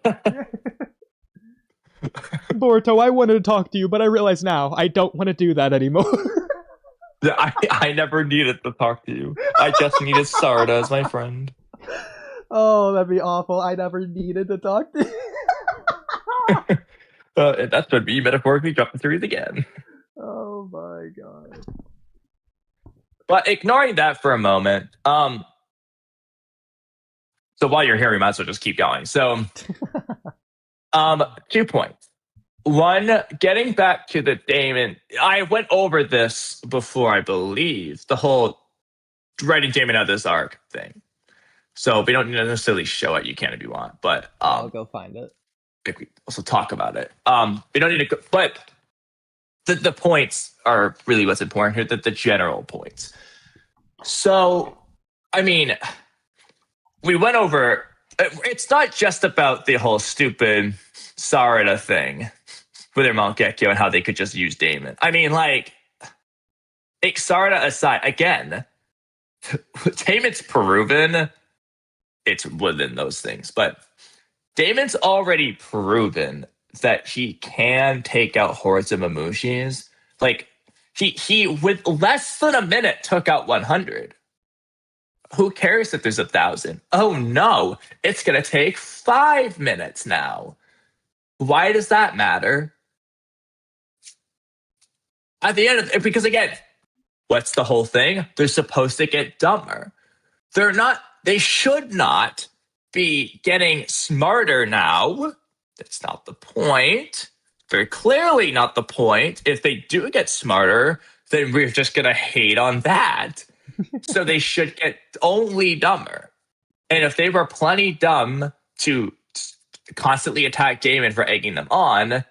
Boruto, I wanted to talk to you, but I realize now I don't want to do that anymore.
Yeah, I never needed to talk to you. I just needed Sarada as my friend.
Oh, that'd be awful. I never needed to talk to you.
That's when me metaphorically drop the series again.
Oh my god.
But ignoring that for a moment, so while you're here, we might as well just keep going. So, 2 points. One, getting back to the Damon, I went over this before, I believe, the whole writing Damon out of this arc thing. So we don't necessarily show it. You can if you want, but
I'll go find it.
If we also talk about it. We don't need to go, but the points are really what's important here, the general points. So, I mean, we went over, it's not just about the whole stupid Sarada thing with their Mount Gekyo and how they could just use Damon. I mean, like, Sarada aside, again, Damon's proven it's within those things, but Damon's already proven that he can take out hordes of Mamushis. Like, he with less than a minute took out 100. Who cares if there's 1,000? Oh no, it's gonna take 5 minutes now. Why does that matter? At the end of it, because again, what's the whole thing? They're supposed to get dumber. They should not be getting smarter now. That's not the point. Very clearly not the point. If they do get smarter, then we're just going to hate on that. So they should get only dumber. And if they were plenty dumb to constantly attack Damon for egging them on,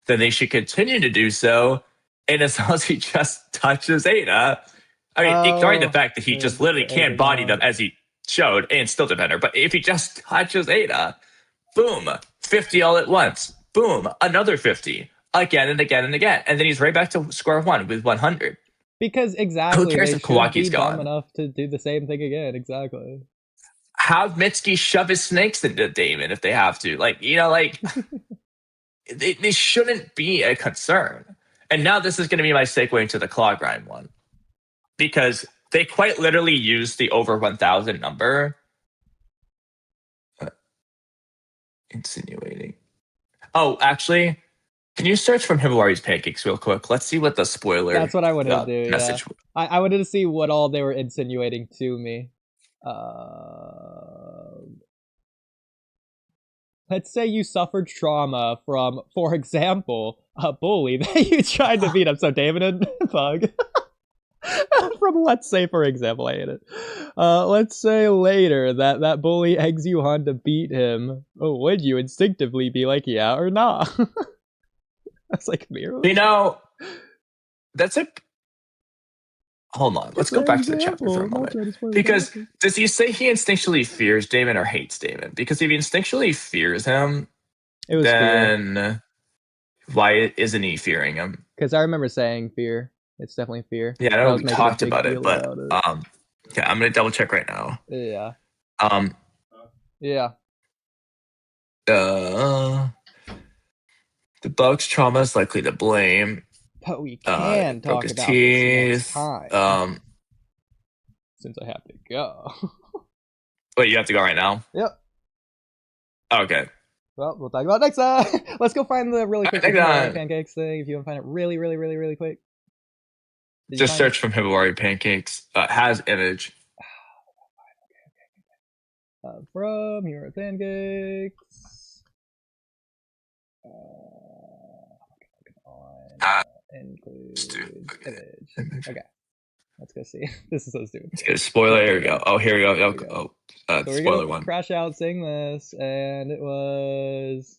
then they should continue to do so. And as long as he just touches Ada, I mean, ignoring the fact that he just literally can't body them as he showed and still defend her, but if he just touches Ada, boom, 50 all at once, boom, another 50 again and again and again, and then he's right back to square one with 100.
Because exactly,
who cares if Kawaki's gone?
Dumb enough to do the same thing again. Exactly.
Have Mitsuki shove his snakes into Damon if they have to. Like, they shouldn't be a concern. And now this is going to be my segue into the claw grind one, because they quite literally used the over 1,000 number. Insinuating. Oh, actually, can you search from Himawari's Pancakes real quick? Let's see what the spoiler.
That's what I wanted to do.
Message.
Yeah. I wanted to see what all they were insinuating to me. Let's say you suffered trauma from, for example, a bully that you tried to beat up. So David and Bug. From let's say, for example, I hate it. Let's say later that bully eggs you on to beat him. Oh, would you instinctively be like, yeah or nah? That's like mirror.
That's a. Hold on. Let's go back to the chapter for a moment. Because does he say he instinctually fears Damon or hates Damon? Because if he instinctually fears him, then fear. Why isn't he fearing him?
Because I remember saying fear. It's definitely fear.
Yeah, I know we talked about it, but okay, I'm gonna double check right now.
Yeah.
Yeah. The bug's trauma is likely to blame.
But we can talk about this next time. Since I have to go.
Wait, you have to go right now?
Yep.
Okay.
Well, we'll talk about it next time. Let's go find the really quick pancakes thing if you want to find it really, really, really, really quick. Did you
Just
find
search from Hibawari pancakes. Has image.
From Hero Pancakes. Include image. Okay. Let's go see. This is so stupid.
Let's get a spoiler. Here we go. Oh, here we go.
Here we go.
Oh,
So we're
spoiler
gonna
one.
crash out saying this, and it was.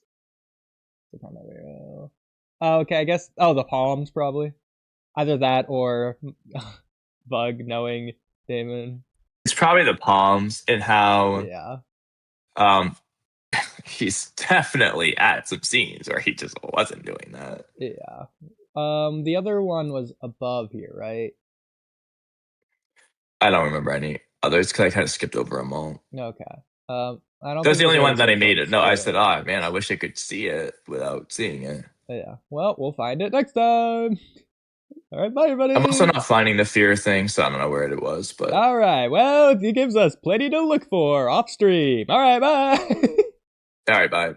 Oh, okay, I guess. Oh, the palms probably. Either that or Bug knowing Damon.
It's probably the palms and how
Yeah.
he's definitely at some scenes where he just wasn't doing that.
Yeah. The other one was above here, right?
I don't remember any others because I kind of skipped over them all.
Okay. I don't.
That's the
think
only
there's
one that I
anything
made it. No,
else.
I said, oh man, I wish I could see it without seeing it.
Yeah. Well, we'll find it next time. All right, bye, everybody.
I'm also not finding the fear thing, so I don't know where it was. But
all right, well, it gives us plenty to look for off stream. All right, bye.
all right, bye.